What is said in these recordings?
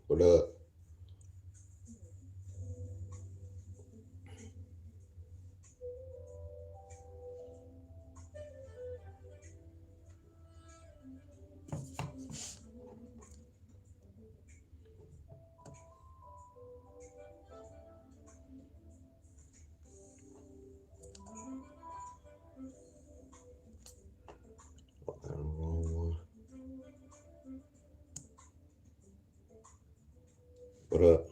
What up? Got the wrong one. What up?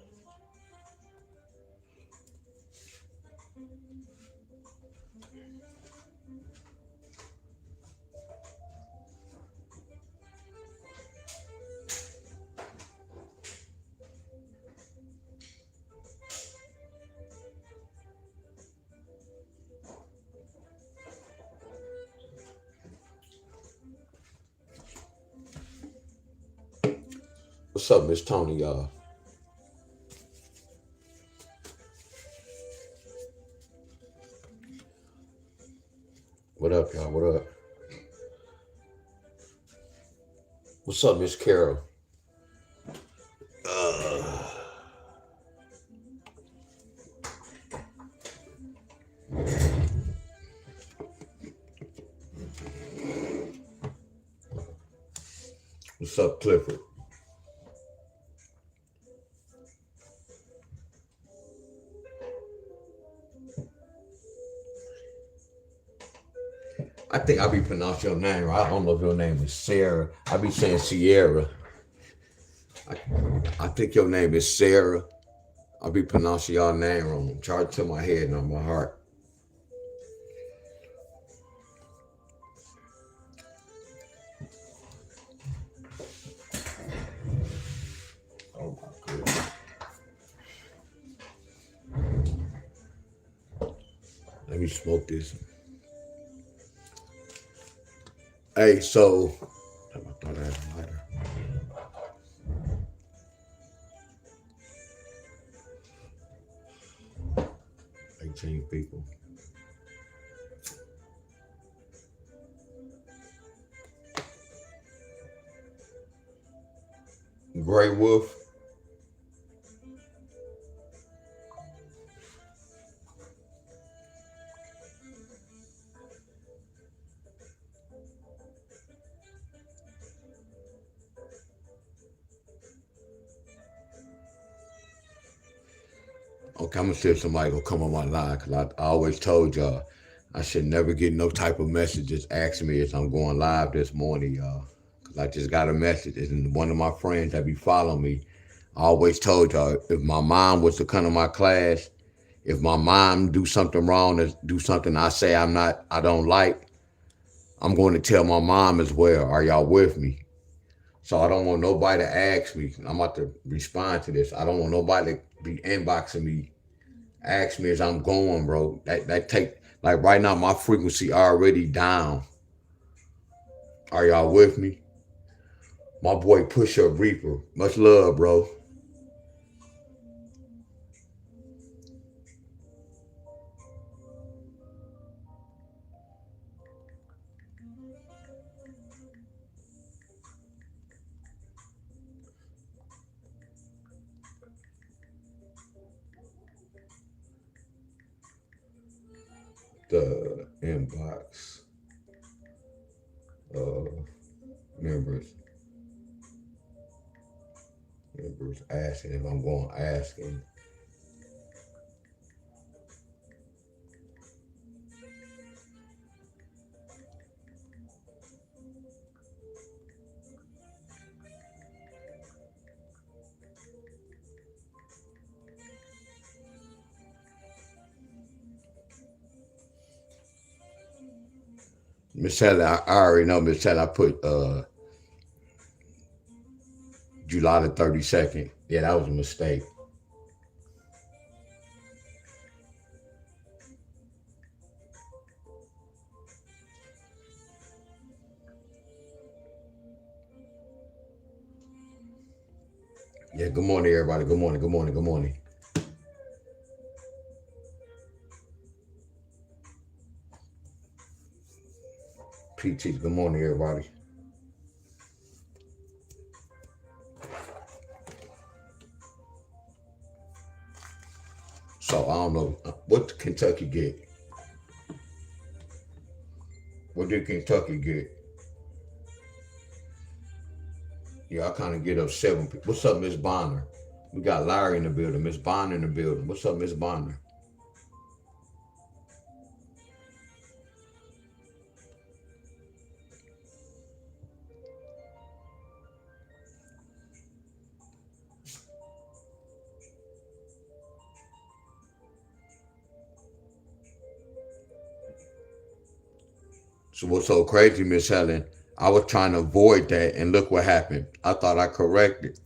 What's up, Miss Tony, y'all? What up, y'all? What up? What's up, Miss Carol? What's up, Clifford? I think I be pronouncing your name right. I don't know if your name is Sarah. I be saying Sierra. I, I think your name is Sarah. I be pronouncing y'all name wrong. Charge to my head, not my heart. Oh my goodness. Let me smoke this. Hey, so I thought I had a lighter. 18 people. Gray Wolf. Okay, I'm gonna see if somebody gonna come on my line because I always told y'all I should never get no type of messages asking me if I'm going live this morning, y'all. Cause I just got a message and one of my friends that be following me. I always told y'all if my mom was to come to my class, if my mom do something wrong or do something I don't like, I'm going to tell my mom as well. Are y'all with me? So I don't want nobody to ask me. I'm about to respond to this. I don't want nobody to be inboxing me ask me as I'm going, bro. That take like right now my frequency already down. Are y'all with me? My boy Pusha Reaper. Much love, bro. The inbox of members. Members asking if I'm going asking. Miss Sally, I already know Miss Sally I put July the 32nd. Yeah, that was a mistake. Yeah, good morning, everybody. Good morning, good morning, good morning. PT, good morning, everybody. So I don't know what did Kentucky get. What did Kentucky get? Yeah, I kind of get up 7. What's up, Miss Bonner? We got Larry in the building. Miss Bonner in the building. What's up, Miss Bonner? So what's so crazy, Miss Helen? I was trying to avoid that, and look what happened. I thought I corrected.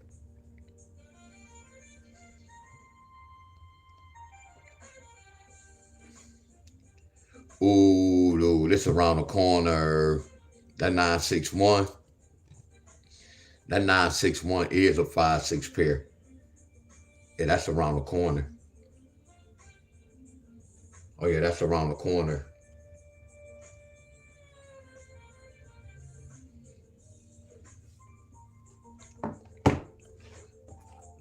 Ooh, this around the corner. That 961. That 961 is a 5-6 pair. Yeah, that's around the corner. Oh yeah, that's around the corner.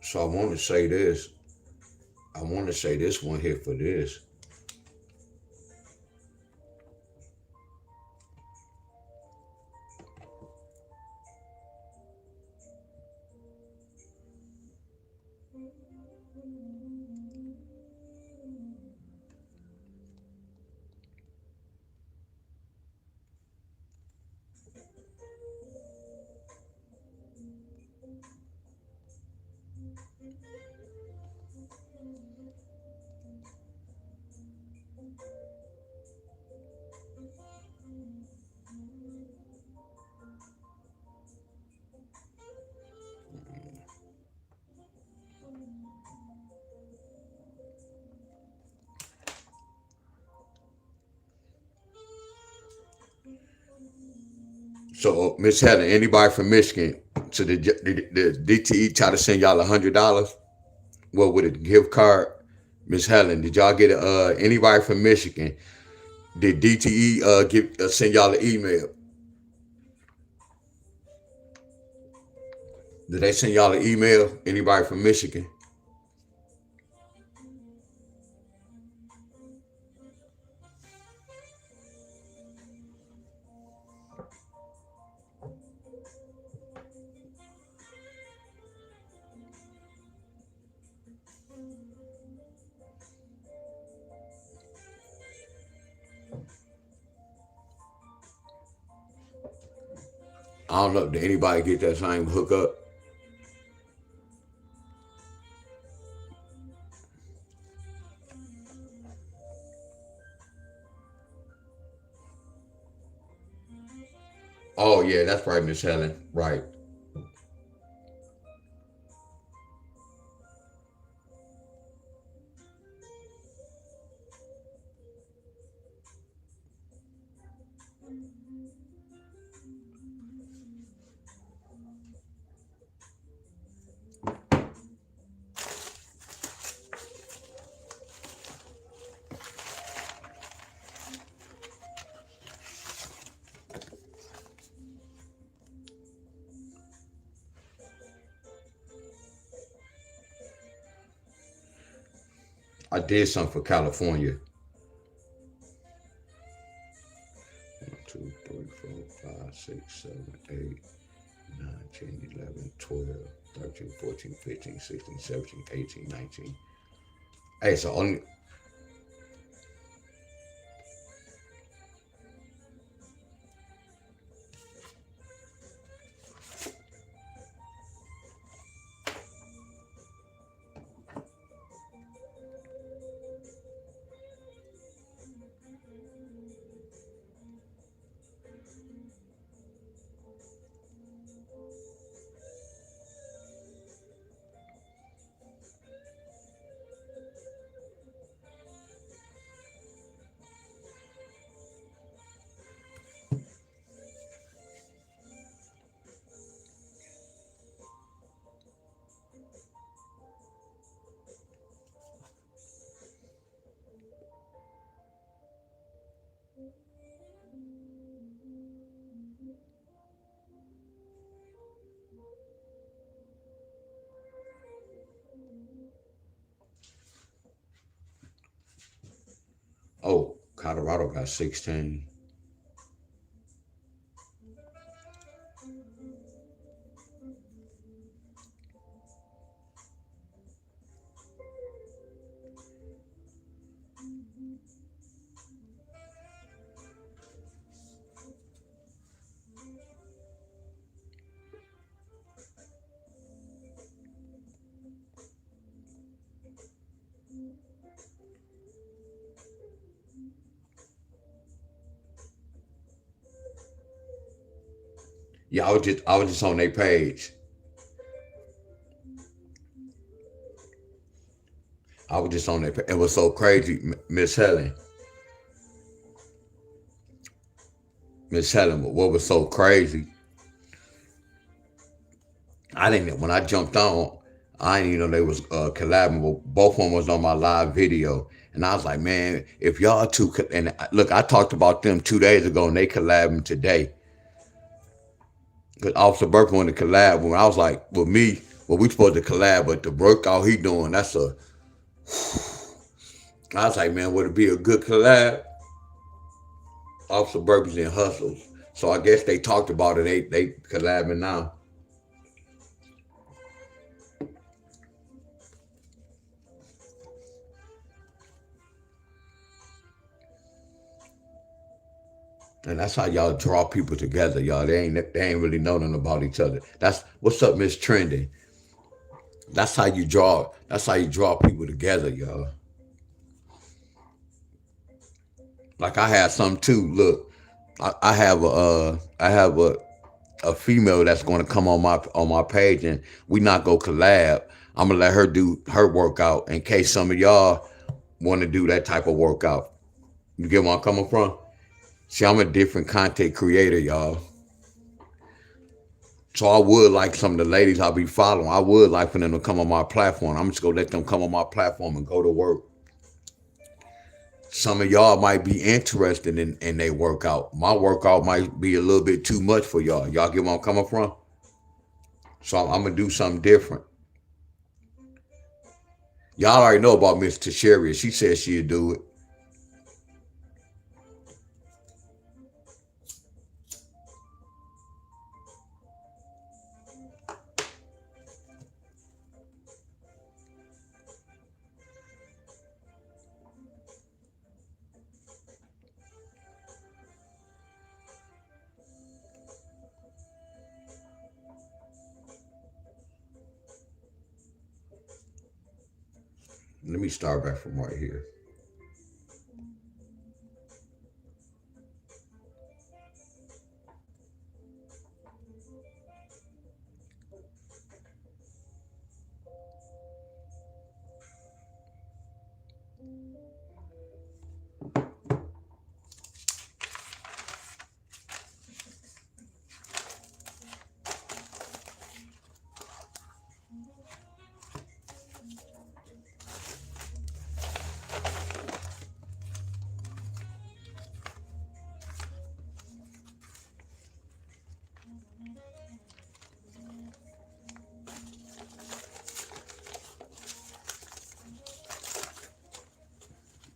So I want to say this. I want to say this one here for this. So Miss Helen, anybody from Michigan, so the DTE try to send y'all $100? Well, with a gift card. Miss Helen, did y'all get anybody from Michigan? Did DTE send y'all an email? Did they send y'all an email? Anybody from Michigan? I don't know. Did anybody get that same hookup? Oh yeah, that's right, Miss Helen. Right. I did something for California. 1, 2, 3, 4, 5, 6, 7, 8, 9, 10, 11, 12, 13, 14, 15, 16, 17, 18, 19. Hey, so only Oh, Colorado got 16. Yeah, I was just on their page. I was just on their page. It was so crazy, Miss Helen. Miss Helen, what was so crazy? I didn't when I jumped on. I didn't even know they was collabing. But both of them was on my live video, and I was like, man, if y'all two could. And look, I talked about them 2 days ago, and they collabing today. Because Officer Burke wanted to collab. When I was like, with me, well, we supposed to collab, but the workout he doing, that's a. I was like, man, would it be a good collab? Officer Burpees and Hustles. So I guess they talked about it. They collabing now. And that's how y'all draw people together, y'all. They ain't really know nothing about each other. That's what's up, Miss Trendy. That's how you draw. That's how you draw people together, y'all. Like I have some too. Look, I have a female that's going to come on my page, and we not go collab. I'm gonna let her do her workout in case some of y'all want to do that type of workout. You get where I'm coming from? See, I'm a different content creator, y'all. So I would like some of the ladies I'll be following. I would like for them to come on my platform. I'm just gonna let them come on my platform and go to work. Some of y'all might be interested in their workout. My workout might be a little bit too much for y'all. Y'all get where I'm coming from? So I'm gonna do something different. Y'all already know about Miss Tasharia. She said she'd do it. Let me start back from right here.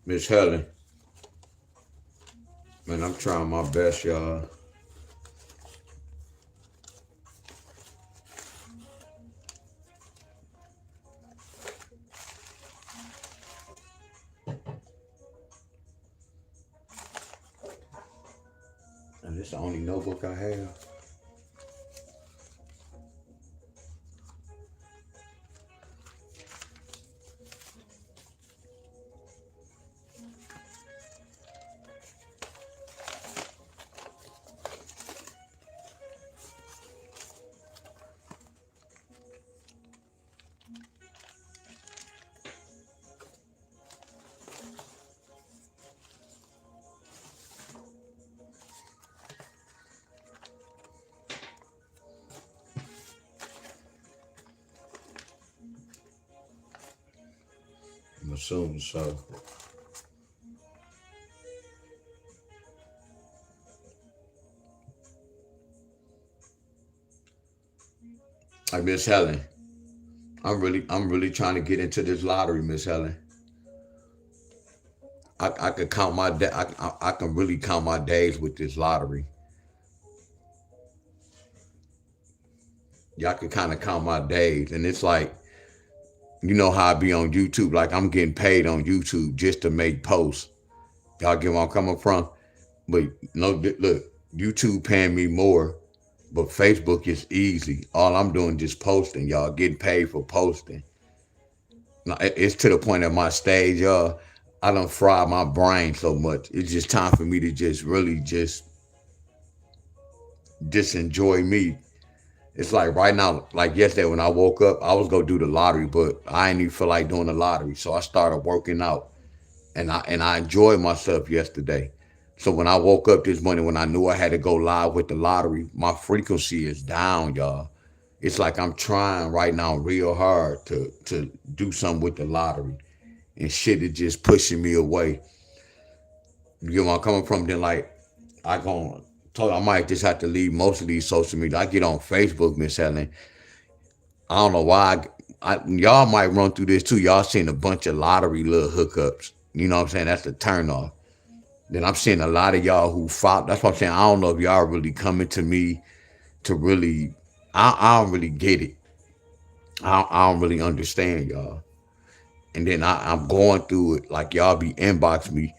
Miss Helen, man, I'm trying my best, y'all. And this is the only notebook I have. I'm assuming so. Like Miss Helen, I'm really trying to get into this lottery, Miss Helen. I could count my day. I can really count my days with this lottery. Y'all can kind of count my days, and it's like you know how I be on YouTube. Like I'm getting paid on YouTube just to make posts. Y'all get where I'm coming from? But no, look, YouTube paying me more, but Facebook is easy. All I'm doing just posting. Y'all getting paid for posting. Now, it's to the point at my stage, y'all. I don't fry my brain so much. It's just time for me to just really just enjoy me. It's like right now, like yesterday when I woke up, I was gonna do the lottery, but I didn't even feel like doing the lottery. So I started working out and I enjoyed myself yesterday. So when I woke up this morning, when I knew I had to go live with the lottery, my frequency is down, y'all. It's like I'm trying right now real hard to do something with the lottery, and shit is just pushing me away. You get where I'm coming from? Then like I gon' I might just have to leave most of these social media. I get on Facebook, Miss Helen. I don't know why. Y'all might run through this too. Y'all seen a bunch of lottery little hookups. You know what I'm saying? That's the turn off. Then I'm seeing a lot of y'all who fought. That's what I'm saying. I don't know if y'all really coming to me to really. I don't really get it. I don't really understand y'all. And then I'm going through it like y'all be inbox me.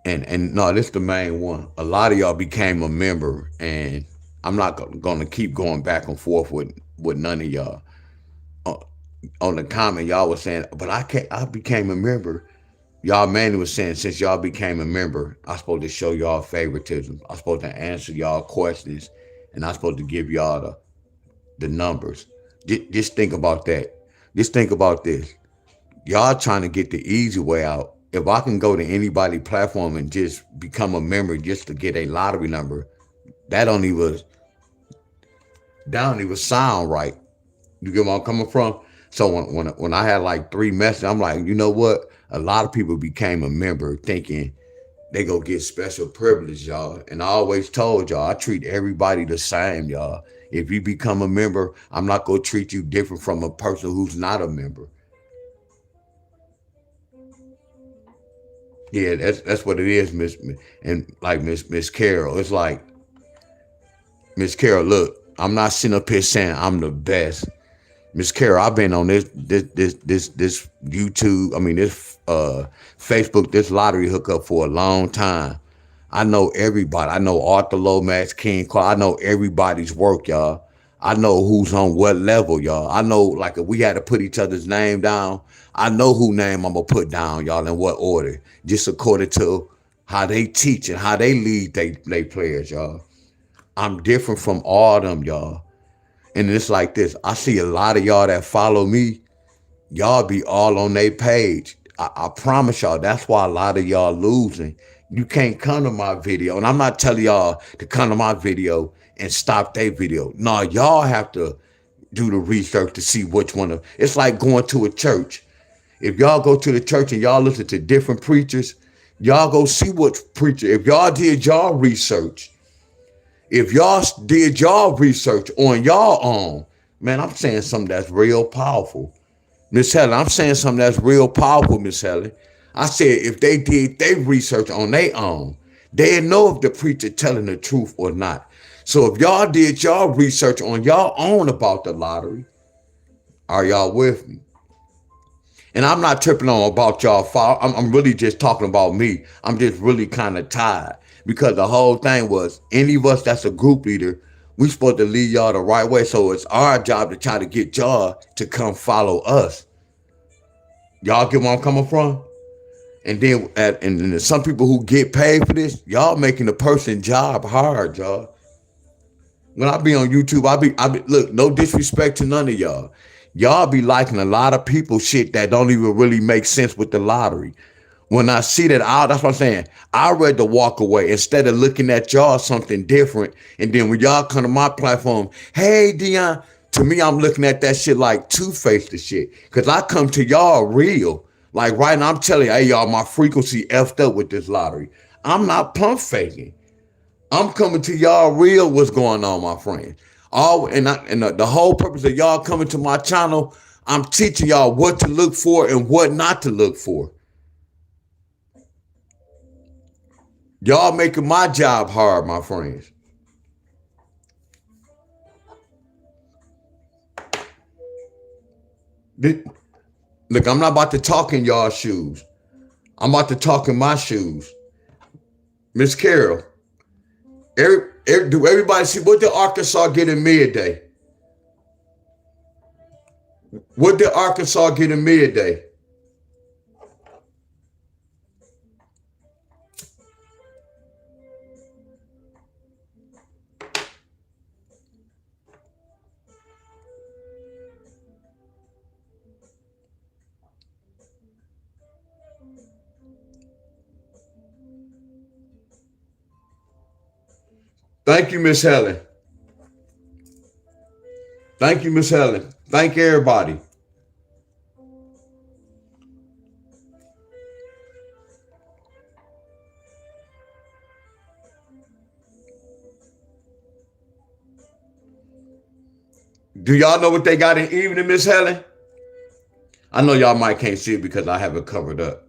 And no, this the main one. A lot of y'all became a member, and I'm not gonna keep going back and forth with none of y'all. Uh, on the comment, y'all was saying, but I can't. I became a member. Y'all mainly was saying since y'all became a member, I supposed to show y'all favoritism. I supposed to answer y'all questions, and I supposed to give y'all the numbers. Just think about that. Just think about this. Y'all trying to get the easy way out. If I can go to anybody platform and just become a member just to get a lottery number, that don't even sound right. You get where I'm coming from? So when I had like 3 messages, I'm like, you know what? A lot of people became a member thinking they go get special privilege, y'all. And I always told y'all, I treat everybody the same, y'all. If you become a member, I'm not gonna treat you different from a person who's not a member. Yeah, that's what it is, Miss and like Miss Carol. It's like Miss Carol. Look, I'm not sitting up here saying I'm the best. Miss Carol, I've been on this YouTube. I mean this Facebook, this lottery hookup for a long time. I know everybody. I know Arthur Lomax, King Carl. I know everybody's work, y'all. I know who's on what level, y'all. I know like if we had to put each other's name down, I know who name I'm gonna put down, y'all, in what order, just according to how they teach and how they lead they players, y'all. I'm different from all them, y'all. And it's like this. I see a lot of y'all that follow me. Y'all be all on their page. I promise y'all, that's why a lot of y'all losing. You can't come to my video. And I'm not telling y'all to come to my video and stop their video. No, y'all have to do the research to see which one of it's like going to a church. If y'all go to the church and y'all listen to different preachers, y'all go see what preacher. If y'all did y'all research, if y'all did y'all research on y'all own, man, I'm saying something that's real powerful. Miss Helen, I'm saying something that's real powerful, Miss Helen. I said if they did their research on their own, they'd know if the preacher telling the truth or not. So if y'all did y'all research on y'all own about the lottery, are y'all with me? And I'm not tripping on about y'all fault. I'm really just talking about me. I'm just really kind of tired because the whole thing was any of us that's a group leader, we supposed to lead y'all the right way. So it's our job to try to get y'all to come follow us. Y'all get where I'm coming from? And then and some people who get paid for this, y'all making the person job hard, y'all. When I be on YouTube, I be look, no disrespect to none of y'all. Y'all be liking a lot of people shit that don't even really make sense with the lottery. When I see that, that's what I'm saying. I'd rather walk away instead of looking at y'all something different. And then when y'all come to my platform, hey Deon, to me, I'm looking at that shit like two-faced the shit. Cause I come to y'all real. Like right now, I'm telling you, hey y'all, my frequency effed up with this lottery. I'm not pump faking. I'm coming to y'all real what's going on, my friend. The whole purpose of y'all coming to my channel, I'm teaching y'all what to look for and what not to look for. Y'all making my job hard, my friends. Look, I'm not about to talk in y'all shoes. I'm about to talk in my shoes. Miss Carol, do everybody see what did Arkansas get in midday? What did Arkansas get in midday? Thank you, Miss Helen. Thank you, Miss Helen. Thank everybody. Do y'all know what they got in evening, Miss Helen? I know y'all might can't see it because I have it covered up.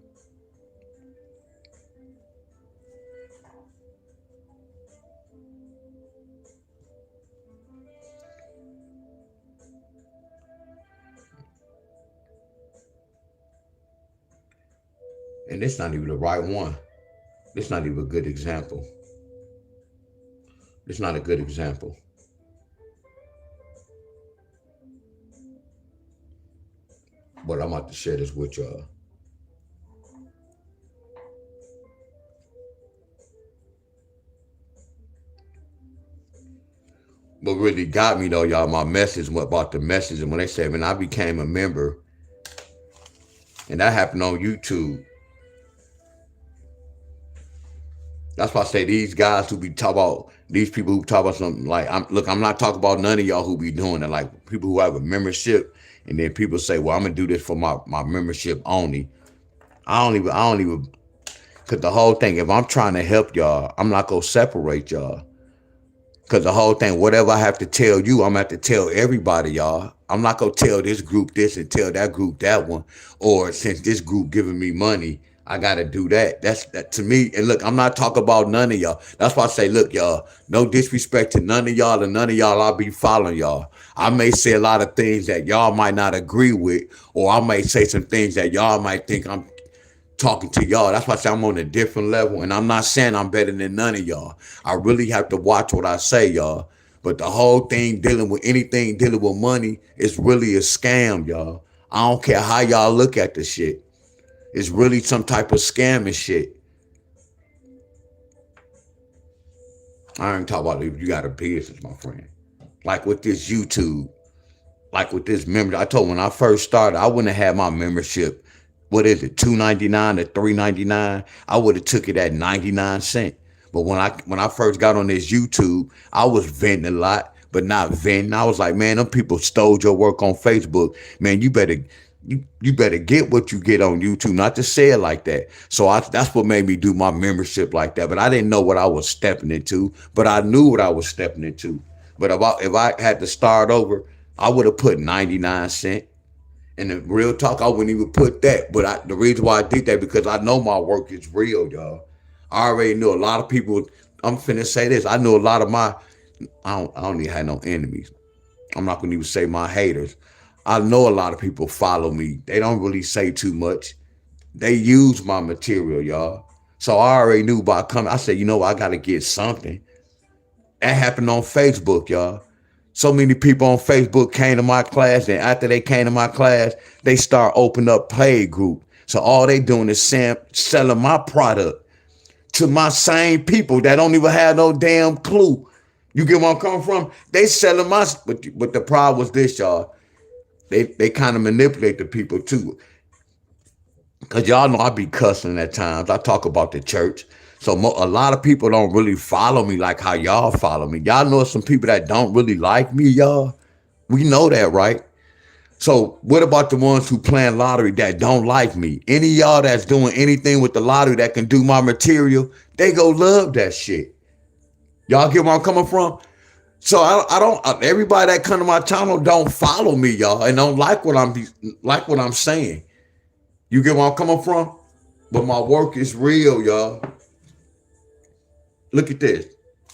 And it's not even the right one. It's not even a good example. It's not a good example. But I'm about to share this with y'all. What really got me though, y'all, my message about the message, and when they said, when I became a member, and that happened on YouTube. That's why I say these guys who be talking about, these people who talk about something like, I'm not talking about none of y'all who be doing it. Like people who have a membership, and then people say, well, I'm gonna do this for my membership only. I don't even, cause the whole thing, if I'm trying to help y'all, I'm not gonna separate y'all. Cause the whole thing, whatever I have to tell you, I'm gonna have to tell everybody, y'all. I'm not gonna tell this group this and tell that group that one. Or since this group giving me money, I gotta do that. That's that to me. And look, I'm not talking about none of y'all. That's why I say, look, y'all, no disrespect to none of y'all, and none of y'all I'll be following y'all. I may say a lot of things that y'all might not agree with, or I may say some things that y'all might think I'm talking to y'all. That's why I say I'm on a different level. And I'm not saying I'm better than none of y'all. I really have to watch what I say, y'all. But the whole thing dealing with anything dealing with money is really a scam, y'all. I don't care how y'all look at the shit. It's really some type of scam and shit. I ain't talking about if you got a business, my friend. Like with this YouTube, like with this membership. I told when I first started, I wouldn't have had my membership. What is it, $2.99 to $3.99? I would have took it at 99 cents. But when I first got on this YouTube, I was venting a lot, but not venting. I was like, man, them people stole your work on Facebook. Man, you better get what you get on YouTube. Not to say it like that. So that's what made me do my membership like that. But I didn't know what I was stepping into, but I knew what I was stepping into. But if I had to start over, I would have put 99 cents. And the real talk, I wouldn't even put that. But the reason why I did that, because I know my work is real, y'all. I already knew a lot of people. I'm finna say this. I knew a lot of I don't even have no enemies. I'm not gonna even say my haters. I know a lot of people follow me. They don't really say too much. They use my material, y'all. So I already knew by coming. I said, you know, I gotta get something. That happened on Facebook, y'all. So many people on Facebook came to my class, and after they came to my class, they start opening up paid group. So all they doing is selling my product to my same people that don't even have no damn clue. You get where I'm coming from? They selling but the problem was this, y'all. They kind of manipulate the people too. Cause y'all know I be cussing at times. I talk about the church. So a lot of people don't really follow me like how y'all follow me. Y'all know some people that don't really like me, y'all. We know that, right? So what about the ones who playing lottery that don't like me? Any of y'all that's doing anything with the lottery that can do my material, they go love that shit. Y'all get where I'm coming from? So I don't. Everybody that come to my channel don't follow me, y'all, and don't like what I'm saying. You get where I'm coming from? But my work is real, y'all. Look at this.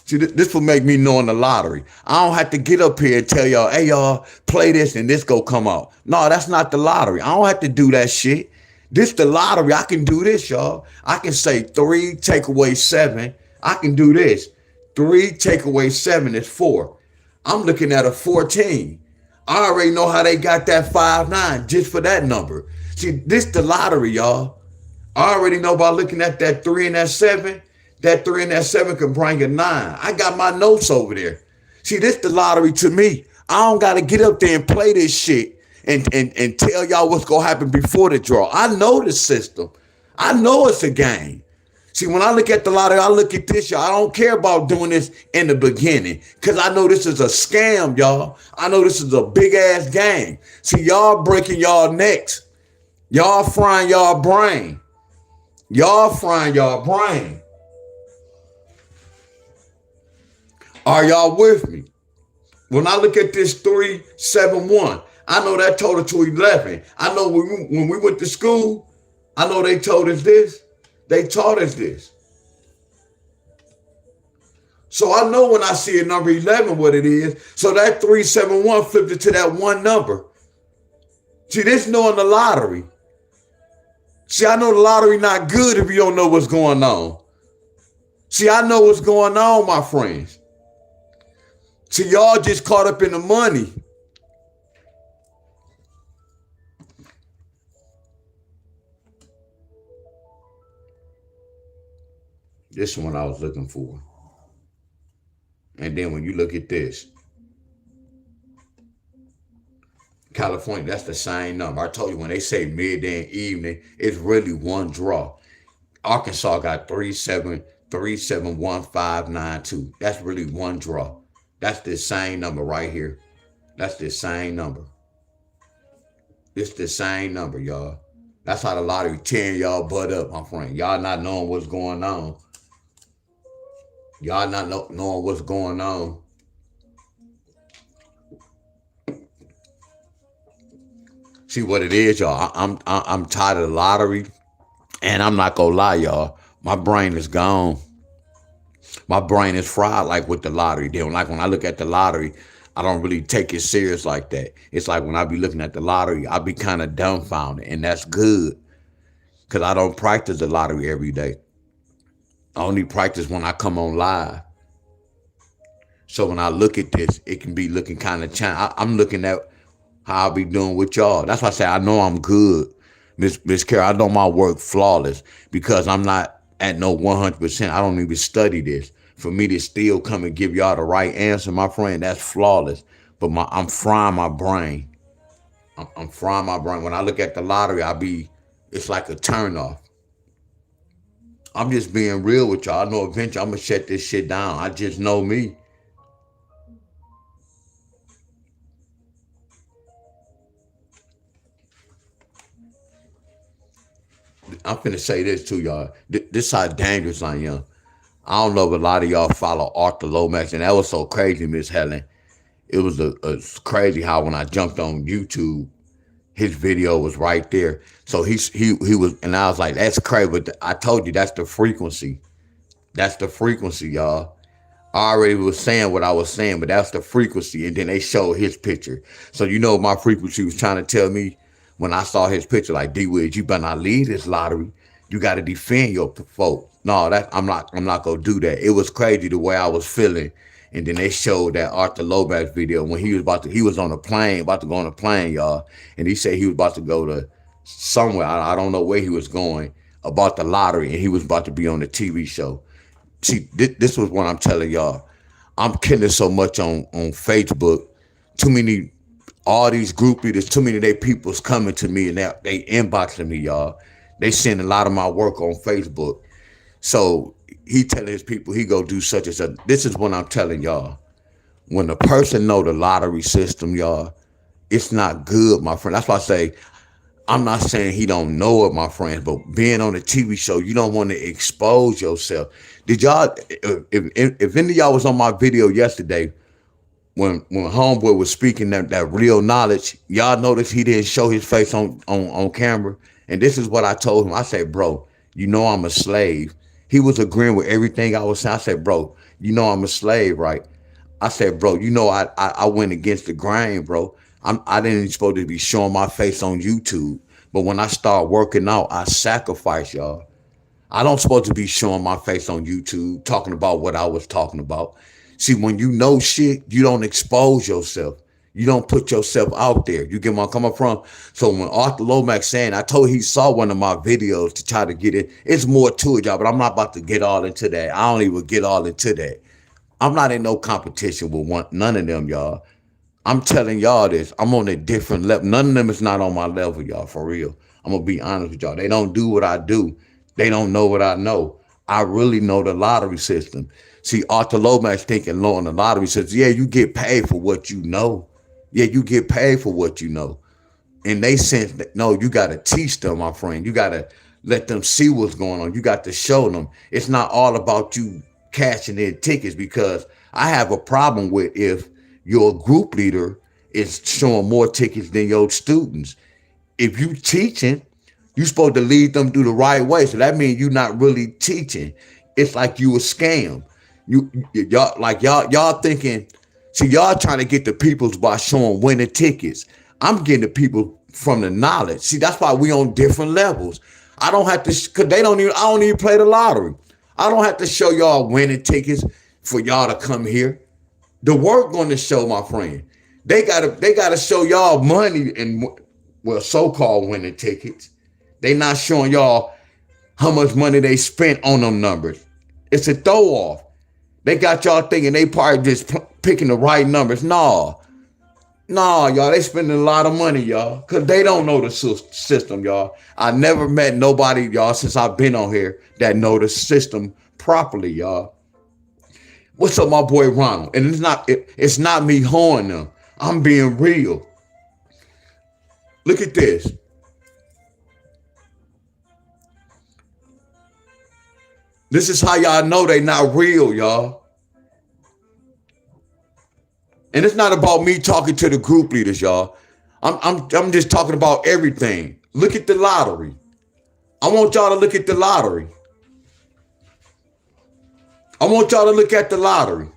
See, this will make me know in the lottery. I don't have to get up here and tell y'all, hey, y'all, play this and this go come out. No, that's not the lottery. I don't have to do that shit. This the lottery. I can do this, y'all. I can say 3 take away 7. I can do this. 3 take away 7 is 4. I'm looking at a 14. I already know how they got that 5-9 just for that number. See, this the lottery, y'all. I already know by looking at that 3 and that 7. That 3 and that 7 can bring a 9. I got my notes over there. See, this the lottery to me. I don't got to get up there and play this shit and tell y'all what's going to happen before the draw. I know the system. I know it's a game. See, when I look at the lottery, I look at this, y'all. I don't care about doing this in the beginning because I know this is a scam, y'all. I know this is a big-ass game. See, y'all breaking y'all necks. Y'all frying y'all brain. Y'all frying y'all brain. Are y'all with me? When I look at this 371, I know that total to 11. I know when we went to school, I know they told us this. They taught us this. So I know when I see a number 11 what it is. So that 371 flipped it to that one number. See, this knowing the lottery. See, I know the lottery not good if you don't know what's going on. See, I know what's going on, my friends. See, y'all just caught up in the money. This is what I was looking for. And then when you look at this, California, that's the same number. I told you when they say midday and evening, it's really one draw. Arkansas got 373715992. That's really one draw. That's the same number right here. That's the same number. It's the same number, y'all. That's how the lottery tearing y'all butt up, my friend. Y'all not knowing what's going on. Y'all not knowing what's going on. See what it is, y'all. I'm tired of the lottery, and I'm not gonna lie, y'all. My brain is gone. My brain is fried like with the lottery. Then, like when I look at the lottery, I don't really take it serious like that. It's like when I be looking at the lottery, I be kind of dumbfounded, and that's good because I don't practice the lottery every day. I only practice when I come on live. So when I look at this, it can be looking kind of challenging. I'm looking at how I'll be doing with y'all. That's why I say I know I'm good, Miss Carol. I know my work flawless because I'm not at no 100%. I don't even study this. For me to still come and give y'all the right answer, my friend, that's flawless. But I'm frying my brain. I'm frying my brain. When I look at the lottery, it's like a turnoff. I'm just being real with y'all. I know eventually I'm going to shut this shit down. I just know me. I'm finna say this to y'all. This is how dangerous I am. I don't know if a lot of y'all follow Arthur Lomax, and that was so crazy, Miss Helen. It was crazy how when I jumped on YouTube, his video was right there. So he was, and I was like, that's crazy. But I told you that's the frequency. That's the frequency, y'all. I already was saying what I was saying, but that's the frequency. And then they showed his picture. So you know my frequency was trying to tell me when I saw his picture, like, D-Wiz, you better not leave this lottery. You got to defend your folk. No, I'm not gonna do that. It was crazy the way I was feeling. And then they showed that Arthur Lomax video when he was on a plane, about to go on a plane, y'all. And he said he was about to go to somewhere. I don't know where he was going about the lottery, and he was about to be on the TV show. See, this was what I'm telling y'all. I'm killing so much on Facebook. Too many, all these groupies, there's too many of their people's coming to me and they inboxing me, y'all. They send a lot of my work on Facebook. So he telling his people he go do such and such. This is what I'm telling y'all. When a person know the lottery system, y'all, it's not good, my friend. That's why I say, I'm not saying he don't know it, my friends, but being on a TV show, you don't want to expose yourself. Did y'all, if any of y'all was on my video yesterday, when Homeboy was speaking that real knowledge, y'all notice he didn't show his face on camera. And this is what I told him. I said, bro, you know I'm a slave. He was agreeing with everything I was saying. I said, bro, you know I'm a slave, right? I said, bro, you know I went against the grain, bro. I didn't even supposed to be showing my face on YouTube. But when I start working out, I sacrifice, y'all. I don't supposed to be showing my face on YouTube talking about what I was talking about. See, when you know shit, you don't expose yourself. You don't put yourself out there. You get where I'm coming from? So when Arthur Lomax saying, I told he saw one of my videos to try to get it. It's more to it, y'all, but I'm not about to get all into that. I don't even get all into that. I'm not in no competition with none of them, y'all. I'm telling y'all this. I'm on a different level. None of them is not on my level, y'all, for real. I'm going to be honest with y'all. They don't do what I do. They don't know what I know. I really know the lottery system. See, Arthur Lomax thinking low on the lottery system. Yeah, you get paid for what you know. Yeah, you get paid for what you know. And they sense that, no, you got to teach them, my friend. You got to let them see what's going on. You got to show them. It's not all about you cashing in tickets, because I have a problem with if your group leader is showing more tickets than your students. If you teaching, you're supposed to lead them through the right way. So that means you're not really teaching. It's like you a scam. Y'all thinking, see, y'all trying to get the peoples by showing winning tickets. I'm getting the people from the knowledge. See, that's why we on different levels. I don't have to, cause I don't even play the lottery. I don't have to show y'all winning tickets for y'all to come here. The work going to show, my friend. They gotta show y'all money and, well, so-called winning tickets. They not showing y'all how much money they spent on them numbers. It's a throw off. They got y'all thinking they probably just picking the right numbers. Nah, y'all, they spending a lot of money, y'all, because they don't know the system, y'all. I never met nobody, y'all, since I've been on here that know the system properly, y'all. What's up, my boy Ronald? And it's not me hoeing them. I'm being real. Look at this. This is how y'all know they not real, y'all. And it's not about me talking to the group leaders, y'all. I'm just talking about everything. Look at the lottery. I want y'all to look at the lottery. I want y'all to look at the lottery.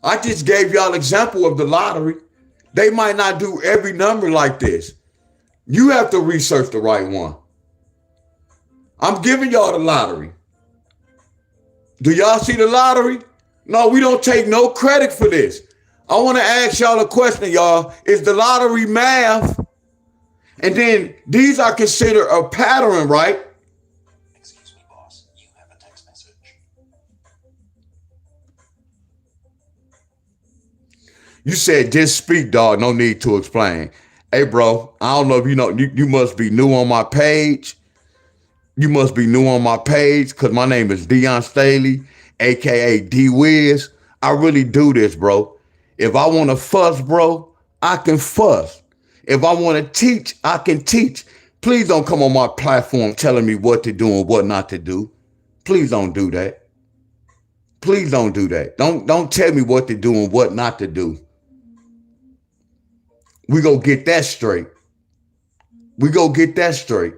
I just gave y'all an example of the lottery. They might not do every number like this. You have to research the right one. I'm giving y'all the lottery. Do y'all see the lottery? No, we don't take no credit for this. I want to ask y'all a question, y'all. Is the lottery math? And then these are considered a pattern, right? Excuse me, boss. You have a text message. You said just speak, dog. No need to explain. Hey, bro, I don't know if you know. You must be new on my page. You must be new on my page, because my name is Deon Staley, a.k.a. D-Wiz. I really do this, bro. If I want to fuss, bro, I can fuss. If I want to teach, I can teach. Please don't come on my platform telling me what to do and what not to do. Please don't do that. Please don't do that. Don't tell me what to do and what not to do. We go get that straight. We go get that straight.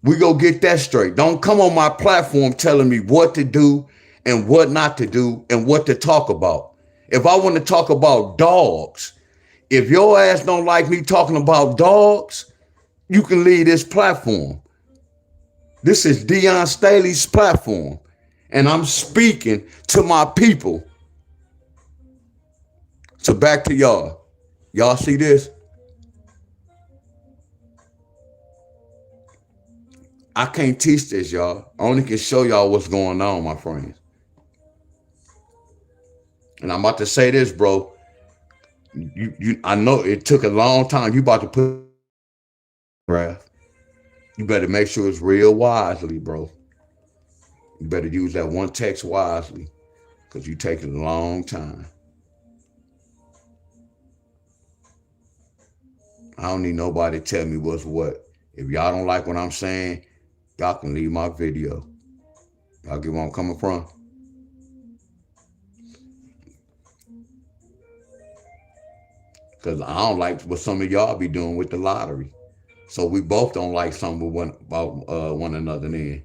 We go get that straight. Don't come on my platform telling me what to do and what not to do and what to talk about. If I want to talk about dogs, if your ass don't like me talking about dogs, you can leave this platform. This is Deon Staley's platform, and I'm speaking to my people. So back to y'all. Y'all see this? I can't teach this, y'all. I only can show y'all what's going on, my friends. And I'm about to say this, bro. I know it took a long time. You about to put graph. You better make sure it's real wisely, bro. You better use that one text wisely, because you taking a long time. I don't need nobody to tell me what's what. If y'all don't like what I'm saying, y'all can leave my video. Y'all get where I'm coming from? Because I don't like what some of y'all be doing with the lottery. So we both don't like something about one another then.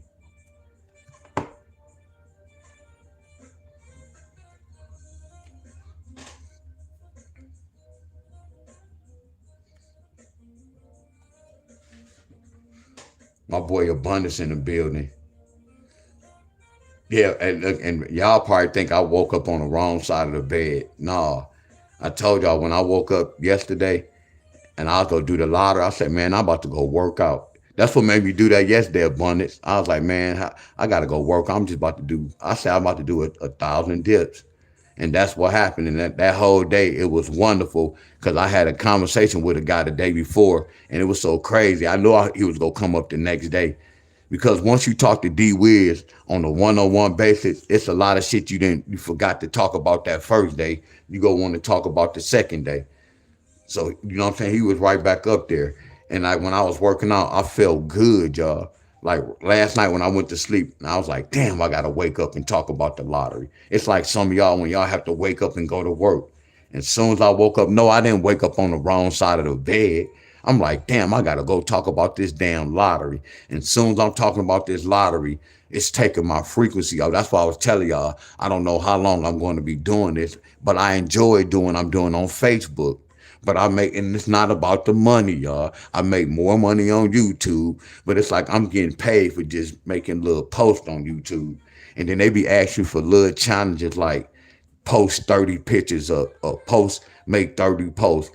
My boy Abundance in the building. Yeah, and y'all probably think I woke up on the wrong side of the bed. Nah, I told y'all when I woke up yesterday and I was gonna do the lottery, I said, man, I'm about to go work out. That's what made me do that yesterday, Abundance. I was like, man, I gotta go work. I'm just about to do. I said I'm about to do a thousand dips. And that's what happened. And that whole day, it was wonderful because I had a conversation with a guy the day before, and it was so crazy. I knew he was going to come up the next day because once you talk to D Wiz on a one-on-one basis, it's a lot of shit you forgot to talk about that first day. You go want to talk about the second day. So, you know what I'm saying? He was right back up there. And when I was working out, I felt good, y'all. Like last night when I went to sleep, I was like, damn, I got to wake up and talk about the lottery. It's like some of y'all when y'all have to wake up and go to work. And as soon as I woke up, no, I didn't wake up on the wrong side of the bed. I'm like, damn, I got to go talk about this damn lottery. And as soon as I'm talking about this lottery, it's taking my frequency up. That's why I was telling y'all, I don't know how long I'm going to be doing this, but I enjoy doing I'm doing on Facebook. But and it's not about the money, y'all. I make more money on YouTube, but it's like I'm getting paid for just making little posts on YouTube. And then they be asking for little challenges like post 30 pictures or make 30 posts.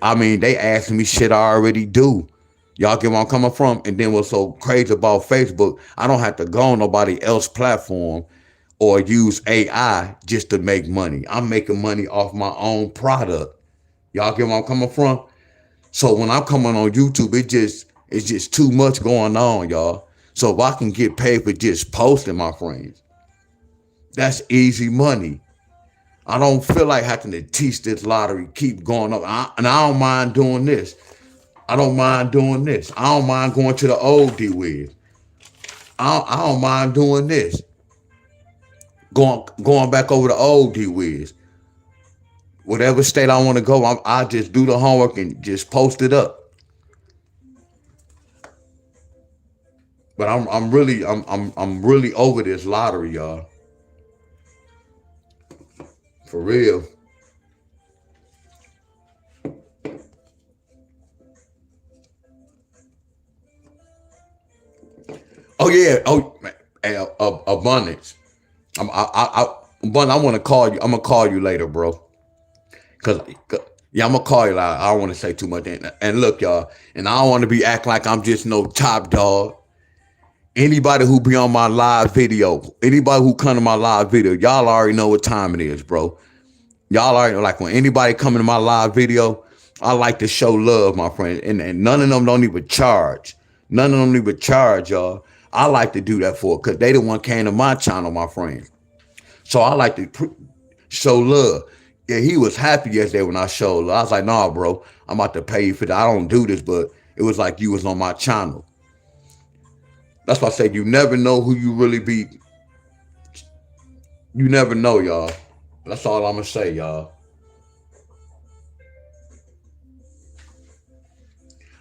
I mean, they asking me shit I already do. Y'all get where I'm coming from? And then what's so crazy about Facebook, I don't have to go on nobody else's platform or use AI just to make money. I'm making money off my own product. Y'all get where I'm coming from? So when I'm coming on YouTube, it's just too much going on, y'all. So if I can get paid for just posting, my friends, that's easy money. I don't feel like having to teach this lottery, keep going up. And I don't mind doing this. I don't mind doing this. I don't mind going to the old D Wiz. I don't mind doing this. Going back over the old D Wiz. Whatever state I want to go, I just do the homework and just post it up. But I'm really over this lottery, y'all. For real. Oh yeah. Oh, abundance. Abundance. I want to call you. I'm gonna call you later, bro. Cause yeah, I'm gonna call you. I don't want to say too much. And look, y'all. And I don't want to be acting like I'm just no top dog. Anybody who be on my live video, anybody who come to my live video, y'all already know what time it is, bro. Y'all already know, like when anybody come to my live video, I like to show love, my friend. And none of them don't even charge. None of them even charge, y'all. I like to do that for because they the one came to my channel, my friend. So I like to show love. Yeah, he was happy yesterday when I showed love. I was like, nah, bro, I'm about to pay you for that. I don't do this, but it was like you was on my channel. That's why I said you never know who you really be. You never know, y'all. That's all I'm gonna say, y'all.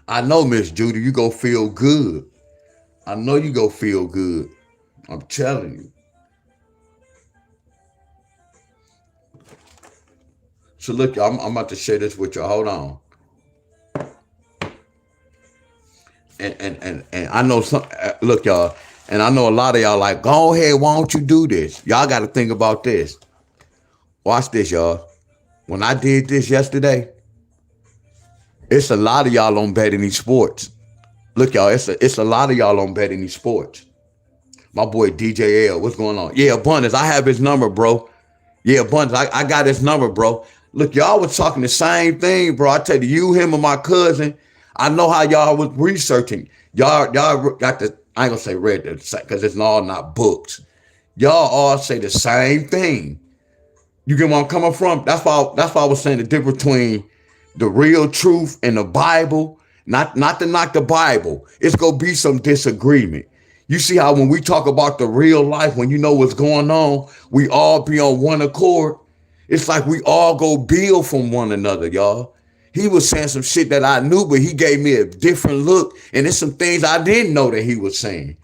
I know, Miss Judy, you go feel good. I know you go feel good. I'm telling you. So look, I'm about to share this with you. Hold on. And I know some. Look, y'all. And I know a lot of y'all like, go ahead. Why don't you do this? Y'all got to think about this. Watch this, y'all. When I did this yesterday, it's a lot of y'all on bet any sports. Look, y'all. It's a lot of y'all on bet any sports. My boy DJ L, what's going on? Yeah, Abundance. I have his number, bro. Yeah, Abundance. I got his number, bro. Look, y'all was talking the same thing, bro. I tell you, him, and my cousin. I know how y'all was researching. Y'all got the. I ain't gonna say read because it's all not books. Y'all all say the same thing. You get where I'm coming from? That's why I was saying the difference between the real truth and the Bible. Not to knock the Bible. It's gonna be some disagreement. You see how when we talk about the real life, when you know what's going on, we all be on one accord. It's like we all go build from one another, y'all. He was saying some shit that I knew, but he gave me a different look. And there's some things I didn't know that he was saying.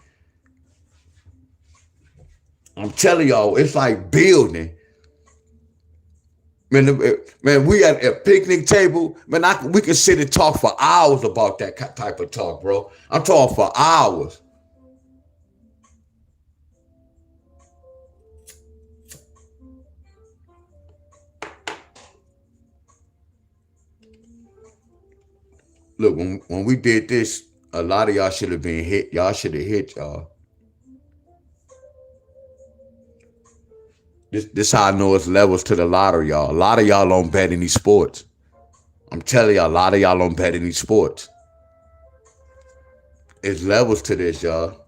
I'm telling y'all, it's like building. Man, man, we at a picnic table. Man, we can sit and talk for hours about that type of talk, bro. I'm talking for hours. Look, when we did this, a lot of y'all should have been hit. Y'all should have hit y'all. This how I know it's levels to the lottery, y'all. A lot of y'all don't bet any sports. I'm telling y'all, a lot of y'all don't bet any sports. It's levels to this, y'all.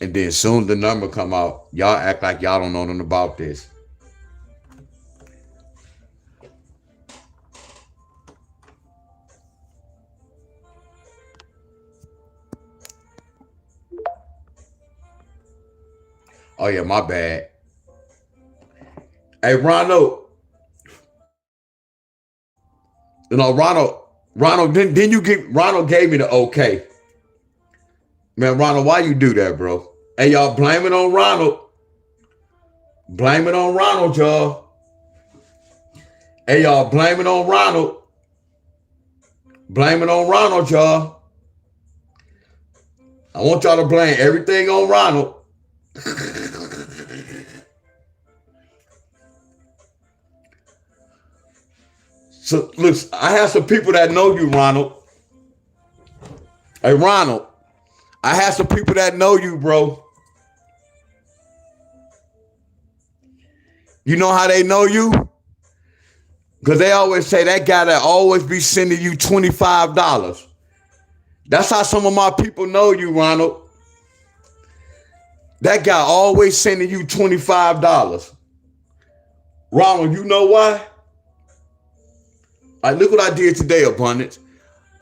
And then soon the number come out, y'all act like y'all don't know nothing about this. Oh yeah, my bad. Hey, Ronald, then you get Ronald gave me the okay. Man, Ronald, why you do that, bro? Hey, y'all blame it on Ronald. Blame it on Ronald, y'all. Hey, y'all blame it on Ronald. Blame it on Ronald, y'all. I want y'all to blame everything on Ronald. So, look, I have some people that know you, Ronald. Hey, Ronald, I have some people that know you, bro. You know how they know you? Because they always say that guy that always be sending you $25. That's how some of my people know you, Ronald. That guy always sending you $25. Ronald, you know why? Like, look what I did today, Abundance.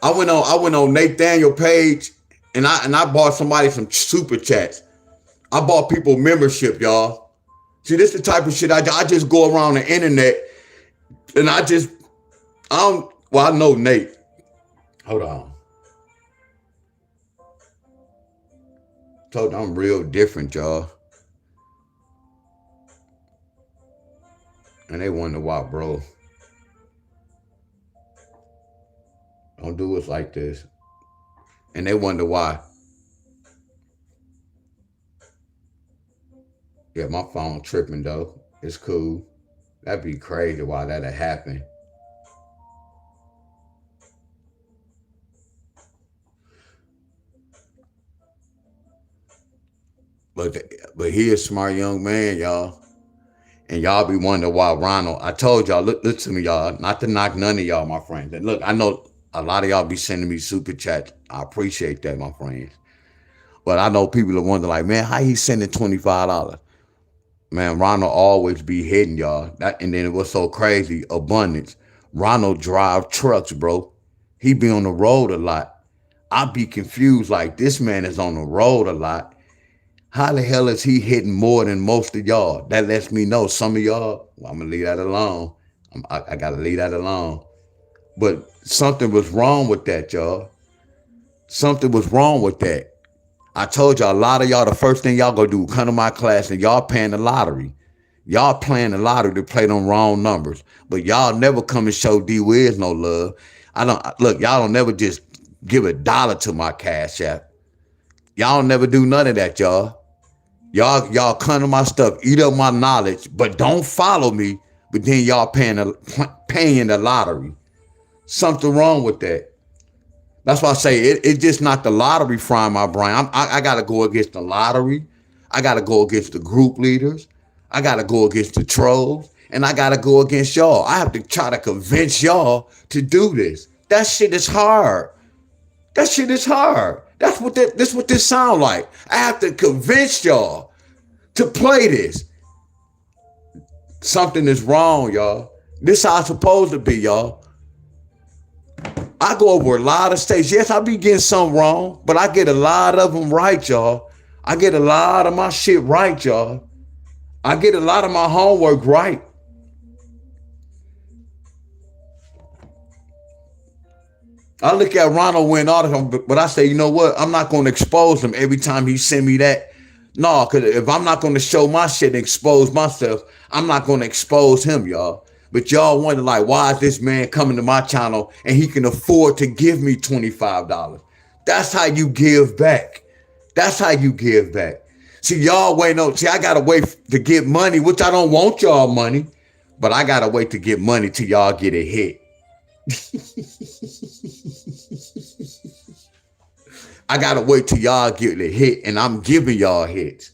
I went on Nathaniel page and I bought somebody some super chats. I bought people membership, y'all. See, this is the type of shit I just go around the internet and I know Nate. Hold on. Told you I'm real different, y'all. And they wonder why, bro. Don't do us like this. And they wonder why. Yeah, my phone tripping though. It's cool. That'd be crazy why that'd happen. But he a smart young man, y'all. And y'all be wondering why Ronald. I told y'all, look to me, y'all. Not to knock none of y'all, my friends. And look, I know a lot of y'all be sending me super chats. I appreciate that, my friends. But I know people are wondering, like, man, how he sending $25? Man, Ronald always be hitting y'all. And then it was so crazy, Abundance. Ronald drive trucks, bro. He be on the road a lot. I be confused, like, this man is on the road a lot. How the hell is he hitting more than most of y'all? That lets me know some of y'all, well, I'm going to leave that alone. I got to leave that alone. But something was wrong with that, y'all. Something was wrong with that. I told y'all, a lot of y'all, the first thing y'all gonna do, come to my class and y'all paying the lottery. Y'all playing the lottery to play them wrong numbers. But y'all never come and show D-Wiz no love. Y'all don't never just give $1 to my Cash App. Y'all don't never do none of that, y'all. Y'all come to my stuff, eat up my knowledge, but don't follow me. But then y'all paying the lottery. Something wrong with that. That's why I say it's just not the lottery frying my brain. I got to go against the lottery. I got to go against the group leaders. I got to go against the trolls. And I got to go against y'all. I have to try to convince y'all to do this. That shit is hard. That shit is hard. That's what this sound like. I have to convince y'all to play this. Something is wrong, y'all. This how it's supposed to be, y'all. I go over a lot of states. Yes, I be getting some wrong, but I get a lot of them right, y'all. I get a lot of my shit right, y'all. I get a lot of my homework right. I look at Ronald win all of them, but I say, you know what? I'm not going to expose him every time he send me that No, because if I'm not going to show my shit and expose myself, I'm not going to expose him, y'all. But y'all wonder, like, why is this man coming to my channel and he can afford to give me $25? That's how you give back. That's how you give back. See, y'all wait on. See, I gotta wait to get money, which I don't want y'all money, but I gotta wait to get money till y'all get a hit. I gotta wait till y'all get a hit, and I'm giving y'all hits.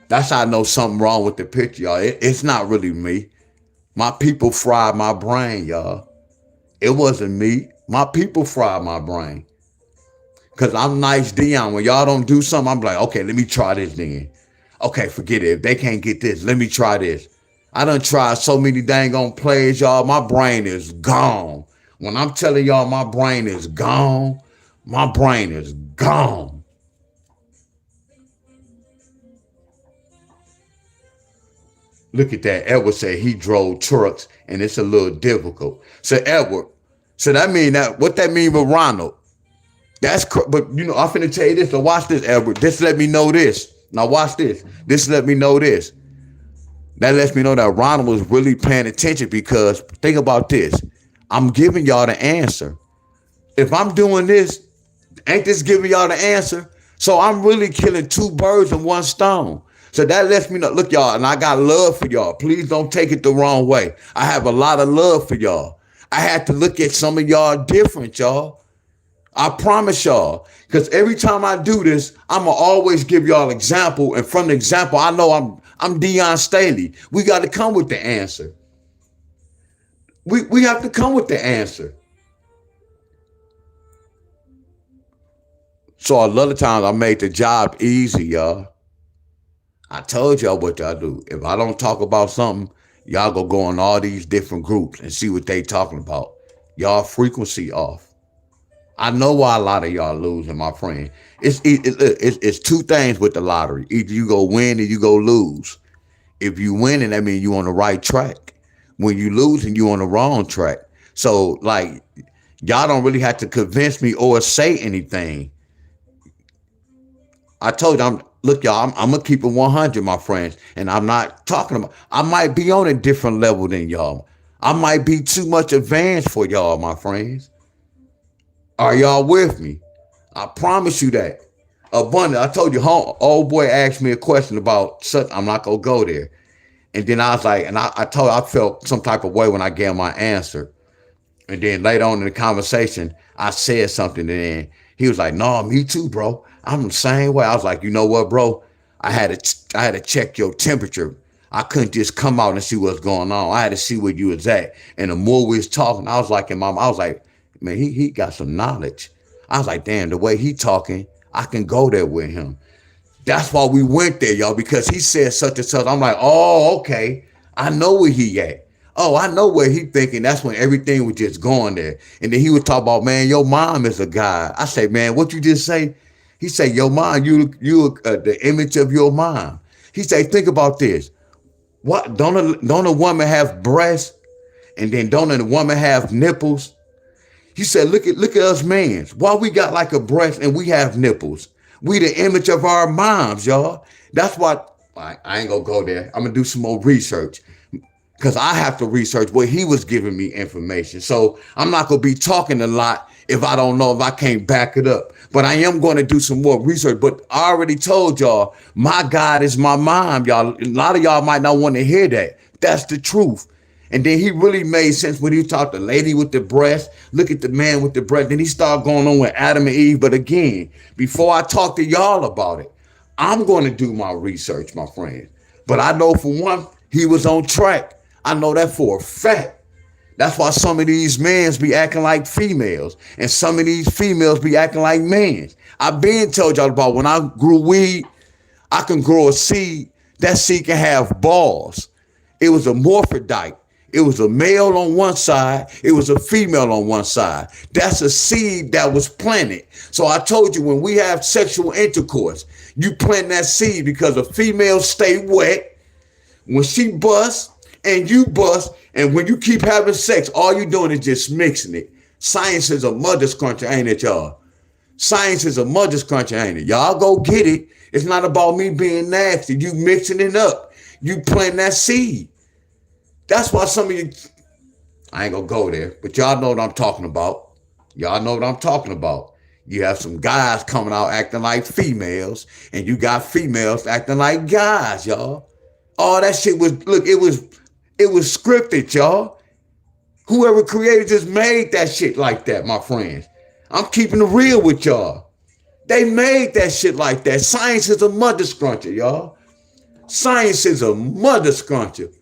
That's how I know something wrong with the picture, y'all. It's not really me. My people fried my brain, y'all. It wasn't me. My people fried my brain. Because I'm nice Deon. When y'all don't do something, I'm like, okay, let me try this then. Okay, forget it. If they can't get this, let me try this. I done tried so many dang on plays, y'all. My brain is gone. When I'm telling y'all my brain is gone, my brain is gone. Look at that. Edward said he drove trucks and it's a little difficult. So Edward, so that mean that what that mean with Ronald? But you know, I'm finna tell you this. So watch this, Edward. This let me know this. Now watch this. This let me know this. That lets me know that Ronald was really paying attention because think about this. I'm giving y'all the answer. If I'm doing this, ain't this giving y'all the answer? So I'm really killing two birds with one stone. So that lets me know, look, y'all, and I got love for y'all. Please don't take it the wrong way. I have a lot of love for y'all. I had to look at some of y'all different, y'all. I promise y'all, because every time I do this, I'm going to always give y'all example. And from the example, I know I'm Deon Staley. We got to come with the answer. We have to come with the answer. So a lot of times I made the job easy, y'all. I told y'all what y'all do. If I don't talk about something, y'all go on all these different groups and see what they talking about. Y'all frequency off. I know why a lot of y'all losing, my friend. It's two things with the lottery. Either you go win or you go lose. If you win, that means you on the right track. When you losing, you on the wrong track. So, like, y'all don't really have to convince me or say anything. I told you, look, y'all, I'm going to keep it 100, my friends. And I'm not talking about, I might be on a different level than y'all. I might be too much advanced for y'all, my friends. Are y'all with me? I promise you that. Abundant. I told you, old boy asked me a question about such. I'm not going to go there. And then I was like, and I told I felt some type of way when I gave my answer. And then later on in the conversation, I said something, and then he was like, "No, me too, bro. I'm the same way." I was like, "You know what, bro? I had to check your temperature. I couldn't just come out and see what's going on. I had to see where you was at." And the more we was talking, I was like, man, he got some knowledge. I was like, damn, the way he talking, I can go there with him. That's why we went there, y'all, because he said such and such. I'm like, oh, okay. I know where he at. Oh, I know where he thinking. That's when everything was just going there. And then he would talk about, man, your mom is a god. I say, man, what you just say? He say, your mom, you the image of your mom. He say, think about this. What don't a woman have breasts, and then don't a woman have nipples? He said, look at us men. Why we got like a breast and we have nipples? We the image of our moms, y'all. That's why I ain't gonna go there. I'm gonna do some more research because I have to research where he was giving me information. So I'm not gonna be talking a lot if I don't know, if I can't back it up. But I am going to do some more research. But I already told y'all, my God is my mom, y'all. A lot of y'all might not want to hear that. That's the truth. And then he really made sense when he talked the lady with the breast, look at the man with the breast. Then he started going on with Adam and Eve. But again, before I talk to y'all about it, I'm going to do my research, my friend. But I know for one, he was on track. I know that for a fact. That's why some of these men be acting like females and some of these females be acting like men. I've been told y'all about when I grew weed, I can grow a seed. That seed can have balls. It was a morphodite. It was a male on one side. It was a female on one side. That's a seed that was planted. So I told you when we have sexual intercourse, you plant that seed because a female stay wet. When she busts and you bust, and when you keep having sex, all you doing is just mixing it. Science is a mother's cruncher, ain't it, y'all? Science is a mother's cruncher, ain't it? Y'all go get it. It's not about me being nasty. You mixing it up. You planting that seed. That's why some of you, I ain't gonna go there, but y'all know what I'm talking about. Y'all know what I'm talking about. You have some guys coming out acting like females, and you got females acting like guys, y'all. All that shit was, look, it was scripted, y'all. Whoever created just made that shit like that, my friends. I'm keeping it real with y'all. They made that shit like that. Science is a mother scruncher, y'all. Science is a mother scruncher.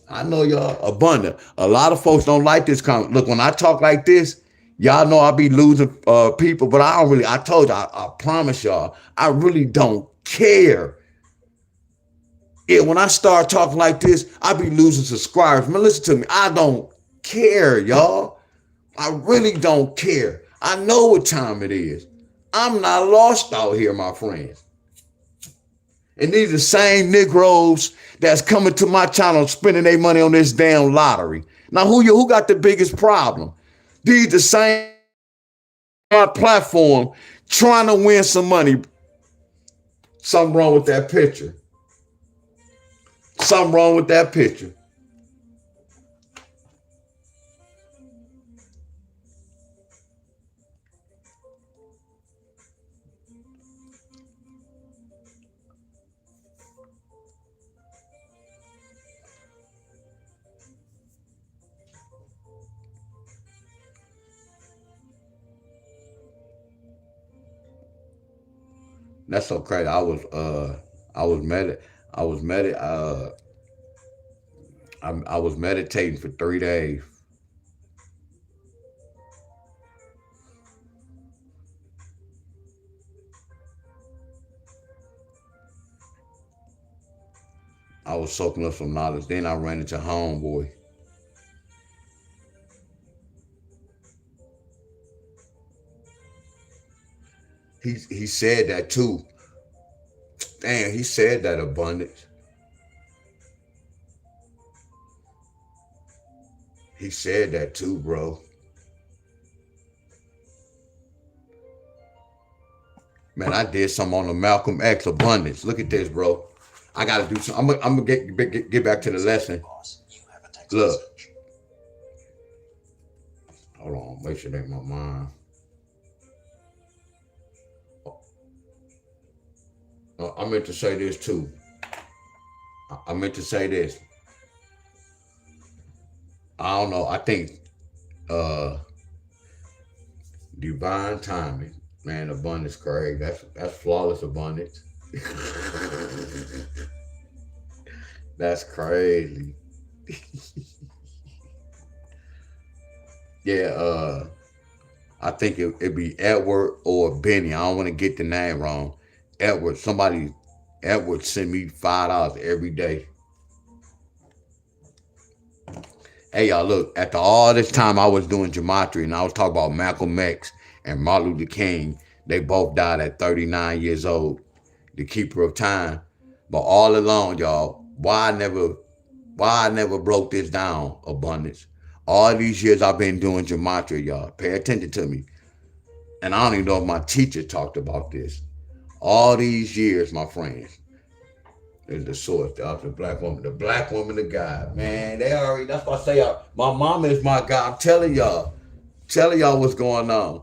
I know y'all abundant. A lot of folks don't like this comment. Look, when I talk like this, y'all know I be losing people, but I don't really, I told you, I promise y'all, I really don't care. Yeah, when I start talking like this, I be losing subscribers. Man, listen to me. I don't care, y'all. I really don't care. I know what time it is. I'm not lost out here, my friends. And these are the same Negroes that's coming to my channel spending their money on this damn lottery. Now, who got the biggest problem? These the same platform trying to win some money. Something wrong with that picture. Something wrong with that picture. That's so crazy. I was med I was med I was meditating for 3 days. I was soaking up some knowledge. Then I ran into homeboy. He said that too. Damn, he said that abundance. He said that too, bro. Man, I did something on the Malcolm X abundance. Look at this, bro. I gotta do something. I'm gonna get back to the lesson. Boss, you have a text Look, message. hold on, make sure it ain't my mind. I meant to say this too. I meant to say this. I don't know. I think uh divine timing, man, abundance crazy. That's flawless abundance. That's crazy. Yeah, I think it'd be Edward or Benny. I don't want to get the name wrong. Edward sent me $5 every day. Hey y'all, look, after all this time I was doing gematria and I was talking about Malcolm X and Martin Luther King, they both died at 39 years old, the keeper of time. But all along, y'all, why I never broke this down, abundance. All these years I've been doing gematria, y'all. Pay attention to me. And I don't even know if my teacher talked about this. All these years, my friends, is the source, the black woman, the God. Man, they already, that's why I say, my mama is my God. I'm telling y'all what's going on.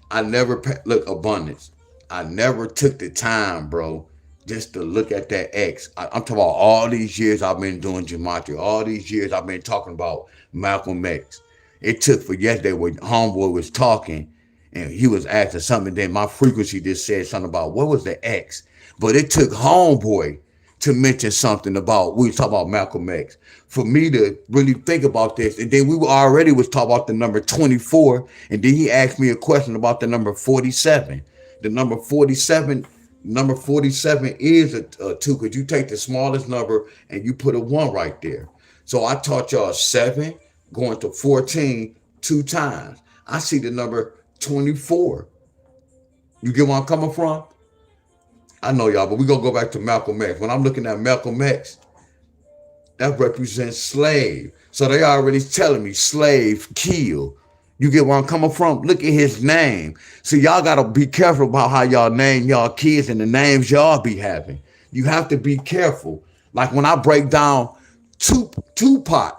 I never, look, abundance. I never took the time, bro, just to look at that X. I'm talking about all these years I've been doing gematria. All these years I've been talking about Malcolm X. It took for yesterday when homeboy was talking and he was asking something, then my frequency just said something about what was the X. But it took homeboy to mention something about, we was talking about Malcolm X, for me to really think about this. And then we were already was talking about the number 24. And then he asked me a question about the number 47. The number 47 is a two, because you take the smallest number and you put a one right there. So I taught y'all 7 going to 14 two times. I see the number 24. You get where I'm coming from? I know y'all, but we're going to go back to Malcolm X. When I'm looking at Malcolm X, that represents slave. So they already telling me slave, kill. You get where I'm coming from? Look at his name. So y'all got to be careful about how y'all name y'all kids and the names y'all be having. You have to be careful. Like when I break down Tupac,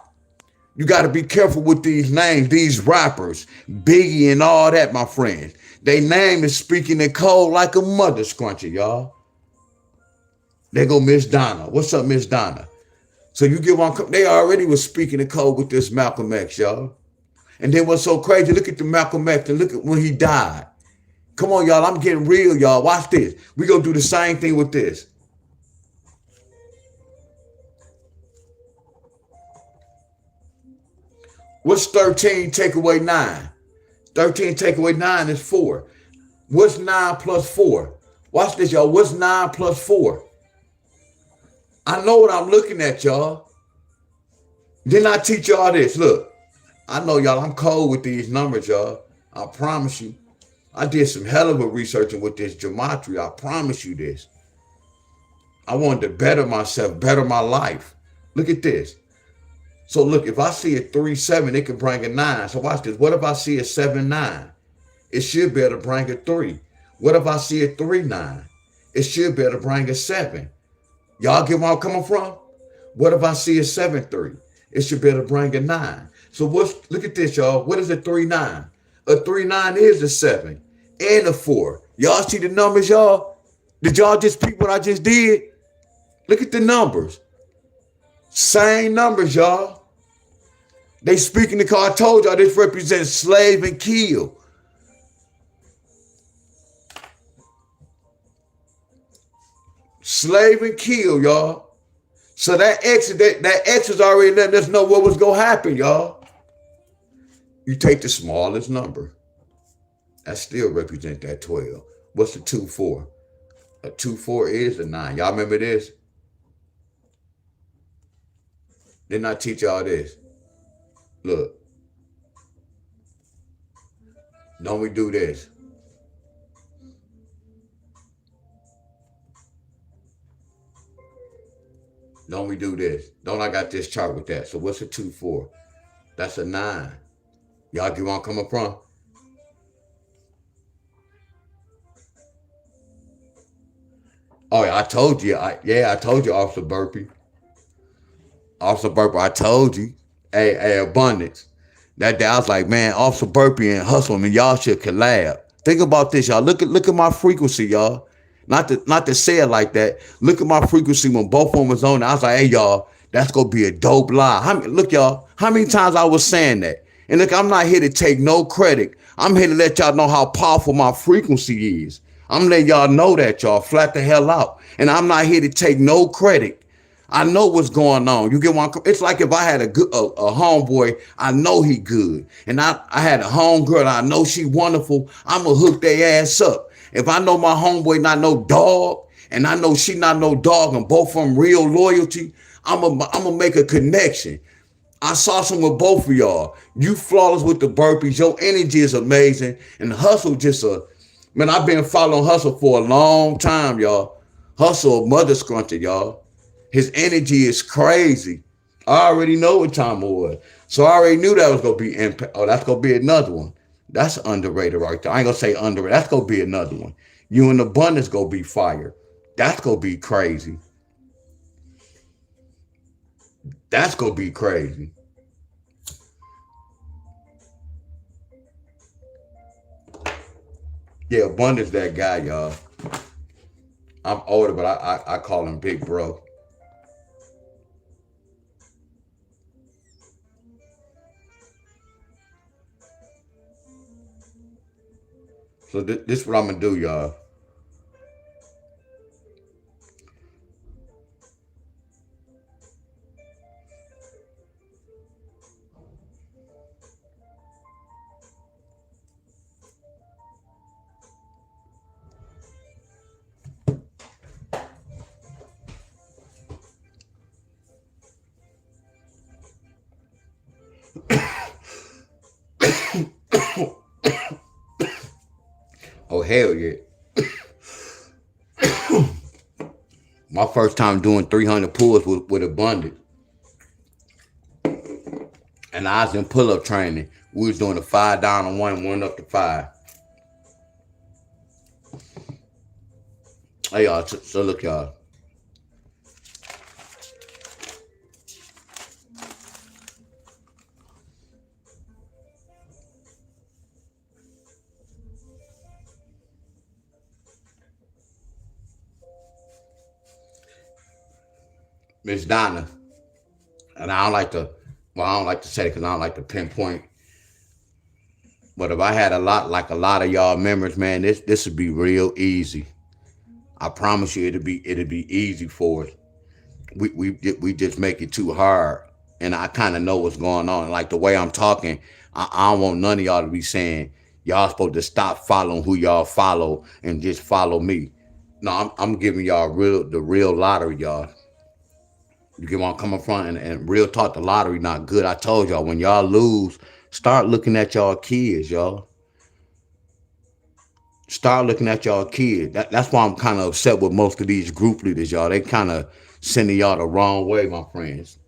you got to be careful with these names, these rappers, Biggie and all that, my friends. They name is speaking in code like a mother scruncher, y'all. There go Miss Donna. What's up, Miss Donna? So you get one. They already was speaking in code with this Malcolm X, y'all. And then what's so crazy? Look at the Malcolm X and look at when he died. Come on, y'all. I'm getting real, y'all. Watch this. We gonna do the same thing with this. What's 13 take away 9? 13 take away 9 is 4. What's 9 plus 4? Watch this, y'all. What's 9 plus 4? I know what I'm looking at, y'all. Didn't I teach y'all this? Look, I know y'all, I'm cold with these numbers, y'all. I promise you. I did some hell of a researching with this gematria. I promise you this. I wanted to better myself, better my life. Look at this. So look, if I see a 3-7, it can bring a 9. So watch this. What if I see a 7-9? It should be able to bring a 3. What if I see a 3-9? It should be able to bring a 7. Y'all get where I'm coming from? What if I see a 7-3? It should be able to bring a 9. So look at this, y'all. What is a 3-9? A 3-9 is a 7 and a 4. Y'all see the numbers, y'all? Did y'all just peep what I just did? Look at the numbers. Same numbers, y'all. They speaking the car. I told y'all this represents slave and kill. Slave and kill, y'all. So that X is already letting us know what was going to happen, y'all. You take the smallest number. That still represents that 12. What's the 2-4? A 2-4 is a 9. Y'all remember this? Didn't I teach y'all this? Look. Don't we do this? Don't we do this? Don't I got this chart with that? So what's a 2-4? That's a 9. Y'all get where I'm coming from? Oh, yeah, I told you. I told you, Officer Burpee. Officer Burpee, I told you. Hey, abundance. That day I was like, man, Officer Burpee and Hustle, man, y'all should collab. Think about this, y'all. Look at my frequency, y'all. Not to say it like that. Look at my frequency when both of them was on. I was like, hey, y'all, that's gonna be a dope lie. Look, y'all, how many times I was saying that? And look, I'm not here to take no credit. I'm here to let y'all know how powerful my frequency is. I'm letting y'all know that, y'all. Flat the hell out. And I'm not here to take no credit. I know what's going on. You get one. It's like if I had a homeboy, I know he good. And I had a homegirl, I know she wonderful. I'ma hook their ass up. If I know my homeboy not no dog, and I know she not no dog, and both of them real loyalty, I'ma make a connection. I saw some with both of y'all. You flawless with the burpees. Your energy is amazing. And Hustle man, I've been following Hustle for a long time, y'all. Hustle a mother scruncher, y'all. His energy is crazy. I already know what time it was. So I already knew that was going to be impact. Oh, that's going to be another one. That's underrated right there. I ain't going to say underrated. That's going to be another one. You and Abundance going to be fire. That's going to be crazy. That's going to be crazy. Yeah, Abundance that guy, y'all. I'm older, but I call him Big Bro. So this is what I'm going to do, y'all. Oh, hell yeah. My first time doing 300 pulls with Abundance. And I was in pull-up training We was doing a 5 down on one up to 5. Hey y'all, so look y'all. Miss Donna, and I don't like to, well, I don't like to say it because I don't like to pinpoint. But if I had a lot of y'all members, man, this would be real easy. I promise you, it'd be easy for us. We just make it too hard, and I kind of know what's going on. Like the way I'm talking, I don't want none of y'all to be saying y'all supposed to stop following who y'all follow and just follow me. No, I'm giving y'all the real lottery, y'all. You get where I'm coming from, and real talk, the lottery not good. I told y'all when y'all lose, start looking at y'all kids, y'all. Start looking at y'all kids. That's why I'm kind of upset with most of these group leaders, y'all. They kind of sending y'all the wrong way, my friends.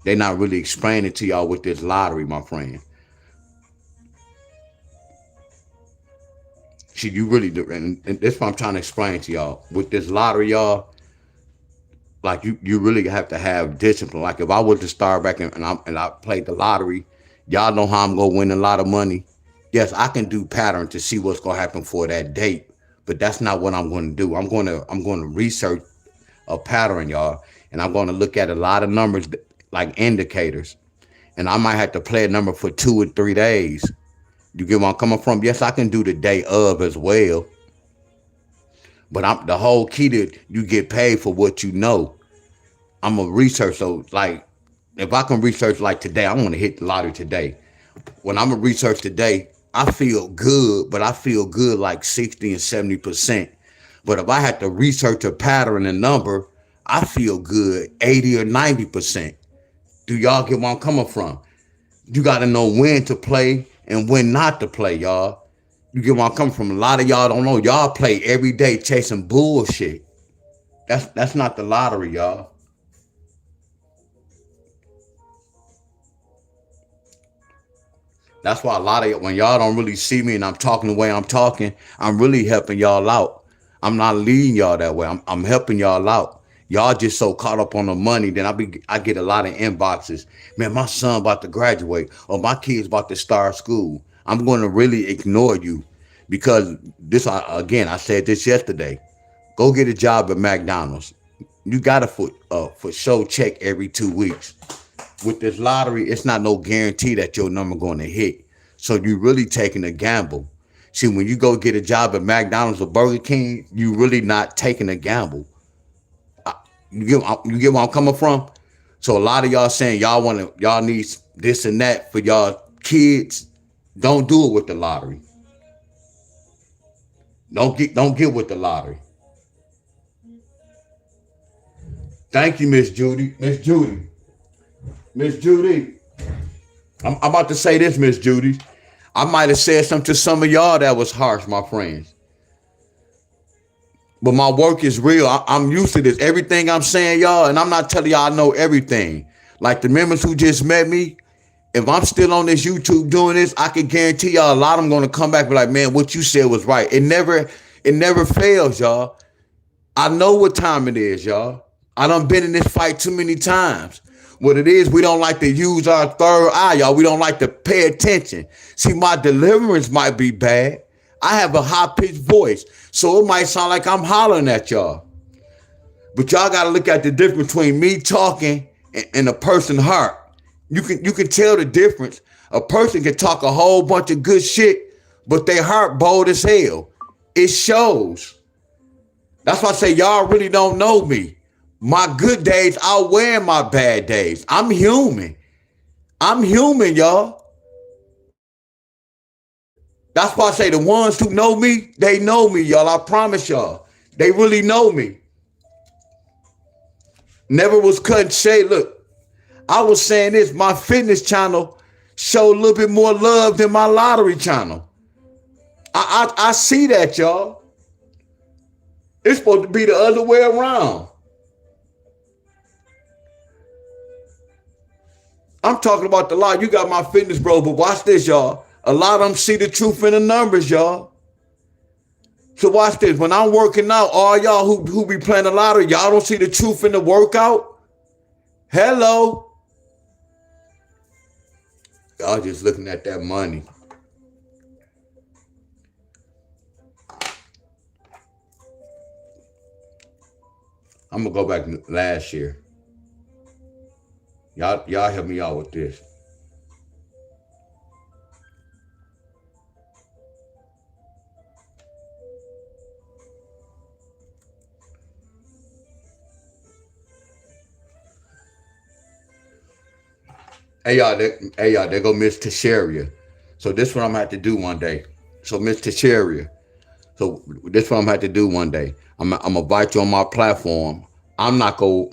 They not really explaining to y'all with this lottery, my friend. See, you really do, and that's what I'm trying to explain to y'all. With this lottery, y'all, like you really have to have discipline. Like if I was to start back and I played the lottery, y'all know how I'm gonna win a lot of money. Yes, I can do pattern to see what's gonna happen for that date, but that's not what I'm gonna do. I'm gonna research a pattern, y'all, and I'm gonna look at a lot of numbers like indicators, and I might have to play a number for 2 or 3 days. You get where I'm coming from? Yes, I can do the day of as well, but I'm the whole key to you get paid for what you know. I'm a research, so like if I can research like today, I want to hit the lottery today. When I'm a research today, I feel good, but I feel good like 60 and 70%. But if I had to research a pattern and number, I feel good 80 or 90%. Do y'all get where I'm coming from? You got to know when to play and when not to play, y'all. You get where I'm coming from? A lot of y'all don't know. Y'all play every day chasing bullshit. That's not the lottery, y'all. That's why a lot of when y'all don't really see me and I'm talking the way I'm talking, I'm really helping y'all out. I'm not leading y'all that way. I'm helping y'all out. Y'all just so caught up on the money. Then I get a lot of inboxes. Man, my son about to graduate or my kid's about to start school. I'm going to really ignore you because this again. I said this yesterday. Go get a job at McDonald's. You got to for show check every 2 weeks. With this lottery, it's not no guarantee that your number going to hit. So you really taking a gamble. See, when you go get a job at McDonald's or Burger King, you really not taking a gamble. You get where I'm coming from? So a lot of y'all saying y'all need this and that for y'all kids. Don't do it with the lottery. Don't get with the lottery. Thank you, Miss Judy. Miss Judy. Miss Judy. I'm about to say this, Miss Judy. I might have said something to some of y'all that was harsh, my friends. But my work is real. I'm used to this. Everything I'm saying, y'all, and I'm not telling y'all I know everything. Like the members who just met me, if I'm still on this YouTube doing this, I can guarantee y'all a lot of them gonna come back and be like, man, what you said was right. It never fails, y'all. I know what time it is, y'all. I done been in this fight too many times. What it is, we don't like to use our third eye, y'all. We don't like to pay attention. See, my deliverance might be bad. I have a high-pitched voice, so it might sound like I'm hollering at y'all. But y'all got to look at the difference between me talking and a person's heart. You can tell the difference. A person can talk a whole bunch of good shit, but their heart bold as hell. It shows. That's why I say y'all really don't know me. My good days outweigh my bad days. I'm human. I'm human, y'all. That's why I say the ones who know me, they know me, y'all. I promise y'all. They really know me. Never was cutting shade. Look, I was saying this, my fitness channel showed a little bit more love than my lottery channel. I see that, y'all. It's supposed to be the other way around. I'm talking about the lie. You got my fitness bro, but watch this, y'all. A lot of them see the truth in the numbers, y'all. So watch this. When I'm working out, all y'all who be playing the lottery, y'all don't see the truth in the workout? Hello. Y'all just looking at that money. I'm gonna go back last year. Y'all help me out with this. There go Miss Tesharia. So this what I'm gonna have to do one day. So Miss Tesharia. So this what I'm gonna have to do one day. I'm gonna invite you on my platform. I'm not gonna.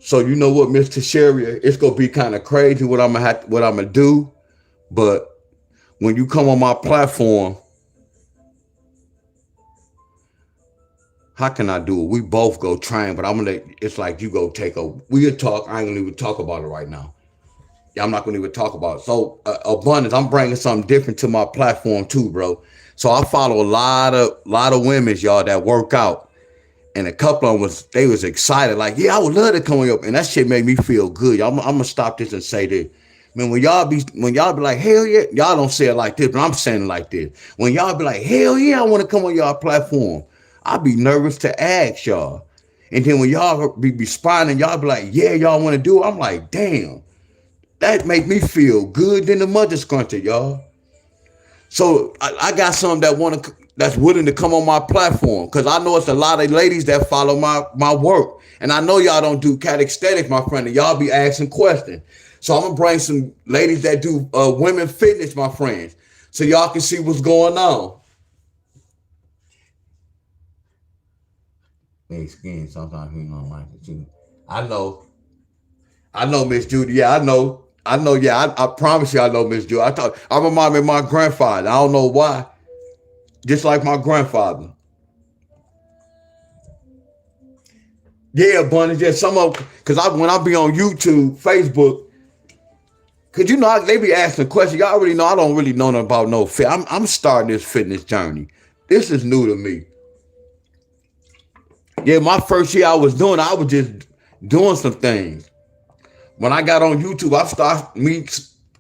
So you know what, Miss Tesharia, it's gonna be kind of crazy what I'm gonna do. But when you come on my platform, how can I do it? We both go train, but I'm gonna. It's like you go take a. We'll talk. I ain't gonna even talk about it right now. Yeah, I'm not gonna even talk about it. So abundance. I'm bringing something different to my platform too, bro. So I follow a lot of women, y'all, that work out, and a couple of them was excited, like, yeah, I would love to come up, and that shit made me feel good. I'm gonna stop this and say this. Man, when y'all be like, hell yeah, y'all don't say it like this, but I'm saying it like this. When y'all be like, hell yeah, I want to come on y'all platform, I be nervous to ask y'all. And then when y'all be responding, y'all be like, yeah, y'all want to do it. I'm like, damn, that make me feel good than the mother scruncher, y'all. So I got some that's willing to come on my platform, because I know it's a lot of ladies that follow my work, and I know y'all don't do calisthenics, my friend, and y'all be asking questions. So I'm gonna bring some ladies that do women fitness, my friends, so y'all can see what's going on. Hey, skin, sometimes you don't like it too. I know, I know, Miss Judy. Yeah, I know. Yeah, I promise you, I know, Miss Judy. I remind me of my grandfather. I don't know why, just like my grandfather. Yeah, Bunny. Yeah, some of because when I be on YouTube, Facebook, because you know they be asking questions. Y'all already know I don't really know nothing about no fit. I'm starting this fitness journey. This is new to me. Yeah, my first year I was just doing some things. When I got on YouTube,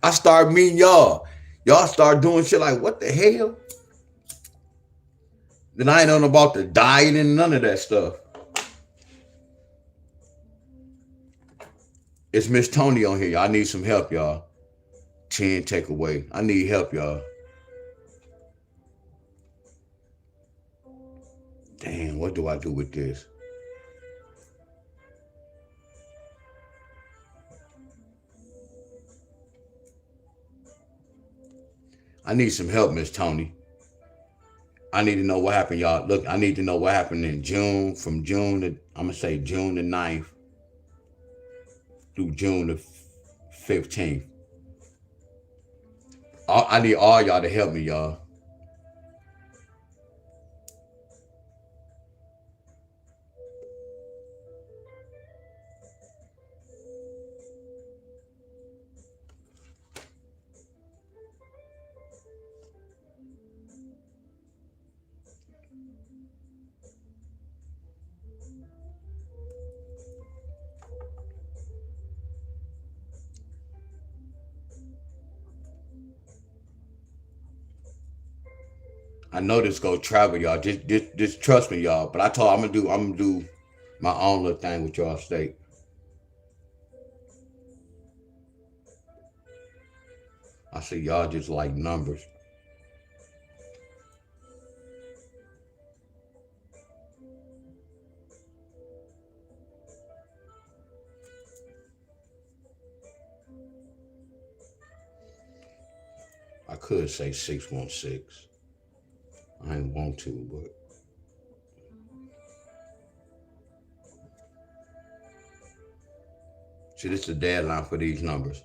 I started meeting y'all. Y'all start doing shit like, what the hell? Then I ain't know about the diet and none of that stuff. It's Miss Tony on here. I need some help, y'all. 10 takeaway. I need help, y'all. Damn, what do I do with this? I need some help, Miss Tony. I need to know what happened, y'all. Look, I need to know what happened in June, from June to, I'm going to say June the 9th through June the 15th. I need all y'all to help me, y'all. I know this go travel, y'all. Just trust me, y'all. But I told I'm gonna do my own little thing with y'all state. I see y'all just like numbers. I could say 616. I ain't want to, but see, this is the deadline for these numbers.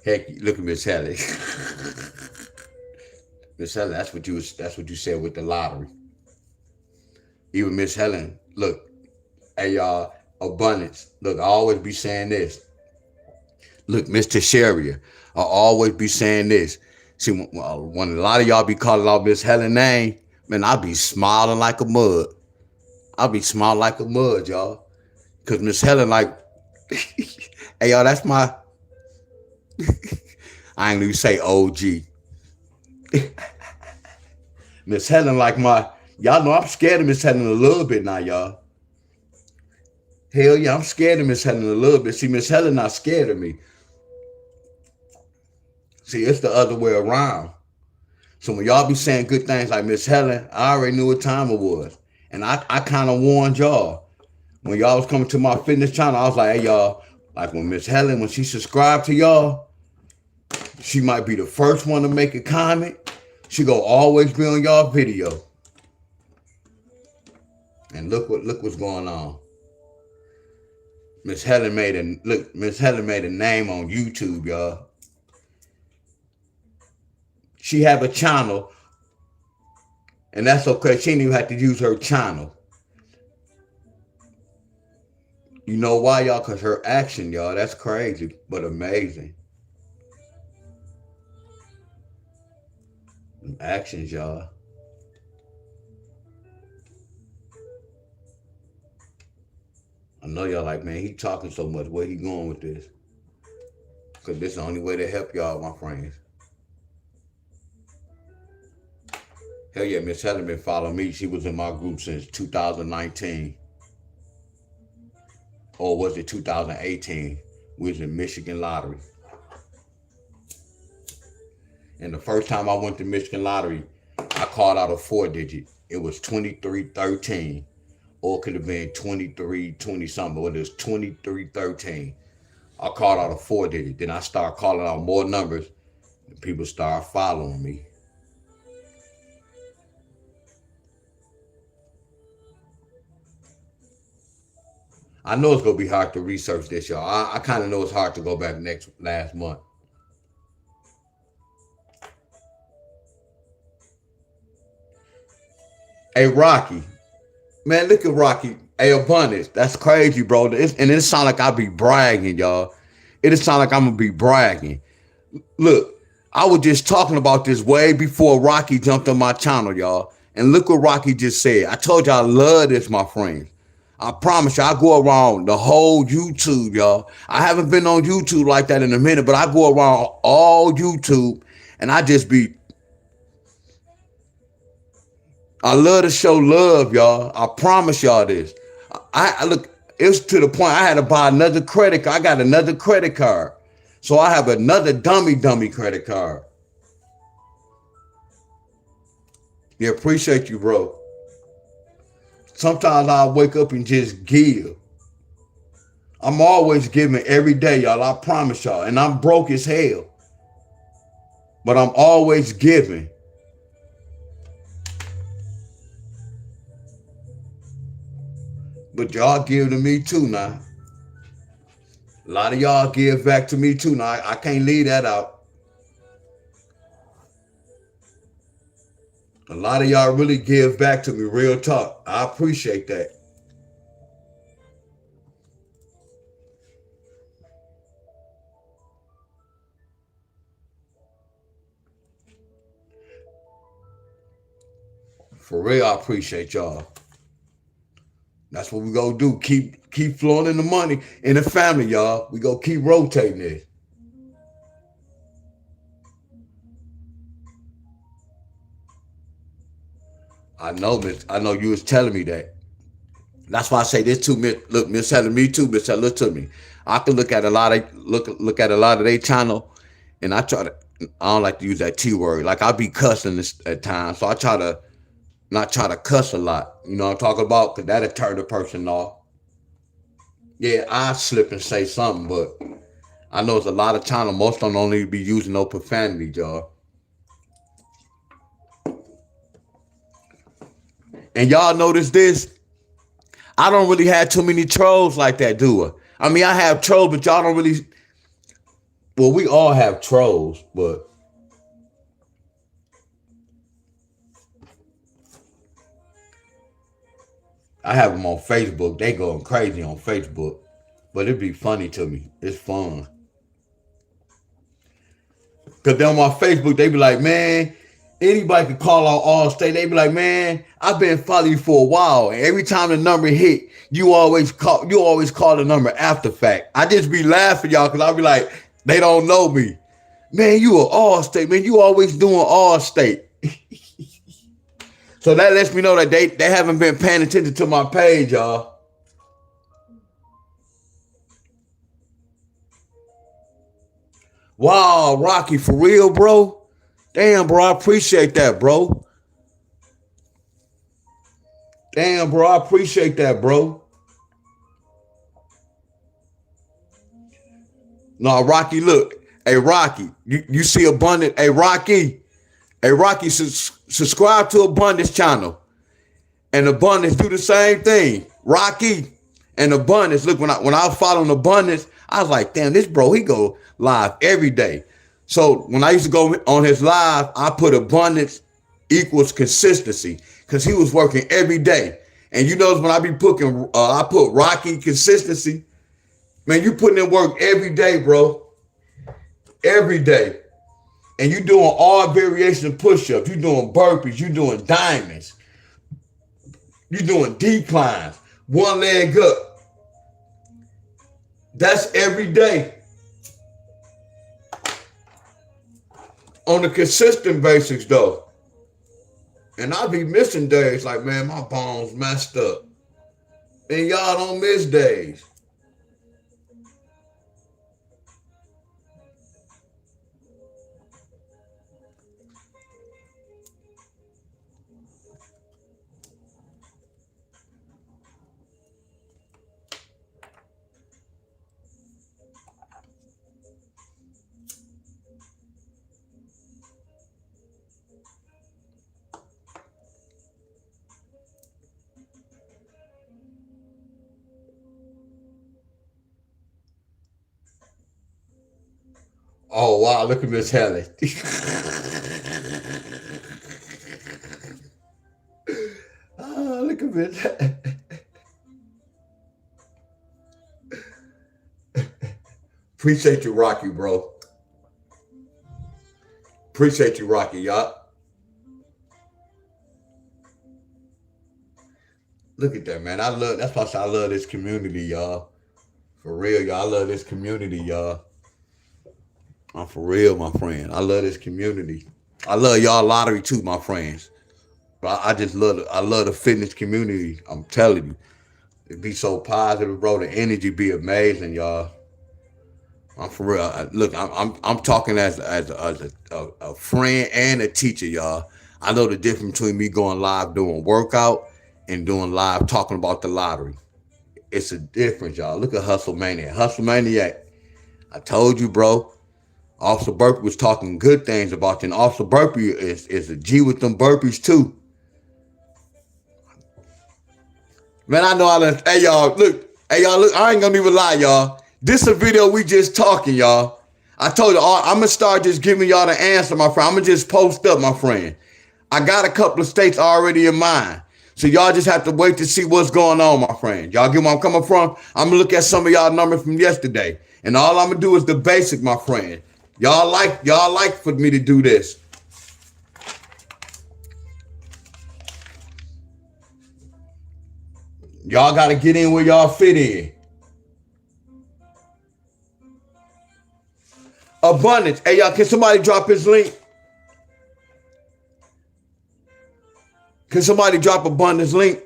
Heck, look at Miss Hallie. Miss Helen, that's what you said with the lottery. Even Miss Helen, look, hey y'all, abundance. Look, I always be saying this. Look, Mr. Sharia, I always be saying this. See, when a lot of y'all be calling out Miss Helen name, man, I be smiling like a mud. I be smiling like a mud, y'all. Cause Miss Helen, like, hey y'all, that's my. I ain't even say OG. Miss Helen, like my. Y'all know I'm scared of Miss Helen a little bit now, y'all. Hell yeah, I'm scared of Miss Helen a little bit. See, Miss Helen not scared of me. See, it's the other way around. So when y'all be saying good things like Miss Helen, I already knew what time it was. And I kind of warned y'all. When y'all was coming to my fitness channel, I was like, hey, y'all, like when Miss Helen, when she subscribed to y'all, she might be the first one to make a comment. She gonna always be on y'all video. And look what's going on. Miss Helen made a name on YouTube, y'all. She have a channel, and that's okay. She didn't even have to use her channel. You know why, y'all? Because her action, y'all, that's crazy, but amazing. Actions, y'all. I know y'all like, man, he talking so much. Where he going with this? Because this is the only way to help y'all, my friends. Hell yeah, Miss Helen been following me. She was in my group since 2019. Or was it 2018? We was in Michigan Lottery. And the first time I went to Michigan Lottery, I called out a 4-digit. It was 2313. Or it could have been 2320 something, but it was 2313. I called out a 4-digit. Then I started calling out more numbers, and people started following me. I know it's gonna be hard to research this, y'all. I kind of know it's hard to go back last month. Hey, Rocky. Man, look at Rocky. Hey, Abundance. That's crazy, bro. And it sound like I be bragging, y'all. It sound like I'm gonna be bragging. Look, I was just talking about this way before Rocky jumped on my channel, y'all. And look what Rocky just said. I told y'all I love this, my friends. I promise you, I go around the whole YouTube, y'all. I haven't been on YouTube like that in a minute, but I go around all YouTube and I just be, I love to show love, y'all. I promise y'all this. I look, it's to the point I had to buy another credit card. I got another credit card. So I have another dummy credit card. Yeah, appreciate you, bro. Sometimes I'll wake up and just give. I'm always giving every day, y'all. I promise y'all. And I'm broke as hell. But I'm always giving. But y'all give to me too now. A lot of y'all give back to me too now. I can't leave that out. A lot of y'all really give back to me, real talk. I appreciate that. For real, I appreciate y'all. That's what we gonna do. Keep flowing in the money in the family, y'all. We gonna keep rotating this. I know you was telling me that. That's why I say this too. Look, Miss Helen, me too, Miss Helen, look to me. I can look at a lot of their channel, and I try to. I don't like to use that T word. Like I be cussing this at times, so I try to not try to cuss a lot. You know what I'm talking about? Cause that'll turn the person off. Yeah, I slip and say something, but I know it's a lot of channel. Most of them don't even be using no profanity, y'all. And y'all notice this? I don't really have too many trolls like that, do I? I mean, I have trolls, but y'all don't really. Well, we all have trolls, but I have them on Facebook. They going crazy on Facebook. But it'd be funny to me. It's fun. Cause then on my Facebook, they be like, man, anybody can call out Allstate. They be like, man, I've been following you for a while. And every time the number hit, you always call the number after fact. I just be laughing, y'all, cause I be like, they don't know me. Man, you are Allstate, man. You always doing Allstate. So that lets me know that they haven't been paying attention to my page, y'all. Wow, Rocky, for real, bro? Damn, bro, I appreciate that, bro. Damn, bro, I appreciate that, bro. No, Rocky, look. Hey, Rocky, you see Abundant. Hey, Rocky, subscribe to Abundance channel. And Abundance do the same thing. Rocky and Abundance. Look, when I was following Abundance, I was like, damn, this bro, he go live every day. So when I used to go on his live, I put Abundance equals consistency because he was working every day. And you notice when I put Rocky consistency, man, you putting in work every day, bro. Every day. And you doing all variations of push-ups. You doing burpees. You doing diamonds. You doing declines. One leg up. That's every day. On a consistent basis, though. And I be missing days like, man, my bones messed up. And y'all don't miss days. Oh, wow, look at Miss Helen. Oh, look at Miss Helen. Appreciate you, Rocky, bro. Appreciate you, Rocky, y'all. Look at that, man. That's why I say I love this community, y'all. For real, y'all. I love this community, y'all. I'm for real, my friend. I love this community. I love y'all lottery too, my friends. But I just love the fitness community. I'm telling you. It be so positive, bro. The energy be amazing, y'all. I'm for real. Look, I'm talking as a friend and a teacher, y'all. I know the difference between me going live doing workout and doing live talking about the lottery. It's a difference, y'all. Look at Hustle Maniac. Hustle Maniac. I told you, bro. Officer Burpee was talking good things about you. And Officer Burpee is a G with them burpees too. Man, I know I done. Hey y'all, look. Hey y'all, look. I ain't gonna even lie, y'all. This a video we just talking, y'all. I told you, I'm gonna start just giving y'all the answer, my friend. I'm gonna just post up, my friend. I got a couple of states already in mind. So y'all just have to wait to see what's going on, my friend. Y'all get where I'm coming from? I'm gonna look at some of y'all numbers from yesterday. And all I'm gonna do is the basic, my friend. Y'all like for me to do this. Y'all gotta get in where y'all fit in. Abundance. Hey y'all, can somebody drop his link? Can somebody drop Abundance link?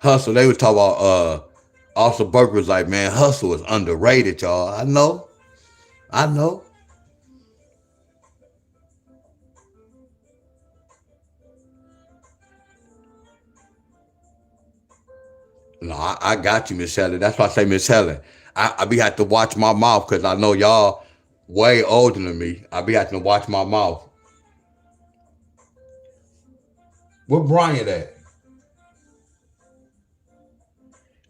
Hustle. They was talking about Officer Burke was like, man, Hustle is underrated, y'all. I know. I know. No, I got you, Miss Helen. That's why I say, Miss Helen, I be have to watch my mouth because I know y'all way older than me. I be having to watch my mouth. Where Brian at?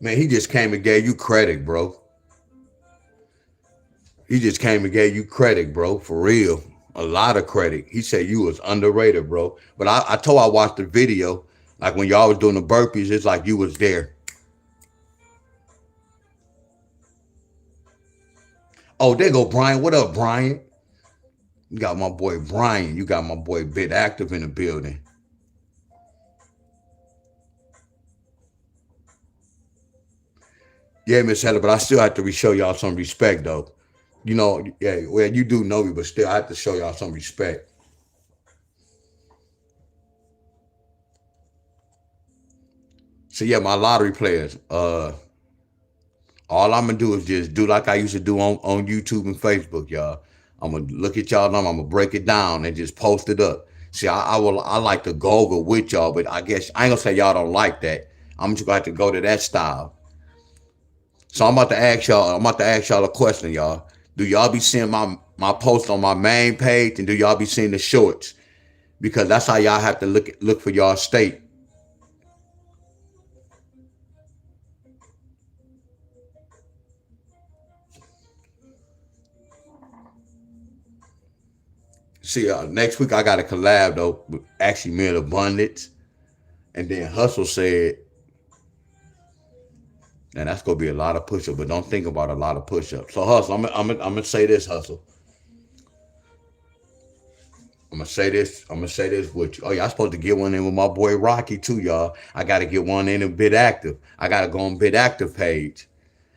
Man, he just came and gave you credit, bro. He just came and gave you credit, bro. For real. a lot of credit. He said you was underrated, bro. But I watched the video, like when y'all was doing the burpees, it's like you was there. Oh, there go Brian. What up, Brian? You got my boy Brian. You got my boy Bit Active in the building. Yeah, Miss Heather, but I still have to show y'all some respect, though. You know, yeah, well, you do know me, but still, I have to show y'all some respect. So yeah, my lottery players. All I'm gonna do is just do like I used to do on YouTube and Facebook, y'all. I'm gonna look at y'all number. I'm gonna break it down and just post it up. See, I like to go over with y'all, but I guess I ain't gonna say y'all don't like that. I'm just gonna have to go to that style. So I'm about to ask y'all. I'm about to ask y'all a question, y'all. Do y'all be seeing my post on my main page, and do y'all be seeing the shorts? Because that's how y'all have to look for y'all state. See, next week I got a collab though, with actually Mid Abundance, and then Hustle said, and that's gonna be a lot of push-ups, but don't think about a lot of push-ups. So Hustle, I'm gonna say this, Hustle. I'm gonna say this. I'm gonna say this with you. Oh yeah, I'm supposed to get one in with my boy Rocky too, y'all. I gotta get one in Bit Active. I gotta go on Bit Active page.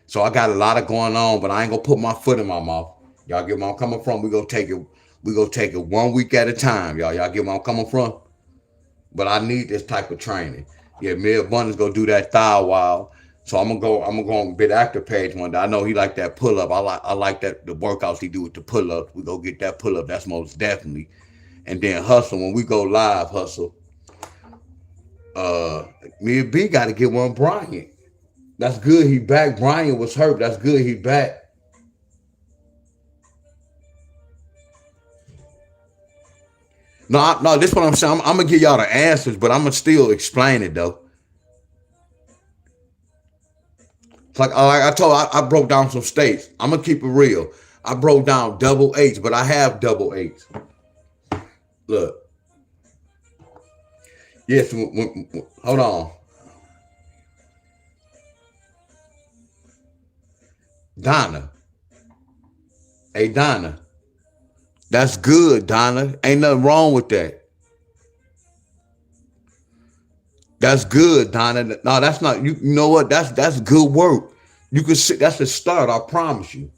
So I got a lot of going on, but I ain't gonna put my foot in my mouth. Y'all get where I'm coming from. We gonna take it. We gonna take it 1 week at a time, y'all. Y'all get where I'm coming from. But I need this type of training. Yeah, Mid Abundance go do that thigh while. So I'm gonna go. I'm gonna go on Bit Active page one day. I know he like that pull up. I like that the workouts he do with the pull up. We go get that pull up. That's most definitely. And then Hustle, when we go live, Hustle, uh, me and B got to get one Brian. That's good. He back. Brian was hurt. That's good. He back. No, this is what I'm saying. I'm gonna give y'all the answers, but I'm gonna still explain it though. It's like I told, I broke down some states. I'm gonna keep it real. I broke down double H, but I have double H. Look, yes. Hold on, Donna. Hey, Donna. That's good, Donna. Ain't nothing wrong with that. That's good, Donna. No, that's not. You know what? That's good work. You can see that's the start. I promise you.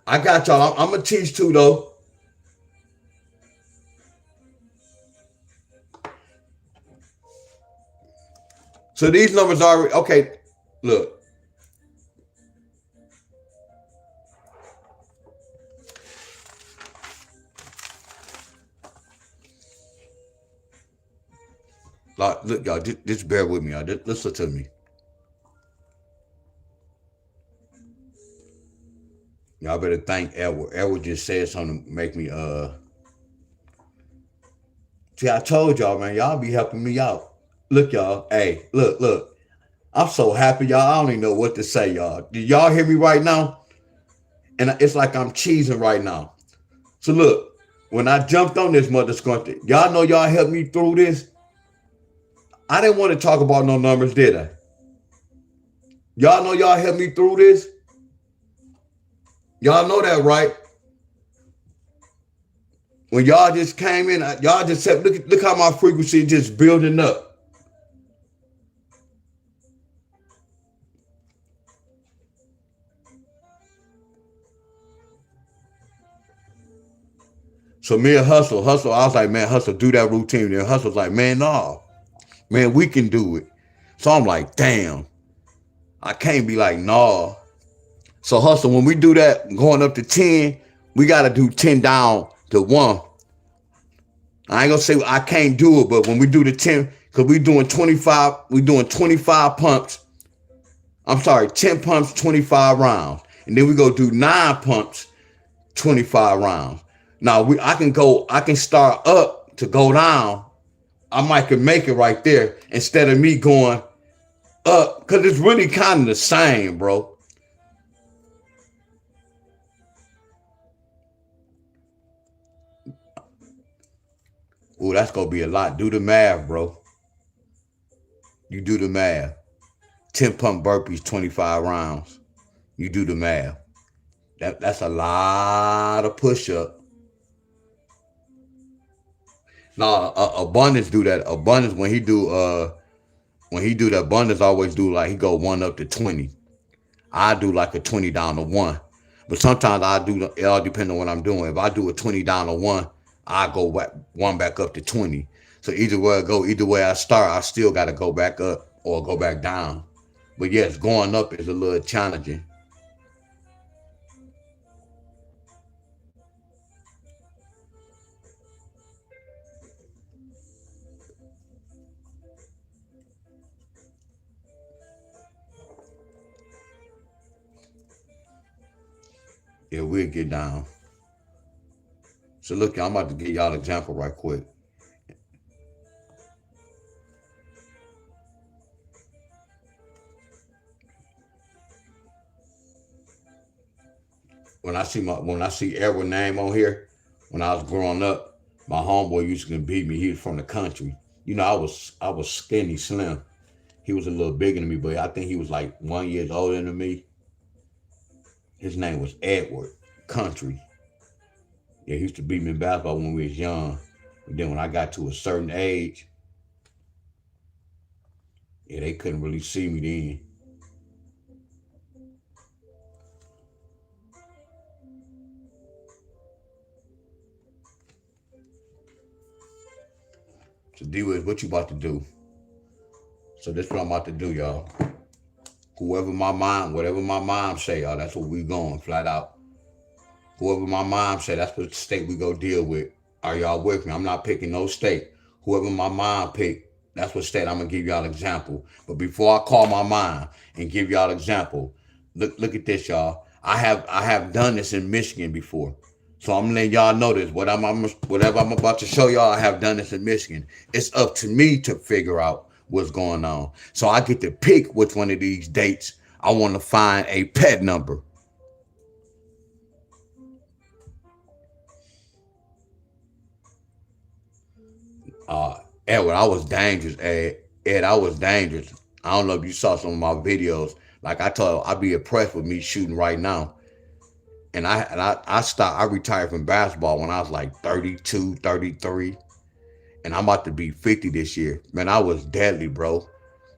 I got y'all. I'm gonna teach too, though. So these numbers are okay. Look, look, y'all. Just bear with me, y'all. Just listen to me. Y'all better thank Edward. Edward just said something to make me See, I told y'all, man, y'all be helping me out. Look, y'all. Hey, look. I'm so happy, y'all. I don't even know what to say, y'all. Do y'all hear me right now? And it's like I'm cheesing right now. So look, when I jumped on this mother squunty, y'all know y'all helped me through this. I didn't want to talk about no numbers, did I? Y'all know y'all helped me through this. Y'all know that, right? When y'all just came in, y'all just said, look how my frequency just building up. So me and Hustle, I was like, man, Hustle, do that routine. And Hustle's like, man, no, man, we can do it. So I'm like, damn, I can't be like, nah. So Hustle, when we do that, going up to 10, we got to do 10 down to 1. I ain't gonna say I can't do it, but when we do the 10, because we doing 25 pumps. I'm sorry, 10 pumps, 25 rounds. And then we go do 9 pumps, 25 rounds. Now I can start up to go down. I might can make it right there instead of me going up, because it's really kind of the same, bro. Ooh, that's gonna be a lot. Do the math, bro. You do the math. 10 pump burpees, 25 rounds. You do the math. That's a lot of push up. No, abundance do that. Abundance when he do that, abundance always do like he go 1 up to 20. I do like a 20 down to 1. But sometimes I do it all depends on what I'm doing. If I do a 20 down to 1, I go back, 1 back up to 20. So either way I go, either way I start, I still gotta go back up or go back down. But yes, going up is a little challenging. Yeah, we'll get down. So look, I'm about to give y'all an example right quick. When I see every name on here, when I was growing up, my homeboy used to beat me. He was from the country. You know, I was skinny, slim. He was a little bigger than me, but I think he was like 1 year older than me. His name was Edward Country. Yeah, he used to beat me in basketball when we was young. But then when I got to a certain age, yeah, they couldn't really see me then. So D was what you about to do. So this is what I'm about to do, y'all. Whatever my mom say, y'all, that's what we going, flat out. Whoever my mom say, that's what state we go deal with. Are y'all with me? I'm not picking no state. Whoever my mom pick, that's what state I'm gonna give y'all an example. But before I call my mom and give y'all an example, look at this, y'all. I have done this in Michigan before. So I'm letting y'all know this. Whatever I'm about to show y'all, I have done this in Michigan. It's up to me to figure out what's going on. So I get to pick which one of these dates I want to find a pet number. Uh, Edward, I was dangerous. Ed, I was dangerous. I don't know if you saw some of my videos. Like I told, I'd be impressed with me shooting right now. And I stopped. I retired from basketball when I was like 32, 33, and I'm about to be 50 this year. Man, I was deadly, bro.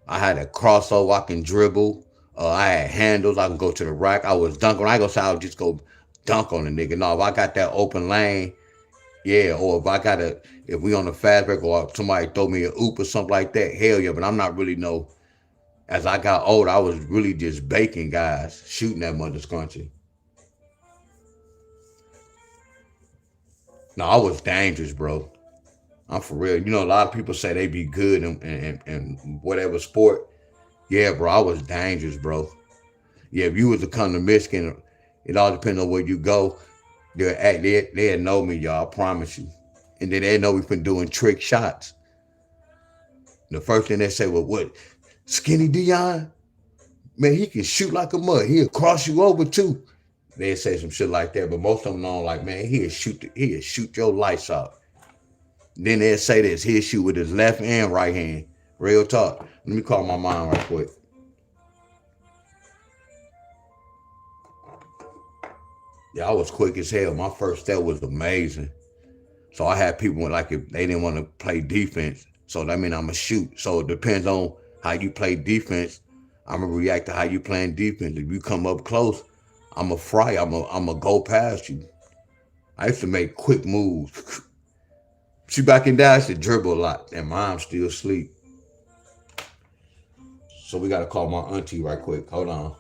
I had a crossover. I can dribble. I had handles. I can go to the rack. I was dunking. I ain't gonna say I would just go dunk on a nigga. No, if I got that open lane, yeah, or if we on the fast break or somebody throw me a oop or something like that, hell yeah. But I'm not really no. As I got older, I was really just baking guys, shooting that mother scrunchy. No, I was dangerous, bro. I'm for real. You know, a lot of people say they be good in whatever sport. Yeah, bro, I was dangerous, bro. Yeah, if you was to come to Michigan, it all depends on where you go. They'll know me, y'all. I promise you. And then they know we've been doing trick shots. The first thing they say, well, what? Skinny Deon? Man, he can shoot like a mud. He'll cross you over too. They say some shit like that, but most of them know like, man, he'll shoot your lights out. Then they'll say this, he'll shoot with his left and right hand. Real talk. Let me call my mom right quick. Yeah, I was quick as hell. My first step was amazing. So I had people like if they didn't want to play defense, so that means I'ma shoot. So it depends on how you play defense. I'ma react to how you playing defense. If you come up close, I'ma fry. I'ma go past you. I used to make quick moves. She backing down, I used to dribble a lot, and mom's still asleep. So we gotta call my auntie right quick. Hold on.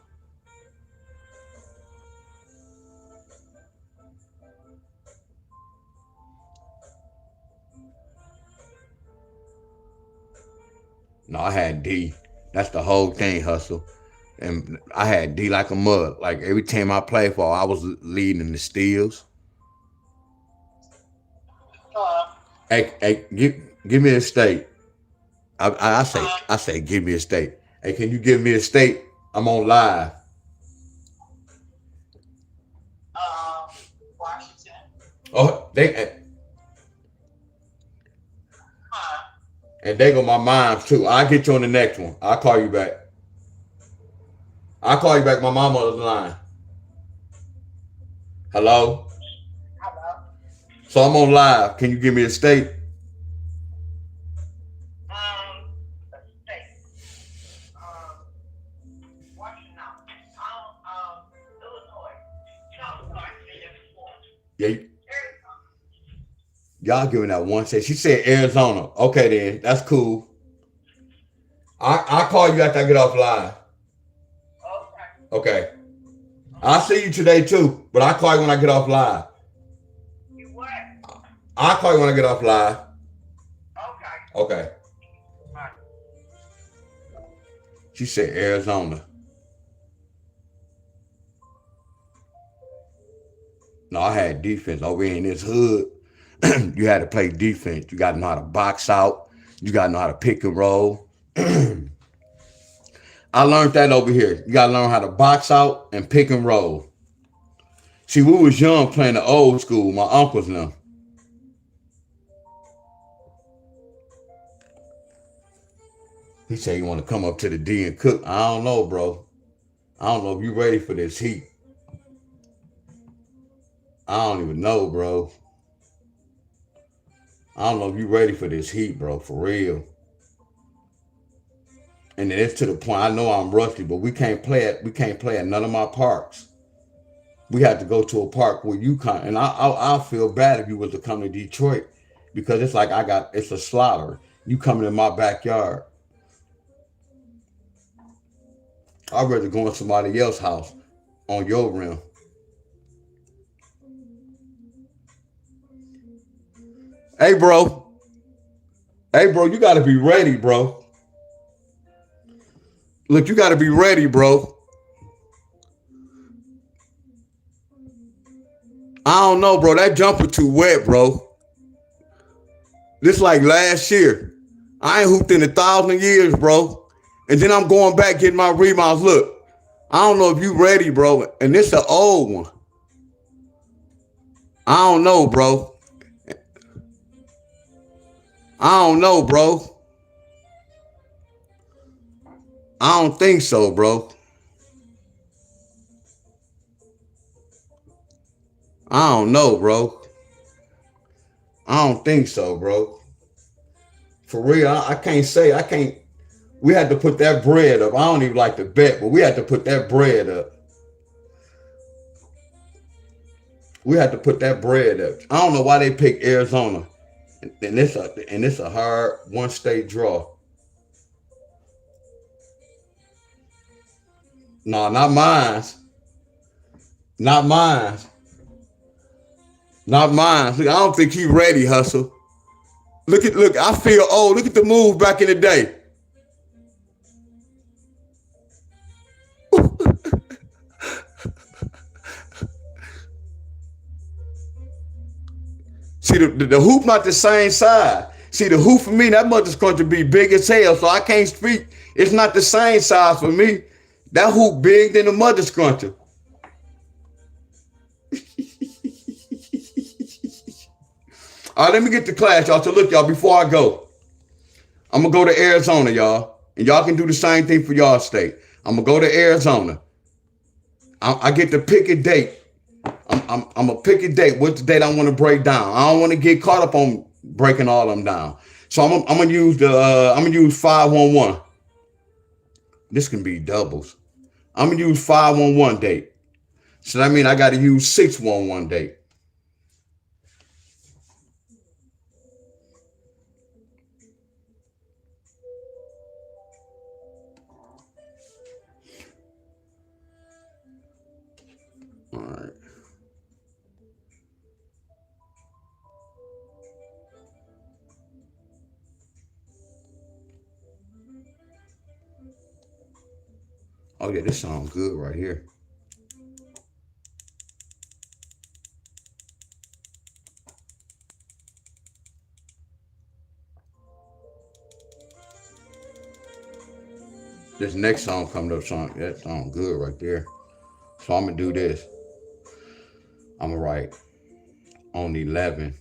No, I had D. That's the whole thing, hustle. And I had D like a mud. Like every team I played for, I was leading in the steals. Hey, give me a state. I say, give me a state. Hey, can you give me a state? I'm on live. Oh, And they go my moms too. I'll get you on the next one. I'll call you back. I'll call you back. My mom on the line. Hello? Hello. So I'm on live. Can you give me a state? The state. Um, Washington. Illinois. No, I said Florida. Yeah. Arizona. Y'all giving that one state. She said Arizona. Okay then. That's cool. I'll call you after I get off live. Okay. Okay. I'll see you today too. But I'll call you when I get off live. You what? I'll call you when I get off live. Okay. Okay. Bye. She said Arizona. No, I had defense over in this hood. You had to play defense. You got to know how to box out. You got to know how to pick and roll. I learned that over here. You got to learn how to box out and pick and roll. See, we was young playing the old school. My uncles now. He said you want to come up to the D and cook. I don't know, bro. I don't know if you ready for this heat. I don't even know, bro. I don't know if you ready for this heat, bro. For real. And then it's to the point. I know I'm rusty, but we can't play it. We can't play at none of my parks. We had to go to a park where you come. And I'll feel bad if you was to come to Detroit, because it's like it's a slaughter. You coming in my backyard. I'd rather go in somebody else's house on your rim. Hey, bro. Hey, bro, you got to be ready, bro. Look, you got to be ready, bro. I don't know, bro. That jumper too wet, bro. This like last year. I ain't hooped in 1,000 years, bro. And then I'm going back getting my rebounds. Look, I don't know if you ready, bro. And this an old one. I don't know, bro. I don't know, bro. I don't think so, bro. I don't know, bro. I don't think so, bro. For real, I can't say. I can't. We had to put that bread up. I don't even like to bet, but we had to put that bread up. We had to put that bread up. I don't know why they picked Arizona. And it's a hard one state draw. No, not mine. Not mine. Not mine. Look, I don't think he ready, Hustle. Look, I feel old. Look at the move back in the day. See, the hoop not the same size. See, the hoop for me, that mother's going to be big as hell, so I can't speak. It's not the same size for me. That hoop big than the mother scruncher. All right, let me get to class, y'all. So look, y'all, before I go, I'm going to go to Arizona, y'all. And y'all can do the same thing for y'all state. I'm going to go to Arizona. I get to pick a date. I'm going to pick a date. What's the date I want to break down? I don't want to get caught up on breaking all of them down. So I'm going to use 511. This can be doubles. I'm going to use 511 date. So that means I got to use 611 date. All right. Oh yeah, this sounds good right here. This next song coming up, that sounds good right there. So I'm gonna do this. I'm gonna write on 11.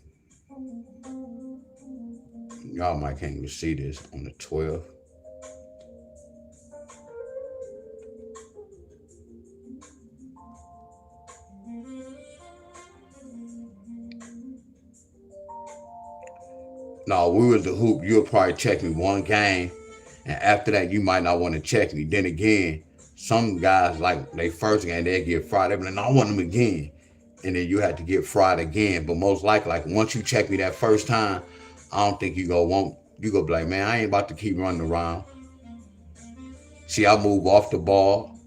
Y'all might can't even see this on the 12th. No, we was the hoop. You'll probably check me one game, and after that, you might not want to check me. Then again, some guys like they first game they get fried. They be like, no, I want them again, and then you have to get fried again. But most likely, like once you check me that first time, I don't think you go won't. You go be like, man, I ain't about to keep running around. See, I move off the ball.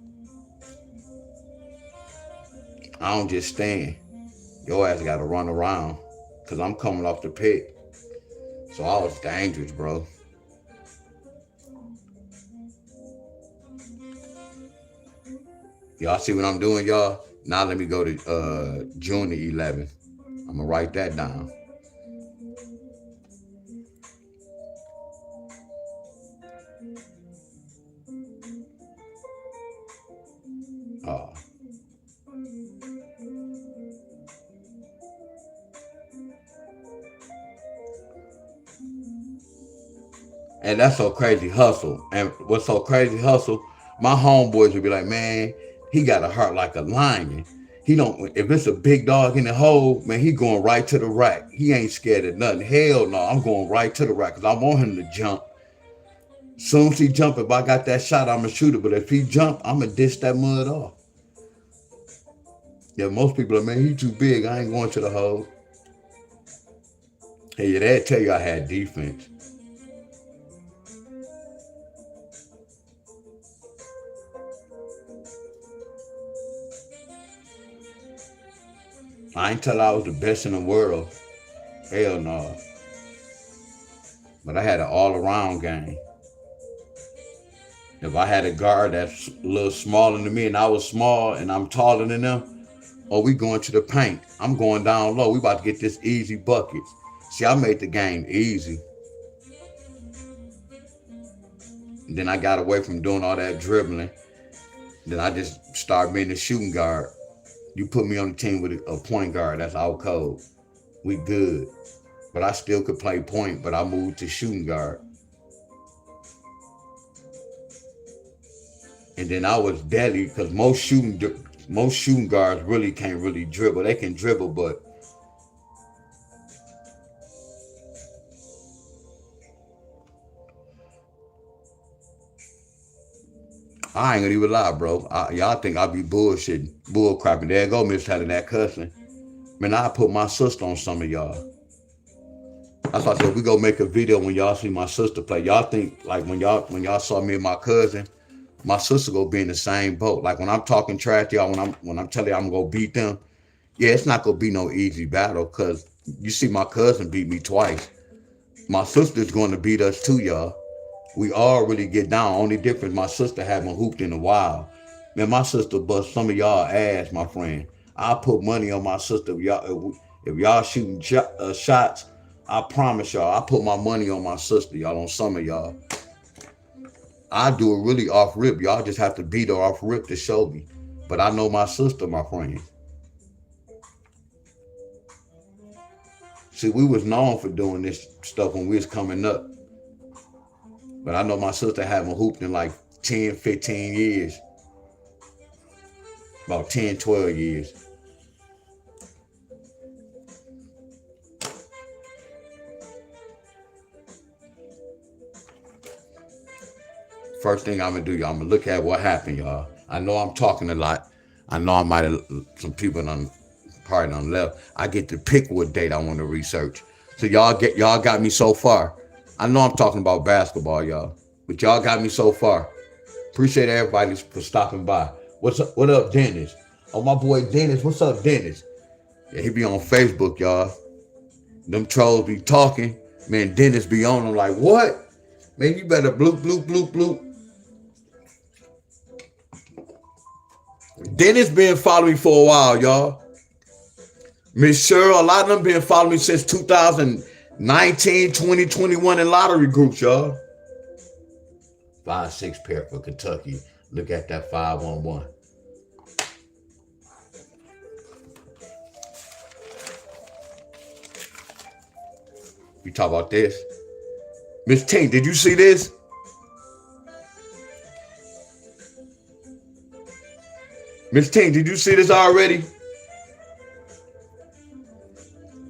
I don't just stand. Your ass got to run around, cause I'm coming off the pick. So I was dangerous, bro. Y'all see what I'm doing, y'all? Now let me go to June the 11th. I'm gonna write that down. Uh, and that's so crazy hustle. And what's so crazy hustle? My homeboys would be like, man, he got a heart like a lion. He don't. If it's a big dog in the hole, man, he going right to the rack. He ain't scared of nothing. Hell no, I'm going right to the rack because I want him to jump. Soon as he jump, if I got that shot, I'ma shoot it. But if he jump, I'ma dish that mud off. Yeah, most people are, man, he too big. I ain't going to the hole. Hey, yeah, they'd tell you I had defense. I ain't tell I was the best in the world. Hell no. But I had an all-around game. If I had a guard that's a little smaller than me and I was small and I'm taller than them, oh, we going to the paint. I'm going down low. We about to get this easy buckets. See, I made the game easy. And then I got away from doing all that dribbling. Then I just started being a shooting guard. You put me on the team with a point guard, that's our code. We good. But I still could play point, but I moved to shooting guard. And then I was deadly because most shooting guards really can't really dribble. They can dribble, but I ain't gonna even lie, bro. Y'all think I be bullshitting, bullcrapping. There go Miss telling that cussing. Man, I put my sister on some of y'all. That's why I said we go make a video when y'all see my sister play. Y'all think like when y'all saw me and my cousin, my sister gonna be in the same boat. Like when I'm talking trash to y'all, when I'm telling you I'm gonna beat them, yeah, it's not gonna be no easy battle because you see my cousin beat me twice. My sister's gonna beat us too, y'all. We all really get down. Only difference, my sister haven't hooped in a while. Man, my sister bust some of y'all ass, my friend. I put money on my sister. If y'all shooting shots, I promise y'all, I put my money on my sister, y'all, on some of y'all. I do it really off rip. Y'all just have to beat her off rip to show me. But I know my sister, my friend. See, we was known for doing this stuff when we was coming up. But I know my sister haven't hooped in like 10, 15 years. About 10, 12 years. First thing I'm gonna do, y'all, I'm gonna look at what happened, y'all. I know I'm talking a lot. I know I might have some people probably done left. I get to pick what date I want to research. So y'all got me so far. I know I'm talking about basketball, y'all, but y'all got me so far. Appreciate everybody for stopping by. What's up? What up, Dennis? Oh, my boy Dennis. What's up, Dennis? Yeah, he be on Facebook, y'all. Them trolls be talking. Man, Dennis be on them like, what? Man, you better bloop, bloop, bloop, bloop. Dennis been following me for a while, y'all. Miss Cheryl, a lot of them been following me since 2019, 2021 in lottery groups, y'all. 5-6 pair for Kentucky. Look at that 5-1-1. You talk about this. Miss Tink, did you see this? Miss Tink, did you see this already?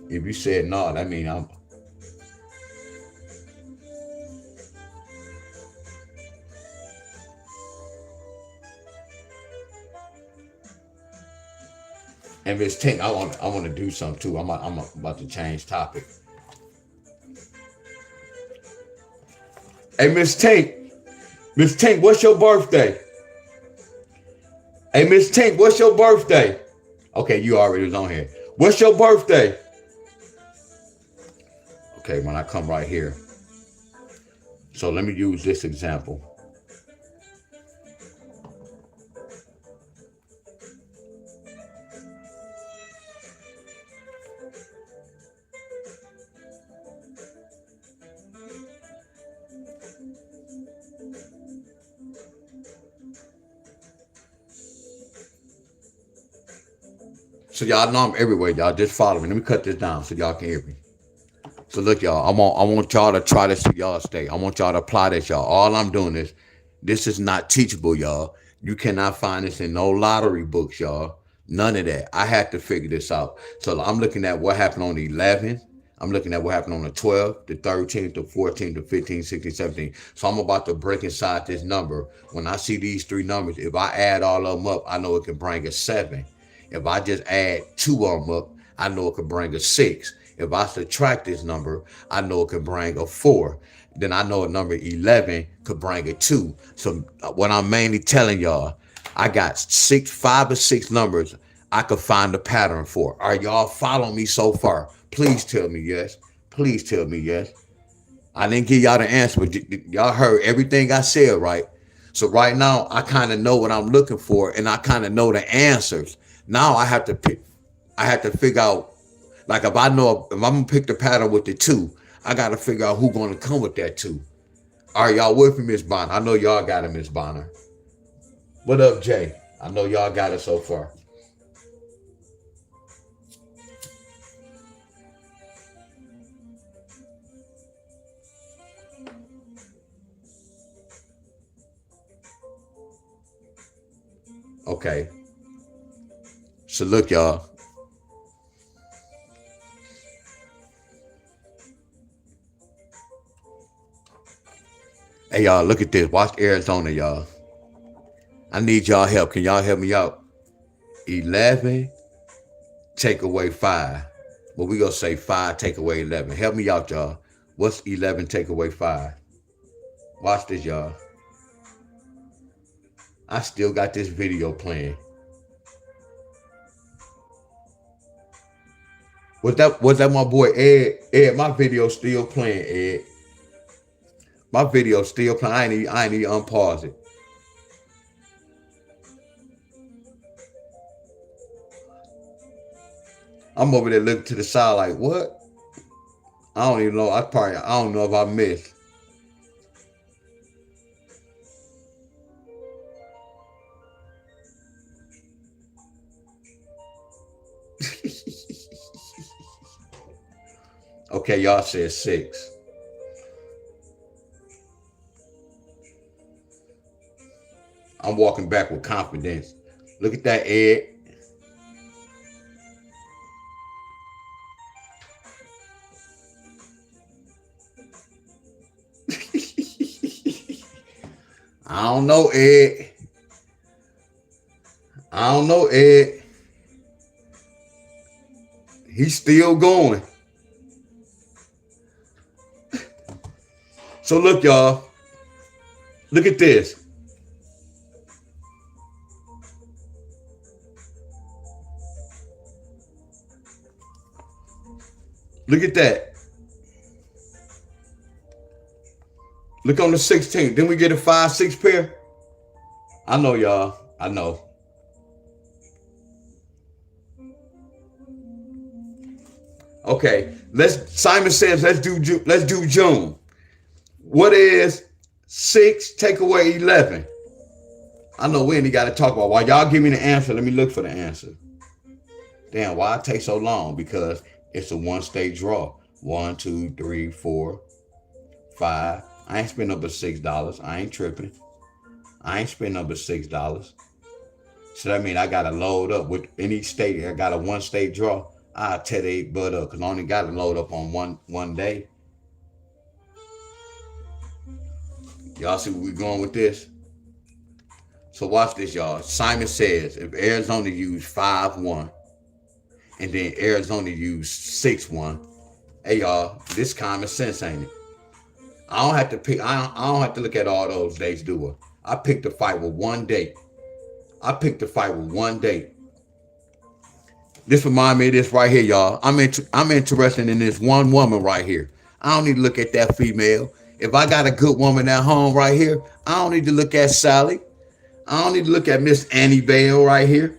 If you said no, that means I'm. And Miss Tink, I want to do something too. I'm about to change topic. Hey, Miss Tink, what's your birthday? Hey, Miss Tink, what's your birthday? Okay, you already was on here. What's your birthday? Okay, when I come right here. So let me use this example. So y'all know I'm everywhere, y'all. Just follow me. Let me cut this down so y'all can hear me. So look, y'all, I want y'all to try this to y'all stay. I want y'all to apply this, y'all. All I'm doing is, this is not teachable, y'all. You cannot find this in no lottery books, y'all. None of that. I had to figure this out. So I'm looking at what happened on the 11th. I'm looking at what happened on the 12th, the 13th, the 14th, the 15th, 16th, 17th. So I'm about to break inside this number. When I see these three numbers, if I add all of them up, I know it can bring a 7. If I just add 2 of them up, I know it could bring a 6. If I subtract this number, I know it could bring a 4. Then I know a number 11 could bring a 2. So what I'm mainly telling y'all, I got 5 or 6 numbers I could find a pattern for. Are y'all following me so far? Please tell me yes. Please tell me yes. I didn't give y'all the answer, but y'all heard everything I said, right? So right now, I kind of know what I'm looking for, and I kind of know the answers. Now I have to figure out, like if I'm gonna pick the pattern with the 2, I gotta figure out who's gonna come with that 2. All right, y'all with me, Miss Bonner? I know y'all got it, Miss Bonner. What up, Jay? I know y'all got it so far. Okay. So look, y'all. Hey, y'all, look at this. Watch Arizona, y'all. I need y'all help. Can y'all help me out? 11 take away 5. Well, we gonna say 5 take away 11. Help me out, y'all. What's 11 take away 5? Watch this, y'all. I still got this video playing. Was that my boy Ed? Ed, my video still playing, Ed. My video still playing. I ain't even unpause it. I'm over there looking to the side like, what? I don't even know. I don't know if I missed. Okay, y'all said 6. I'm walking back with confidence. Look at that, Ed. I don't know, Ed. I don't know, Ed. He's still going. So look, y'all. Look at this. Look at that. Look on the 16th. Then we get a 5, 6 pair. I know, y'all. I know. Okay. Simon says let's do June. What is 6 take away 11? I know we ain't got to talk about. While y'all give me the answer, let me look for the answer. Damn, why it take so long? Because it's a 1-state draw. 1, 2, 3, 4, 5. I ain't spend up but $6. I ain't tripping. I ain't spend up but $6. So that mean I gotta load up with any state. I got a one state draw. I'll tear they butt up because I only got to load up on one day. Y'all see where we going with this? So watch this, y'all. Simon says if Arizona use 5-1 and then Arizona use 6-1, hey y'all, this common sense, ain't it? I don't have to pick. I don't have to look at all those dates, do I? I picked a fight with one date. This remind me of this right here, y'all. I'm interested in this one woman right here. I don't need to look at that female. If I got a good woman at home right here, I don't need to look at Sally. I don't need to look at Miss Annie Bale right here.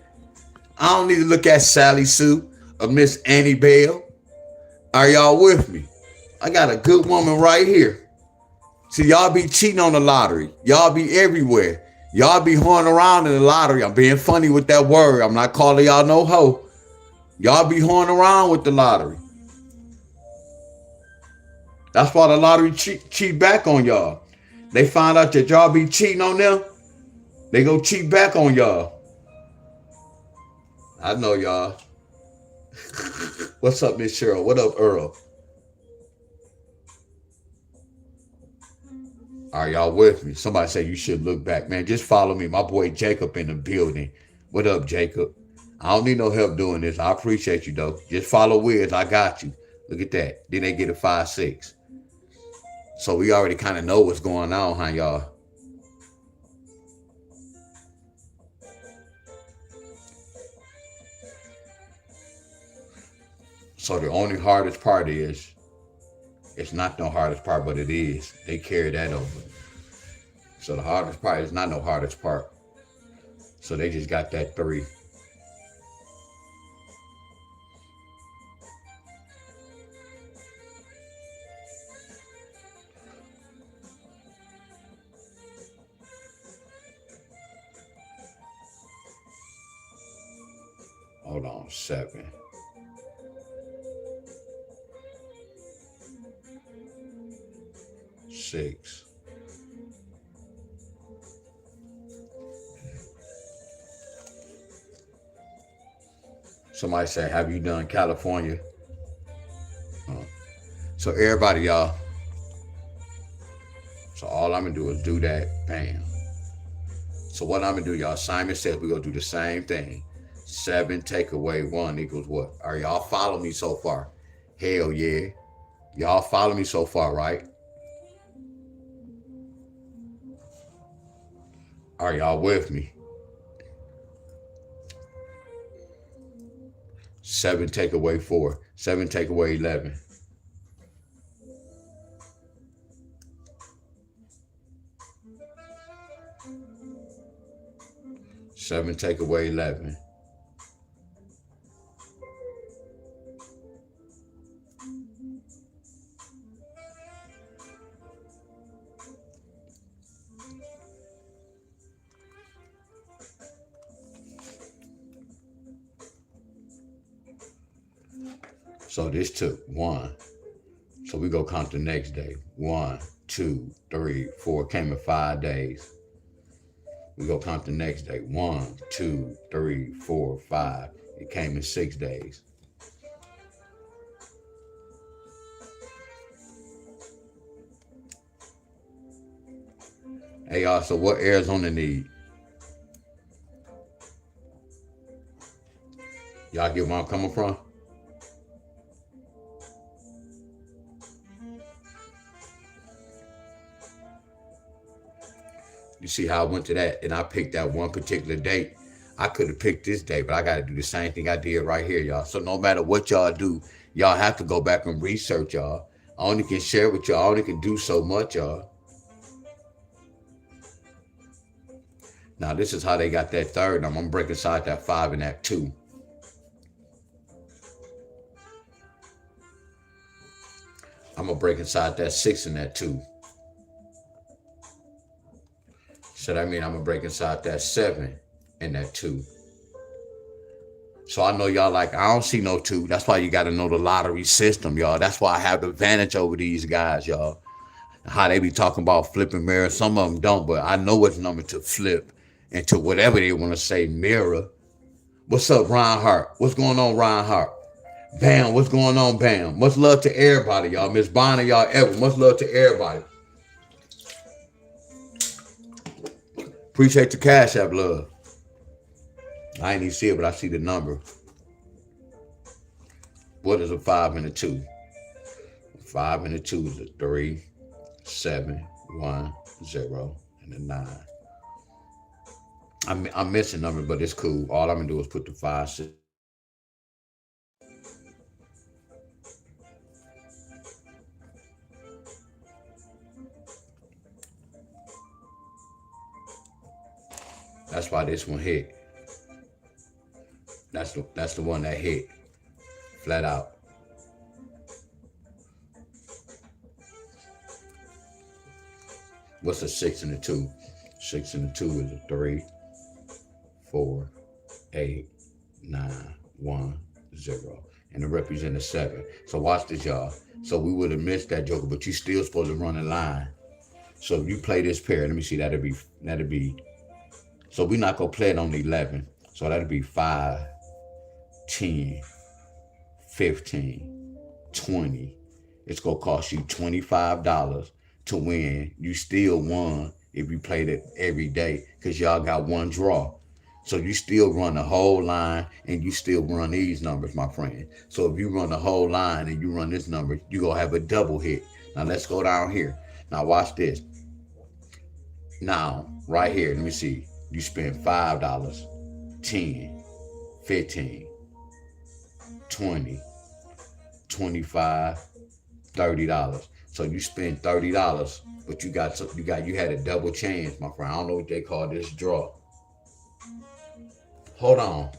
I don't need to look at Sally Sue or Miss Annie Bale. Are y'all with me? I got a good woman right here. See, y'all be cheating on the lottery. Y'all be everywhere. Y'all be horning around in the lottery. I'm being funny with that word. I'm not calling y'all no hoe. Y'all be horning around with the lottery. That's why the lottery cheat back on y'all. They find out that y'all be cheating on them. They go cheat back on y'all. I know y'all. What's up, Miss Cheryl? What up, Earl? Are y'all with me? Somebody say you should look back. Man, just follow me. My boy Jacob in the building. What up, Jacob? I don't need no help doing this. I appreciate you, though. Just follow Wiz. I got you. Look at that. Then they get a 5-6. So we already kind of know what's going on, huh, y'all? So the only hardest part is, it's not the hardest part, but it is. They carry that over. So the hardest part is not no hardest part. So they just got that 3. Hold on, 7. Six. Somebody say, have you done California? So everybody, y'all. So all I'm going to do is do that. Bam. So what I'm going to do, y'all, Simon says we're going to do the same thing. 7 take away 1 equals what? Are y'all following me so far? Hell yeah. Y'all follow me so far, right? Are y'all with me? 7 take away 4. 7 take away 11. Seven take away 11. So this took 1. So we go count the next day. 1, 2, 3, 4. Came in 5 days. We go count the next day. 1, 2, 3, 4, 5. It came in 6 days. Hey y'all, so what Arizona need? Y'all get where I'm coming from? You see how I went to that and I picked that one particular date. I could have picked this day, but I got to do the same thing I did right here, y'all. So no matter what y'all do, y'all have to go back and research, y'all. I only can share with y'all. I only can do so much, y'all. Now, this is how they got that third number. I'm breaking inside that 5 and that 2. I'm going to break inside that 6 and that 2. So that means I'm going to break inside that 7 and that 2. So I know y'all like, I don't see no 2. That's why you got to know the lottery system, y'all. That's why I have the advantage over these guys, y'all. How they be talking about flipping mirrors. Some of them don't, but I know which number to flip into whatever they want to say mirror. What's up, Ryan Hart? What's going on, Ryan Hart? Bam, what's going on, Bam? Much love to everybody, y'all. Miss Bonner, y'all ever. Much love to everybody. Appreciate the Cash App love. I ain't even see it, but I see the number. What is a 5 and a 2? 5 and a 2 is a 3, 7, 1, 0, and a 9. I'm missing numbers, but it's cool. All I'm gonna do is put the 5, 6. That's why this one hit. That's the one that hit. Flat out. What's a 6 and a 2? 6 and a 2 is a 3, 4, 8, 9, 1, 0. And it represents a 7. So watch this, y'all. So we would have missed that joker, but you still supposed to run a line. So if you play this pair, let me see, that'd be. So we're not gonna play it on the 11. So that'd be 5, 10, 15, 20. It's gonna cost you $25 to win. You still won if you played it every day because y'all got one draw. So you still run the whole line and you still run these numbers, my friend. So if you run the whole line and you run this number, you're gonna have a double hit. Now let's go down here. Now watch this. Now, right here, let me see. You spend $5, 10, 15, 20, 25, $30. So you spend $30, but you had a double chance, my friend. I don't know what they call this draw. Hold on.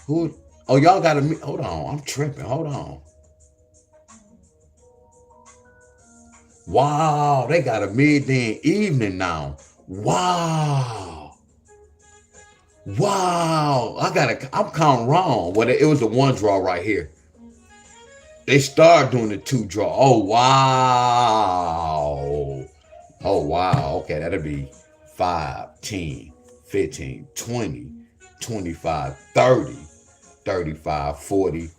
Who? Oh, y'all got to. Hold on. I'm tripping. Hold on. Wow, they got a midday evening now. Wow. I'm counting wrong. Well, it was the one draw right here. They started doing the two draw. Oh, wow. Oh, wow. Okay, that'll be 5, 10, 15, 20, 25, 30, 35, 40.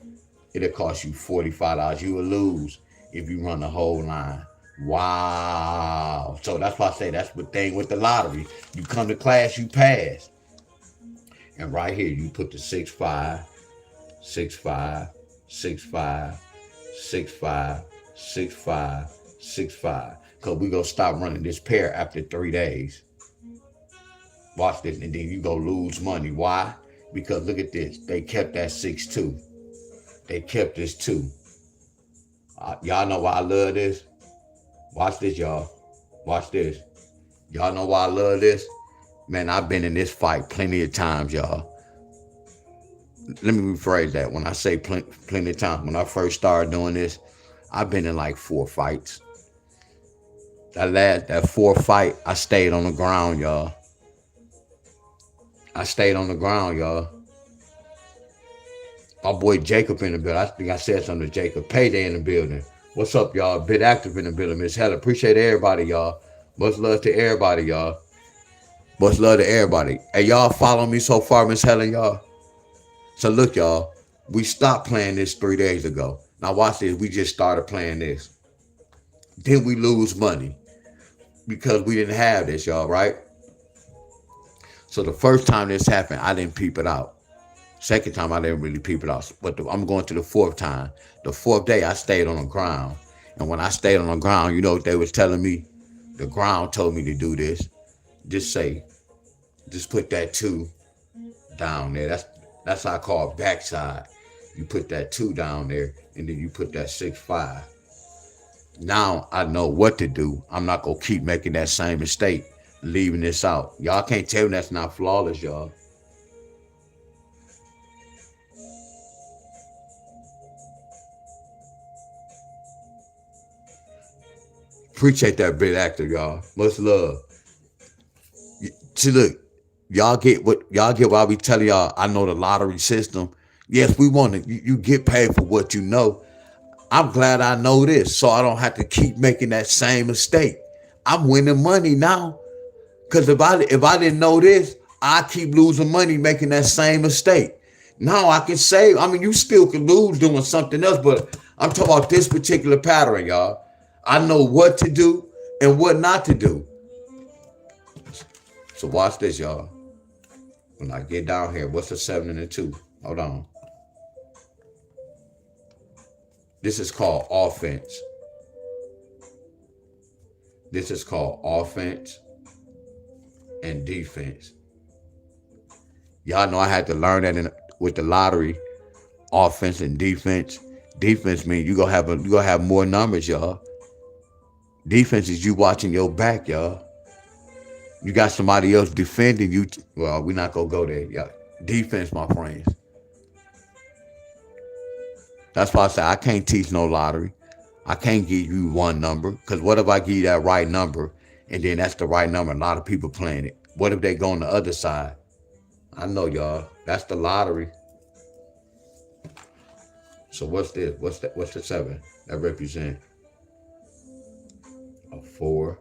It'll cost you $45. You will lose if you run the whole line. Wow. So that's why I say that's the thing with the lottery. You come to class, you pass. And right here, you put the 6, 5, 6, 5, 6, 5, 6, 5, 6, 5, 6, 5. Because we're going to stop running this pair after 3 days. Watch this, and then you go lose money. Why? Because look at this. They kept that 6, 2. They kept this 2. Y'all know why I love this? Watch this, y'all. Watch this. Y'all know why I love this? Man, I've been in this fight plenty of times, y'all. Let me rephrase that. When I say plenty of times, when I first started doing this, I've been in like 4 fights. That 4th fight, I stayed on the ground, y'all. I stayed on the ground, y'all. My boy Jacob in the building. I think I said something to Jacob. Payday in the building. What's up, y'all? Bit active in the building. Miss Helen. Appreciate everybody, y'all. Much love to everybody, y'all. Much love to everybody. Hey, y'all follow me so far, Miss Helen, y'all. So look, y'all. We stopped playing this 3 days ago. Now watch this. We just started playing this. Then we lose money because we didn't have this, y'all, right? So the first time this happened, I didn't peep it out. Second time, I didn't really peep it out. But I'm going to the 4th time. The 4th day, I stayed on the ground. And when I stayed on the ground, you know what they was telling me? The ground told me to do this. Just put that 2 down there. That's how I call it backside. You put that 2 down there, and then you put that 6, 5. Now I know what to do. I'm not going to keep making that same mistake, leaving this out. Y'all can't tell me that's not flawless, y'all. Appreciate that bit actor, y'all. Much love. See, look, y'all get why we tell y'all, I know the lottery system. Yes, we want it. You get paid for what you know. I'm glad I know this so I don't have to keep making that same mistake. I'm winning money now. Cause if I didn't know this, I keep losing money making that same mistake. Now I can save. I mean, you still can lose doing something else, but I'm talking about this particular pattern, y'all. I know what to do and what not to do. So watch this, y'all. When I get down here, what's the 7 and the 2? Hold on. This is called offense. This is called offense and defense. Y'all know I had to learn that with the lottery, offense and defense. Defense means you gonna have more numbers, y'all. Defense is you watching your back, y'all. You got somebody else defending you. Well, we're not gonna go there, y'all. Defense, my friends. That's why I say I can't teach no lottery. I can't give you one number, because what if I give you that right number and then that's the right number? A lot of people playing it. What if they go on the other side? I know, y'all. That's the lottery. So what's this? What's the 7? That represent a 4,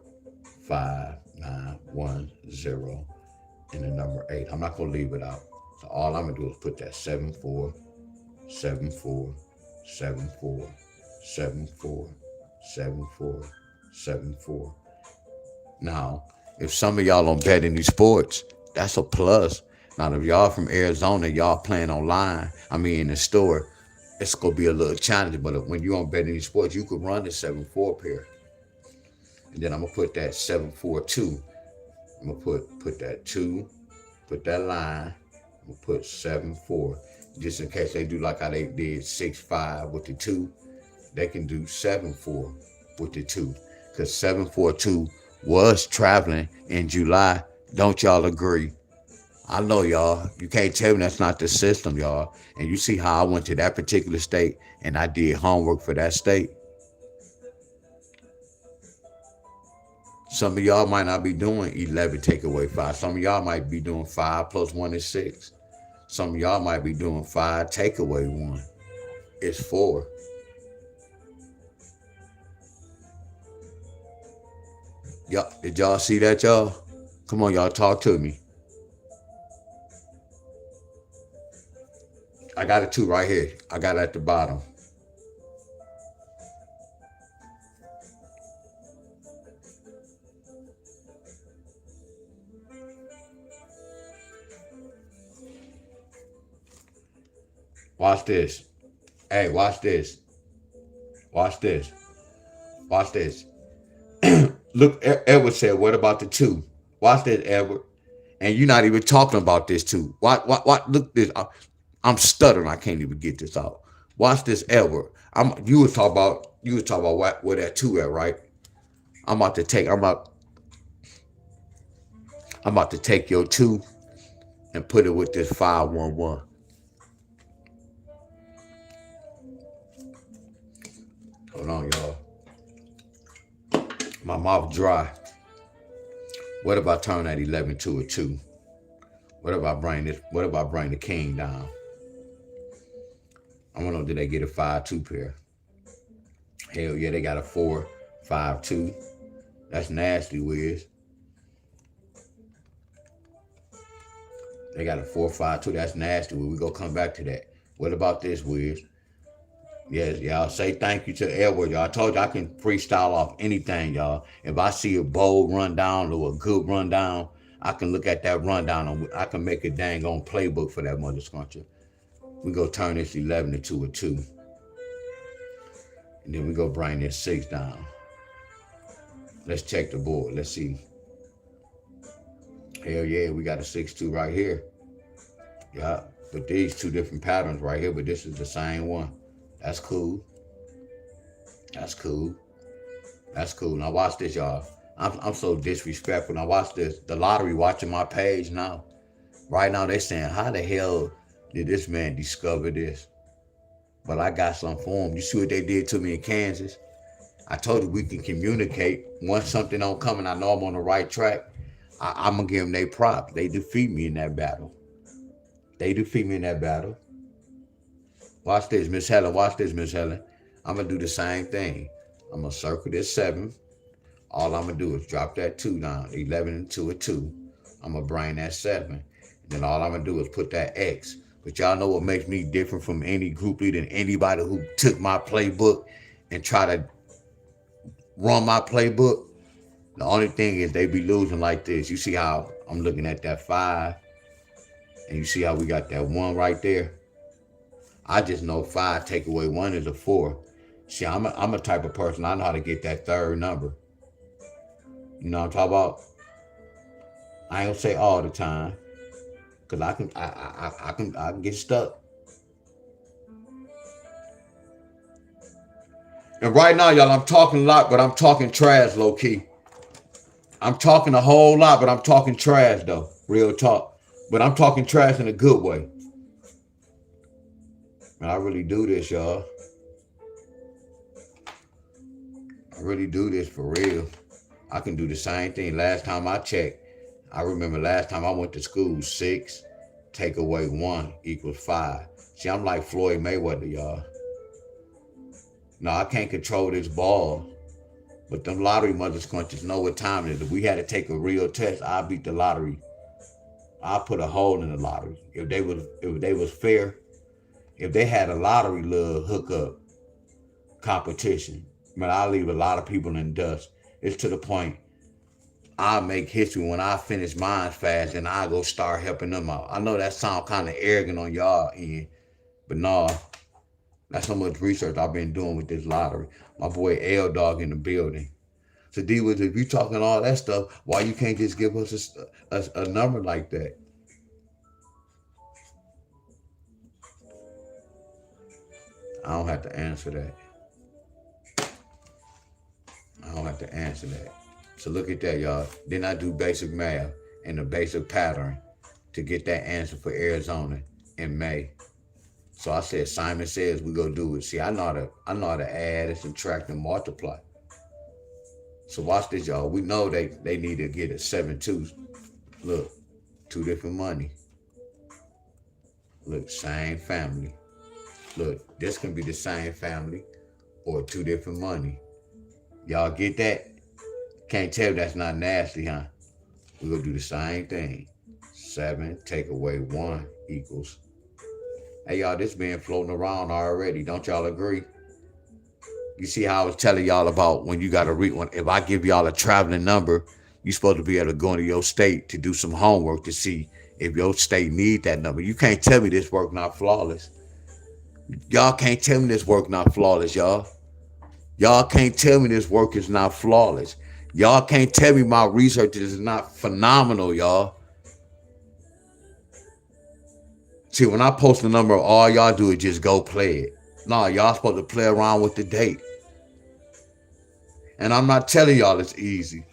5, 9, 1, 0, and the number 8. I'm not gonna leave it out. So all I'm gonna do is put that 7, 4, 7, 4, 7, 4, 7, 4, 7, 4, 7, 4. Now, if some of y'all don't bet any sports, that's a plus. Now, if y'all from Arizona, y'all playing online, in the store, it's going to be a little challenging. But when you don't bet any sports, you could run the 7-4 pair. And then I'm going to put that 7-4-2. I'm going to put that 2, put that line. I'm going to put 7-4. Just in case they do like how they did 6-5 with the 2, they can do 7-4 with the 2. Because 7-4-2 was traveling in July. Don't y'all agree? I know, y'all. You can't tell me that's not the system, y'all. And you see how I went to that particular state and I did homework for that state. Some of y'all might not be doing 11 take away 5. Some of y'all might be doing 5 plus 1 is 6. Some of y'all might be doing 5 take away 1. It's 4. Y'all, did y'all see that, y'all? Come on, y'all, talk to me. I got a 2 right here. I got it at the bottom. Watch this. Hey, watch this. Watch this. Watch this. Look, Edward said, what about the 2? Watch this, Edward. And you're not even talking about this 2. What? Look this. I'm stuttering. I can't even get this out. Watch this, Edward. You was talking about where that 2 at, right? I'm about to take your 2 and put it with this 511. Hold on, y'all. My mouth dry. What if I turn that 11 to a 2? What if I bring the king down? I want to know, did they get a 5-2 pair? Hell yeah, they got a 4-5-2. That's nasty, Wiz. They got a 4-5-2. That's nasty. We gonna come back to that. What about this, Wiz? Yes, y'all say thank you to Edward, y'all. I told you I can freestyle off anything, y'all. If I see a bold rundown or a good rundown, I can look at that rundown and I can make a dang on playbook for that mother scruncher. We go turn this 11 into a 2. And then we go bring this 6 down. Let's check the board. Let's see. Hell yeah, we got a 6-2 right here. Yeah, but these 2 different patterns right here, but this is the same one. That's cool. That's cool. That's cool. Now watch this, y'all. I'm so disrespectful. Now watch this. The lottery watching my page now. Right now they saying, how the hell did this man discover this? But I got something for him. You see what they did to me in Kansas? I told you we can communicate. Once something don't come and I know I'm on the right track, I'm going to give them their props. They defeat me in that battle. Watch this, Miss Helen. Watch this, Miss Helen. I'm gonna do the same thing. I'm gonna circle this 7. All I'm gonna do is drop that 2 down. 11 into a 2. I'm gonna bring that 7. And then all I'm gonna do is put that X. But y'all know what makes me different from any group leader and anybody who took my playbook and try to run my playbook? The only thing is they be losing like this. You see how I'm looking at that 5, and you see how we got that 1 right there? I just know 5 take away 1 is a 4. See, I'm a type of person, I know how to get that third number. You know what I'm talking about? I ain't gonna say all the time, cause I can get stuck. And right now, y'all, I'm talking a lot, but I'm talking trash, low key. I'm talking a whole lot, but I'm talking trash though. Real talk. But I'm talking trash in a good way. And I really do this, y'all. I really do this for real. I can do the same thing. Last time I checked, I remember last time I went to school, 6 take away 1 equals 5. See, I'm like Floyd Mayweather, y'all. No, I can't control this ball. But them lottery mother scrunches know what time it is. If we had to take a real test, I'll beat the lottery. I'll put a hole in the lottery. If they was fair, if they had a lottery little hookup competition, man, I'll leave a lot of people in dust. It's to the point I make history when I finish mine fast and I go start helping them out. I know that sound kind of arrogant on y'all end, but nah, that's how much research I've been doing with this lottery. My boy L Dog in the building. So D was, if you talking all that stuff, why you can't just give us a number like that? I don't have to answer that. I don't have to answer that. So look at that, y'all. Then I do basic math and the basic pattern to get that answer for Arizona in May. So I said, Simon says we go do it. See, I know how to add and subtract and multiply. So watch this, y'all. We know they need to get a 7-2. Look, 2 different money. Look, same family. Look, this can be the same family or 2 different money. Y'all get that? Can't tell that's not nasty, huh? We're gonna do the same thing. 7 take away 1 equals. Hey, y'all, this been floating around already. Don't y'all agree? You see how I was telling y'all about when you got to read one. If I give y'all a traveling number, you're supposed to be able to go into your state to do some homework to see if your state need that number. You can't tell me this work not flawless. Y'all can't tell me this work not flawless, y'all. Y'all can't tell me this work is not flawless. Y'all can't tell me my research is not phenomenal, y'all. See, when I post a number, all y'all do is just go play it. No, y'all supposed to play around with the date. And I'm not telling y'all it's easy.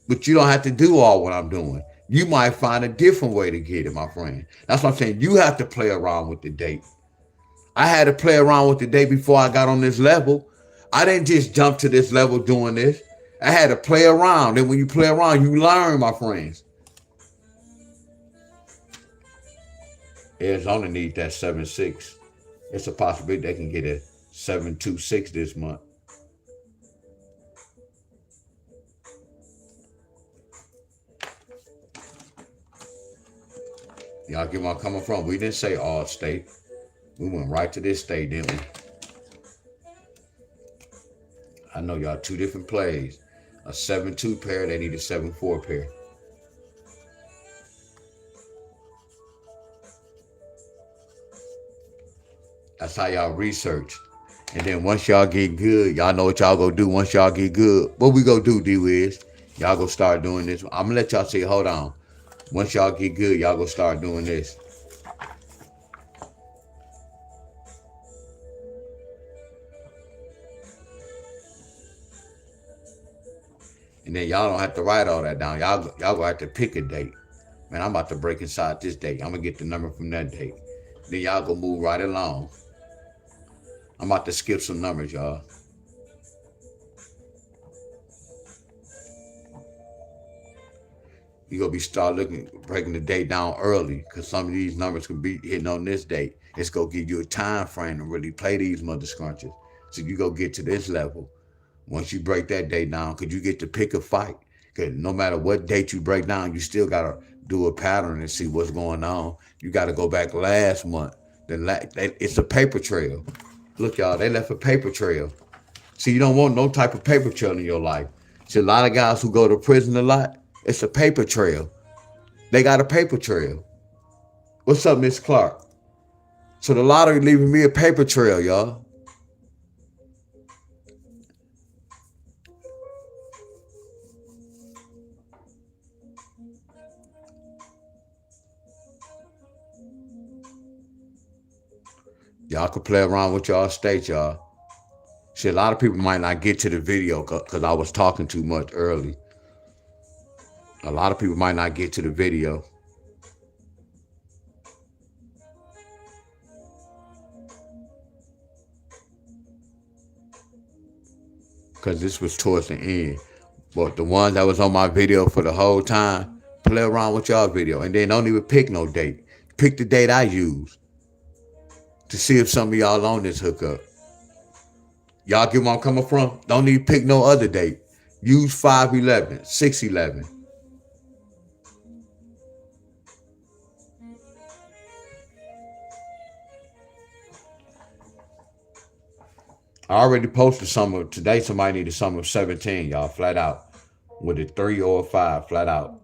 But you don't have to do all what I'm doing. You might find a different way to get it, my friend. That's what I'm saying. You have to play around with the date. I had to play around with the date before I got on this level. I didn't just jump to this level doing this. I had to play around. And when you play around, you learn, my friends. Arizona needs that 7-6. It's a possibility they can get a 7-2-6 this month. Y'all get where I'm coming from. We didn't say all state. We went right to this state, didn't we? I know y'all 2 different plays. A 7-2 pair, they need a 7-4 pair. That's how y'all research. And then once y'all get good, y'all know what y'all gonna do once y'all get good. What we gonna do, D-Wiz? Y'all gonna start doing this. I'm gonna let y'all say, hold on. Once y'all get good, y'all gonna start doing this. And then y'all don't have to write all that down. Y'all gonna have to pick a date. Man, I'm about to break inside this date. I'm gonna get the number from that date. Then y'all gonna move right along. I'm about to skip some numbers, y'all. You gonna start breaking the date down early, because some of these numbers can be hitting on this date. It's gonna give you a time frame to really play these mother scrunches. So you go get to this level. Once you break that date down, could you get to pick a fight? Because no matter what date you break down, you still gotta do a pattern and see what's going on. You gotta go back last month. It's a paper trail. Look, y'all, they left a paper trail. See, you don't want no type of paper trail in your life. See, a lot of guys who go to prison a lot, it's a paper trail. They got a paper trail. What's up, Miss Clark? So the lottery leaving me a paper trail, y'all. Y'all could play around with y'all state, y'all. See, a lot of people might not get to the video because I was talking too much early. A lot of people might not get to the video. Because this was towards the end. But the ones that was on my video for the whole time, play around with y'all video. And then don't even pick no date. Pick the date I use to see if some of y'all on this hookup. Y'all get where I'm coming from? Don't even pick no other date. Use 5/11, 6/11. I already posted some of today. Somebody needed some of 17, y'all, flat out. With a 3 or a 5, flat out.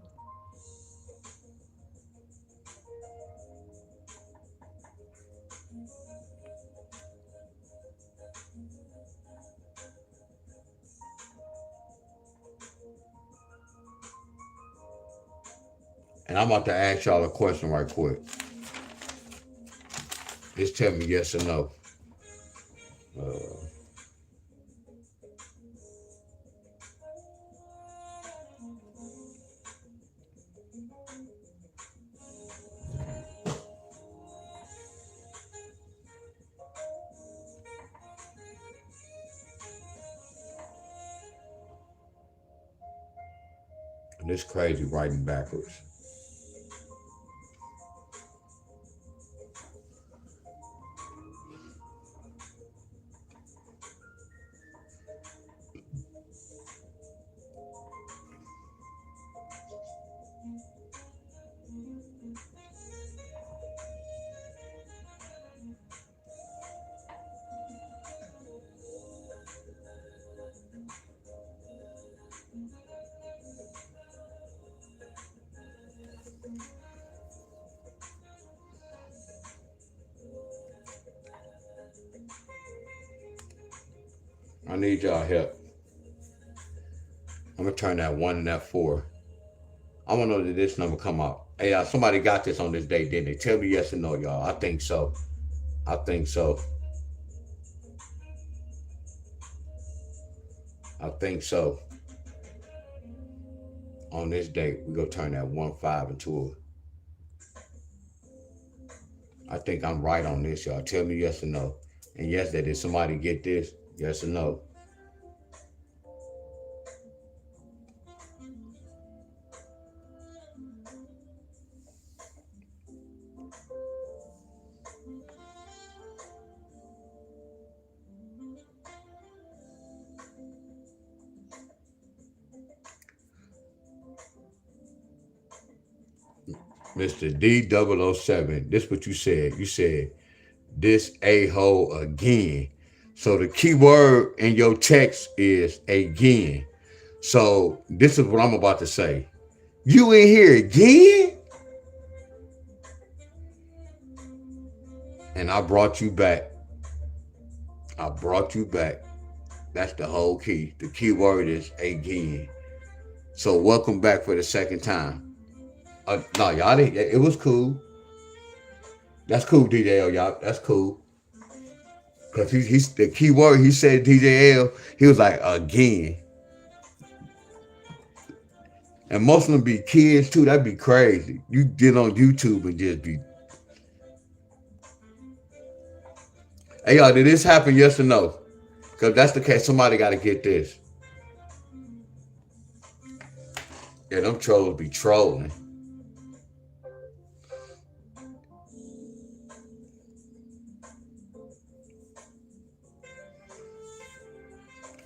And I'm about to ask y'all a question right quick. Just tell me yes or no. And it's crazy writing backwards. I need y'all help. I'm gonna turn that 1 and that 4. I want to know that this number come out. Hey, somebody got this on this date, didn't they? Tell me yes or no, y'all. I think so. I think so. I think so. On this date, we gonna turn that 1, 5 into a. I think I'm right on this, y'all. Tell me yes or no. And yes, that did somebody get this? Yes or no? Mr. D007, this what you said. You said, this a-hole again. So the key word in your text is again. So this is what I'm about to say. You in here again? And I brought you back. I brought you back. That's the whole key. The key word is again. So welcome back for the second time. No, y'all didn't. It was cool. That's cool, DJL, y'all. That's cool. Because he's the key word he said, DJL, he was like, again. And most of them be kids too. That'd be crazy. You get on YouTube and just be. Hey, y'all, did this happen? Yes or no? Because that's the case. Somebody got to get this. Yeah, them trolls be trolling.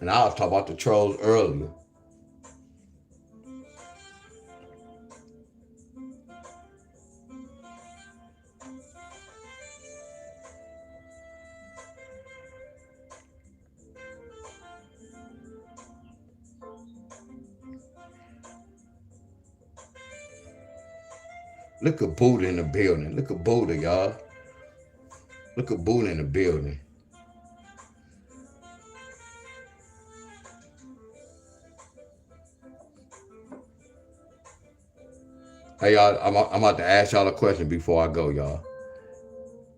And I was talking about the trolls earlier. Look at Buddha in the building. Look at Buddha, y'all. Look at Buddha in the building. Hey, y'all, I'm about to ask y'all a question before I go, y'all.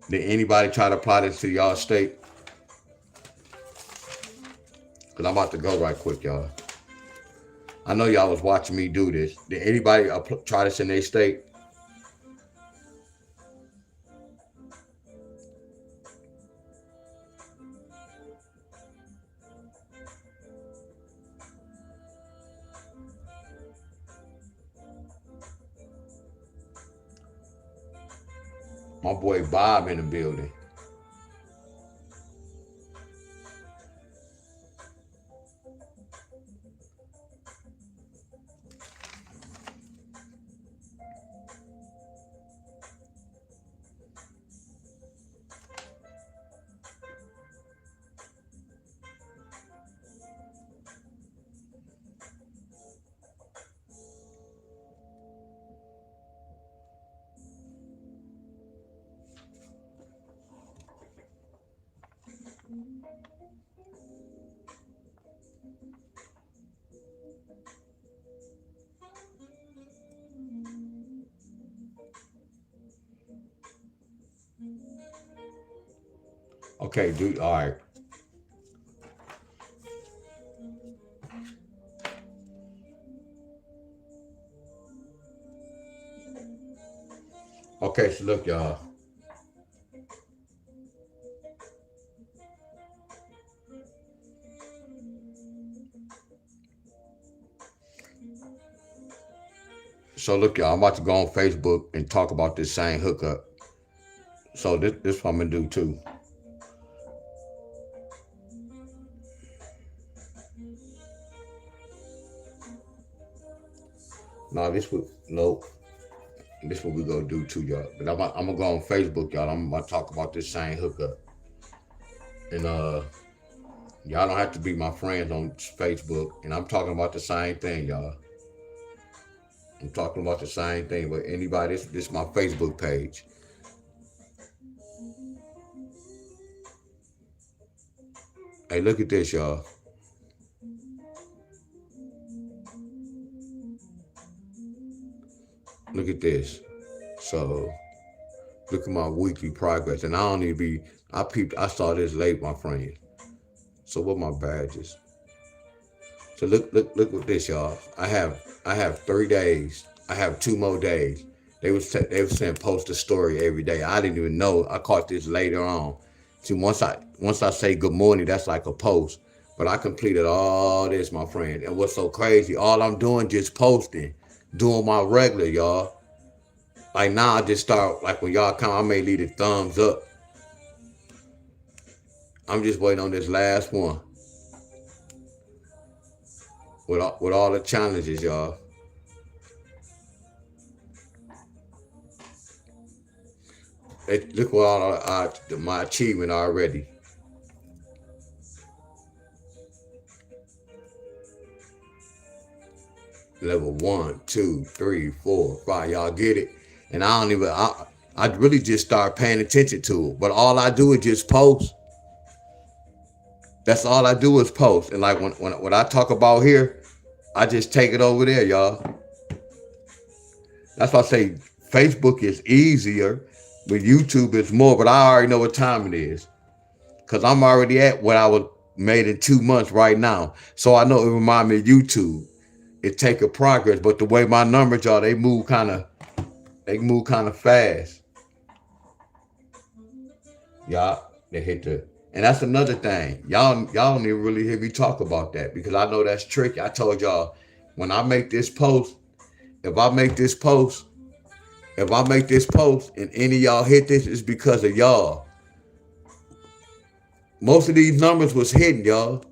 Did anybody try to apply this to y'all state? Because I'm about to go right quick, y'all. I know y'all was watching me do this. Did anybody try this in their state? My boy Bob in the building. Okay, dude. All right. Okay, so look, y'all. So look, y'all. I'm about to go on Facebook and talk about this same hookup. So this what I'm gonna do too. No, nope. This what we gonna do too, y'all. But I'm gonna go on Facebook, y'all. I'm gonna talk about this same hookup. And y'all don't have to be my friends on Facebook. And I'm talking about the same thing, y'all. I'm talking about the same thing. But anybody, this is my Facebook page. Hey, look at this, y'all. Look at this. So look at my weekly progress. And I don't even be I saw this late, my friend. So what my badges? So look at this, y'all. I have 3 days. I have 2 more days. They was saying post a story every day. I didn't even know. I caught this later on. See, once I say good morning, that's like a post. But I completed all this, my friend. And what's so crazy? All I'm doing just posting, doing my regular, y'all. Like now, I just start like when y'all come, I may leave the thumbs up. I'm just waiting on this last one with all the challenges, y'all. Look what all my achievement already. Level 1, 2, 3, 4, 5. Y'all get it? And I really just start paying attention to it. But all I do is just post. That's all I do is post. And like when I talk about here, I just take it over there, y'all. That's why I say Facebook is easier, but YouTube is more. But I already know what time it is. Because I'm already at what I was made in 2 months right now. So I know it reminds me of YouTube. It take a progress, but the way my numbers are, they move kind of fast. Y'all, they hit the, and that's another thing. Y'all don't even really hear me talk about that because I know that's tricky. I told y'all when I make this post, if I make this post and any of y'all hit this, it's because of y'all. Most of these numbers was hidden, y'all.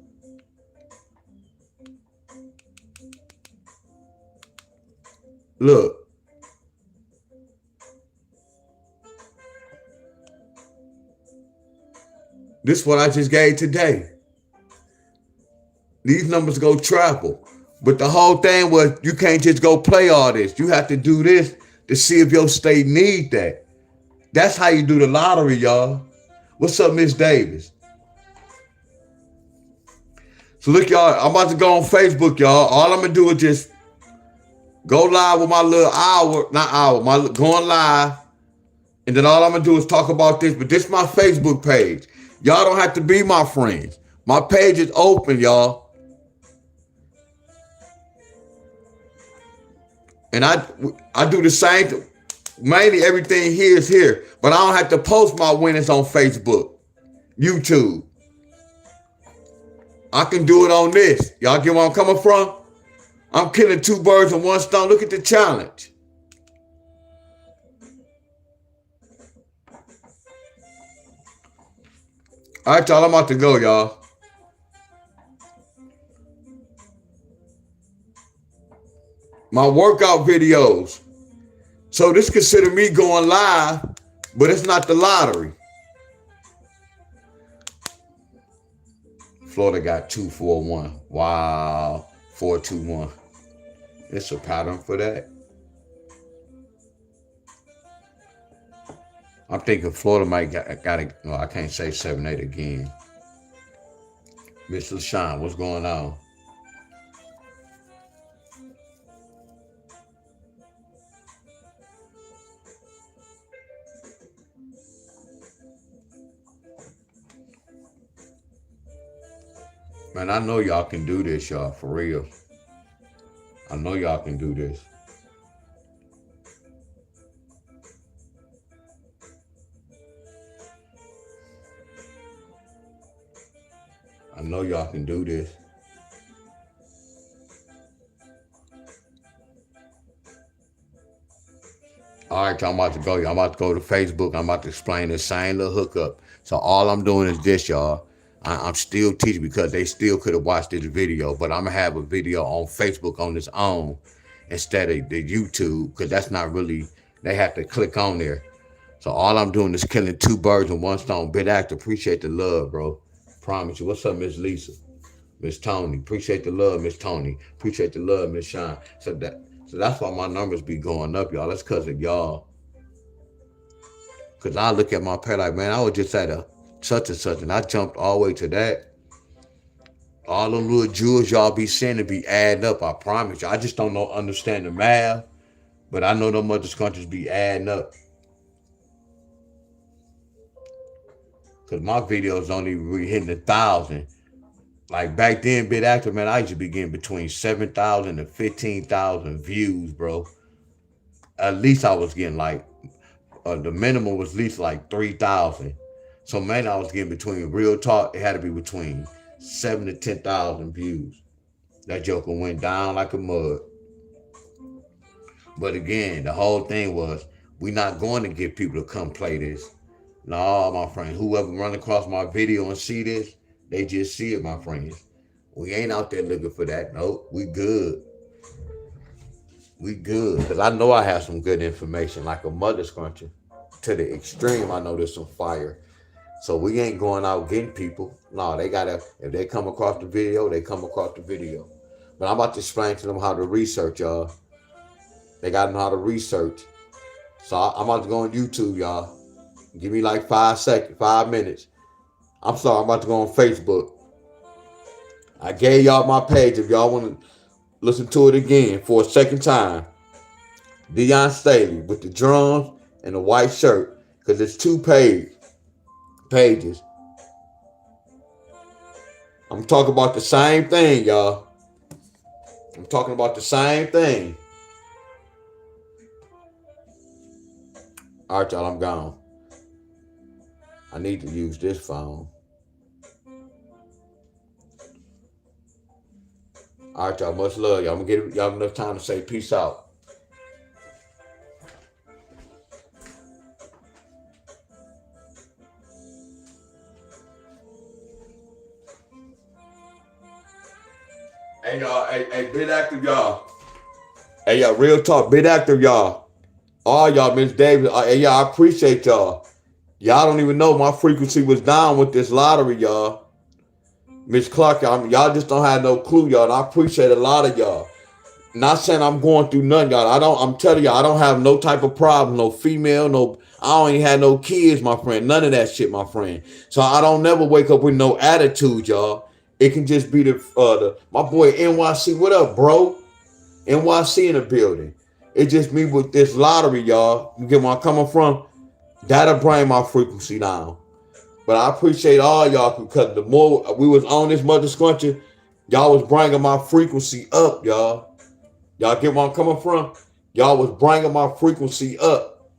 Look. This is what I just gave today. These numbers go triple. But the whole thing was you can't just go play all this. You have to do this to see if your state need that. That's how you do the lottery, y'all. What's up, Miss Davis? So look, y'all, I'm about to go on Facebook, y'all. All I'm going to do is just go live with my little going live. And then all I'm going to do is talk about this. But this is my Facebook page. Y'all don't have to be my friends. My page is open, y'all. And I do the same thing. Mainly everything here is here. But I don't have to post my winnings on Facebook, YouTube. I can do it on this. Y'all get where I'm coming from? I'm killing two birds with one stone. Look at the challenge. All right, y'all, I'm about to go, y'all. My workout videos. So this consider me going live, but it's not the lottery. Florida got 2-4-1. Wow. 4-2-1. It's a pattern for that. I'm thinking Florida might got it. No, I can't say 7-8 again. Miss LaShawn, what's going on? Man, I know y'all can do this, y'all, for real. I know y'all can do this. I know y'all can do this. All right, y'all, I'm about to go. I'm about to go to Facebook. I'm about to explain the same little hookup. So all I'm doing is this, y'all. I'm still teaching because they still could have watched this video, but I'm going to have a video on Facebook on its own instead of the YouTube because that's not really, they have to click on there. So all I'm doing is killing two birds with one stone. Big actor, appreciate the love, bro. Promise you. What's up, Miss Lisa? Miss Tony, appreciate the love, Miss Tony. Appreciate the love, Miss Sean. So that's why my numbers be going up, y'all. That's because of y'all. Because I look at my pay like, man, I was just at a such and such, and I jumped all the way to that. All them little jewels y'all be seeing to be adding up, I promise you. I just don't understand the math, but I know them other countries be adding up. Because my videos only really hitting 1,000. Like back then, Bit Actor, man, I used to be getting between 7,000 and 15,000 views, bro. At least I was getting like, the minimum was at least like 3,000. So, man, I was getting between, real talk, it had to be between 7,000 to 10,000 views. That joker went down like a mud. But again, the whole thing was, we not going to get people to come play this. No, my friend, whoever run across my video and see this, they just see it, my friends. We ain't out there looking for that. Nope, we good. We good. Because I know I have some good information, like a mother scruncher. To the extreme, I know there's some fire. So we ain't going out getting people. No, they gotta, if they come across the video, they come across the video. But I'm about to explain to them how to research, y'all. They gotta know how to research. So I'm about to go on YouTube, y'all. Give me like 5 minutes. I'm sorry, I'm about to go on Facebook. I gave y'all my page if y'all want to listen to it again for a second time. Deon Staley with the drums and the white shirt. Because it's 2 pages. I'm talking about the same thing, y'all. I'm talking about the same thing. All right, y'all, I'm gone. I need to use this phone. All right, y'all, much love. Y'all, I'm going to give y'all enough time to say peace out. Hey, y'all. Hey, bit active, y'all. Hey, y'all, real talk, big active, y'all. All y'all, Miss Davis. Hey, y'all, I appreciate y'all. Y'all don't even know my frequency was down with this lottery, y'all. Miss Clark, y'all just don't have no clue, y'all. And I appreciate a lot of y'all. Not saying I'm going through none, y'all. I'm telling y'all, I don't have no type of problem, no female, no. I don't even have no kids, my friend. None of that shit, my friend. So I don't never wake up with no attitude, y'all. It can just be the my boy NYC. What up, bro? NYC in the building. It just me with this lottery, y'all. You get where I'm coming from? That'll bring my frequency down. But I appreciate all y'all because the more we was on this mother scruncher, y'all was bringing my frequency up, y'all. Y'all get where I'm coming from? Y'all was bringing my frequency up.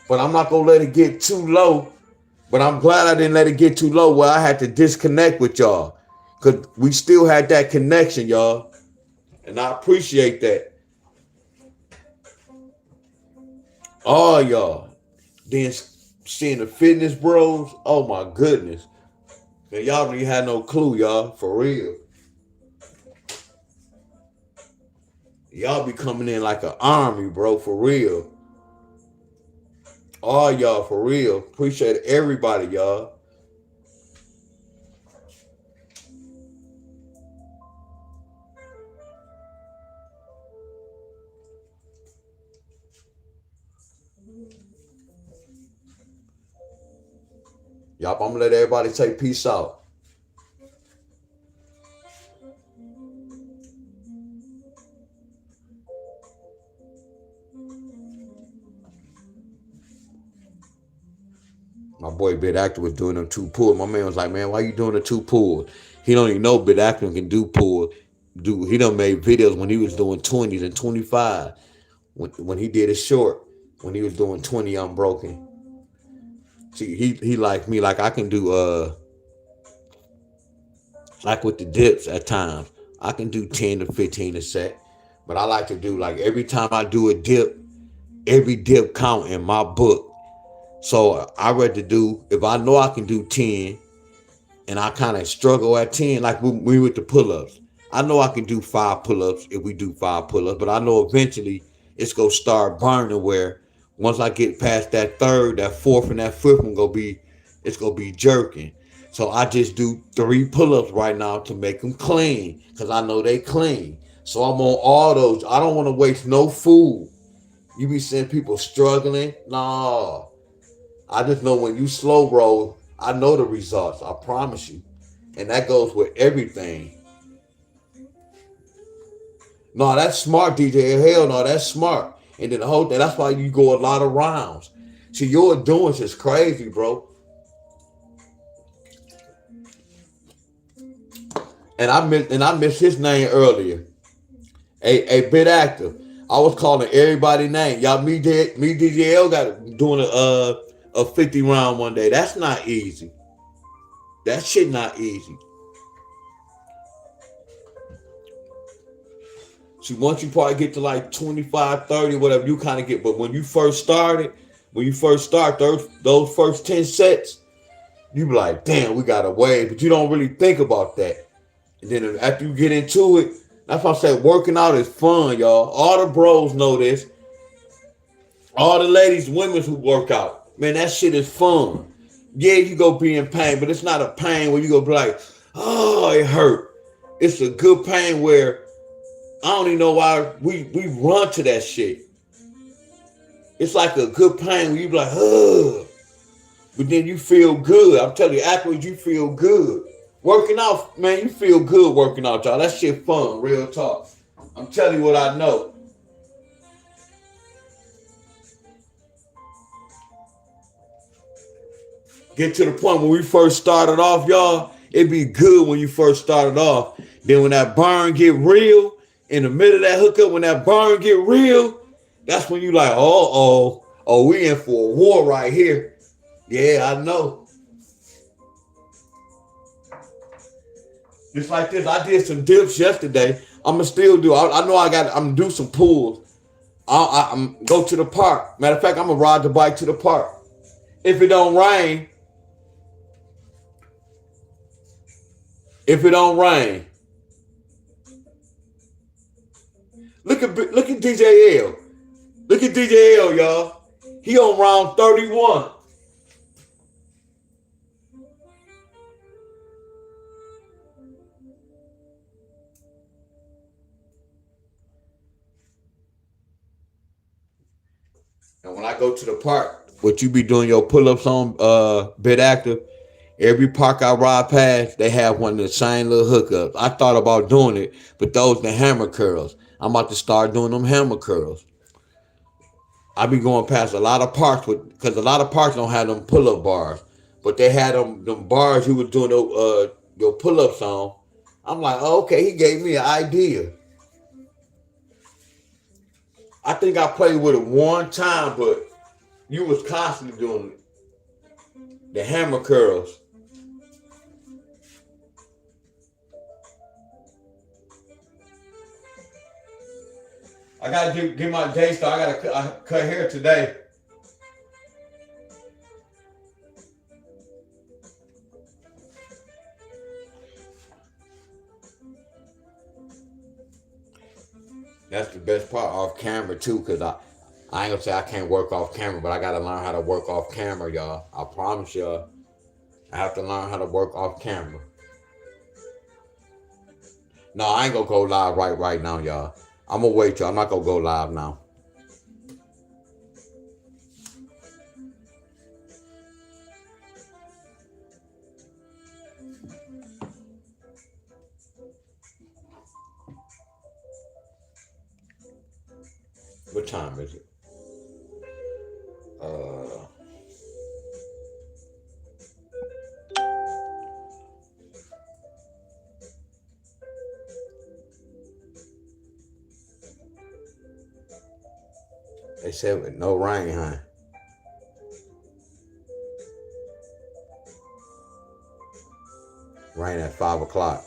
But I'm not going to let it get too low. But I'm glad I didn't let it get too low where I had to disconnect with y'all. Because we still had that connection, y'all. And I appreciate that. All y'all. Then seeing the fitness bros. Oh my goodness. Man, y'all don't even have no clue, y'all. For real. Y'all be coming in like an army, bro. For real. All y'all, for real. Appreciate everybody, y'all. Y'all, I'm gonna let everybody say peace out. My boy Bit Actor was doing them two pull. My man was like, man, why you doing the two pull? He don't even know Bit Actor can do pull. He done made videos when he was doing 20s and 25. When he did a short, when he was doing 20 unbroken. See, he like me, like I can do like with the dips at times. I can do 10 to 15 a set. But I like to do like every time I do a dip, every dip count in my book. So I rather do, if I know I can do 10 and I kind of struggle at 10, like we with the pull-ups. I know I can do 5 pull-ups if we do 5 pull-ups, but I know eventually it's going to start burning where once I get past that third, that fourth, and that fifth one it's going to be jerking. So I just do 3 pull-ups right now to make them clean because I know they clean. So I'm on all those. I don't want to waste no food. You be seeing people struggling. Nah. I just know when you slow roll, I know the results. I promise you. And that goes with everything. No, that's smart, DJ. Hell no, that's smart. And then the whole thing, that's why you go a lot of rounds. See, your endurance is crazy, bro. And I missed his name earlier. A bit active. I was calling everybody name. Y'all, me DJL got doing a 50 round one day. That's not easy. That shit not easy. See, once you probably get to like 25, 30, whatever, you kind of get. But when you first start those first 10 sets, you be like, damn, we got a wave. But you don't really think about that. And then after you get into it, that's why I say working out is fun, y'all. All the bros know this. All the ladies, women who work out, man, that shit is fun. Yeah, you go be in pain, but it's not a pain where you go be like, oh, it hurt. It's a good pain where I don't even know why we run to that shit. It's like a good pain where you be like, ugh. But then you feel good. I'm telling you, afterwards you feel good. Working out, man, you feel good working out, y'all. That shit fun, real talk. I'm telling you what I know. Get to the point when we first started off, y'all, it'd be good when you first started off. Then when that burn get real, in the middle of that hookup, when that burn get real, that's when you like, oh, we in for a war right here. Yeah, I know. Just like this, I did some dips yesterday. I'ma still do. I know I'm gonna do some pulls. I'm go to the park. Matter of fact, I'm gonna ride the bike to the park. If it don't rain, Look at DJ L. Look at DJ L, y'all. He on round 31. And when I go to the park, what you be doing your pull-ups on Bit Active, every park I ride past, they have one of the same little hookups. I thought about doing it, but those the hammer curls. I'm about to start doing them hammer curls. I be going past a lot of parks because a lot of parks don't have them pull-up bars, but they had them bars you was doing your pull-ups on. I'm like, oh, okay, he gave me an idea. I think I played with it one time, but you was constantly doing the hammer curls. I gotta get my day started. I gotta cut hair today. That's the best part off camera too, cause I ain't gonna say I can't work off camera, but I gotta learn how to work off camera, y'all. I promise y'all, I have to learn how to work off camera. No, I ain't gonna go live right now, y'all. I'm gonna wait, y'all. I'm not gonna go live now. What time is it? They said with no rain, huh? Rain at 5 o'clock.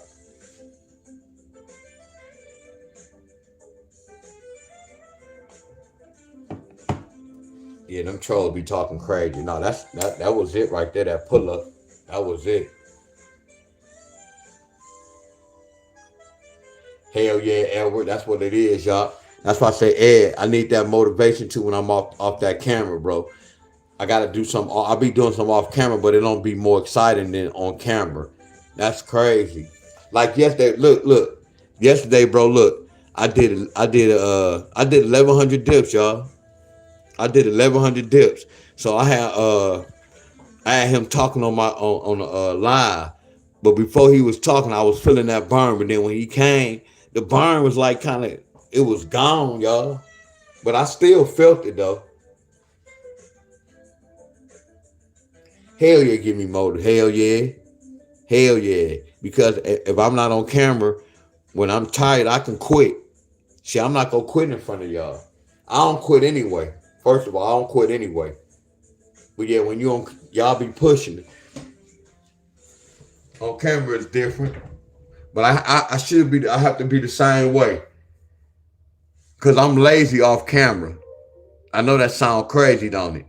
Yeah, them trolls be talking crazy. No, that was it right there. That pull up, that was it. Hell yeah, Edward. That's what it is, y'all. That's why I say, Ed, I need that motivation too when I'm off that camera, bro. I gotta do some. I'll be doing some off camera, but it don't be more exciting than on camera. That's crazy. Like yesterday, look. Yesterday, bro, look. I did 1,100 dips, y'all. I did 1,100 dips. So I had him talking on the live, but before he was talking, I was feeling that burn. But then when he came, the burn was like it was gone, y'all. But I still felt it though. Hell yeah, give me motor. Hell yeah. Hell yeah. Because if I'm not on camera, when I'm tired, I can quit. See, I'm not gonna quit in front of y'all. I don't quit anyway. First of all, I don't quit anyway. But yeah, when y'all be pushing it. On camera it's different. But I have to be the same way. Cause I'm lazy off camera. I know that sounds crazy, don't it?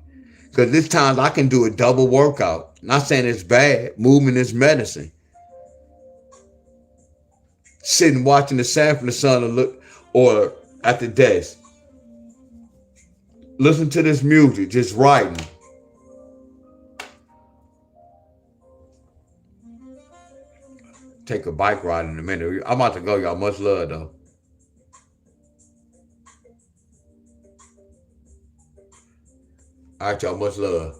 Because this times I can do a double workout. Not saying it's bad. Movement is medicine. Sitting watching the sun from the sun or at the desk. Listen to this music, just writing. Take a bike ride in a minute. I'm about to go, y'all. Much love, though. All right, y'all. Much love.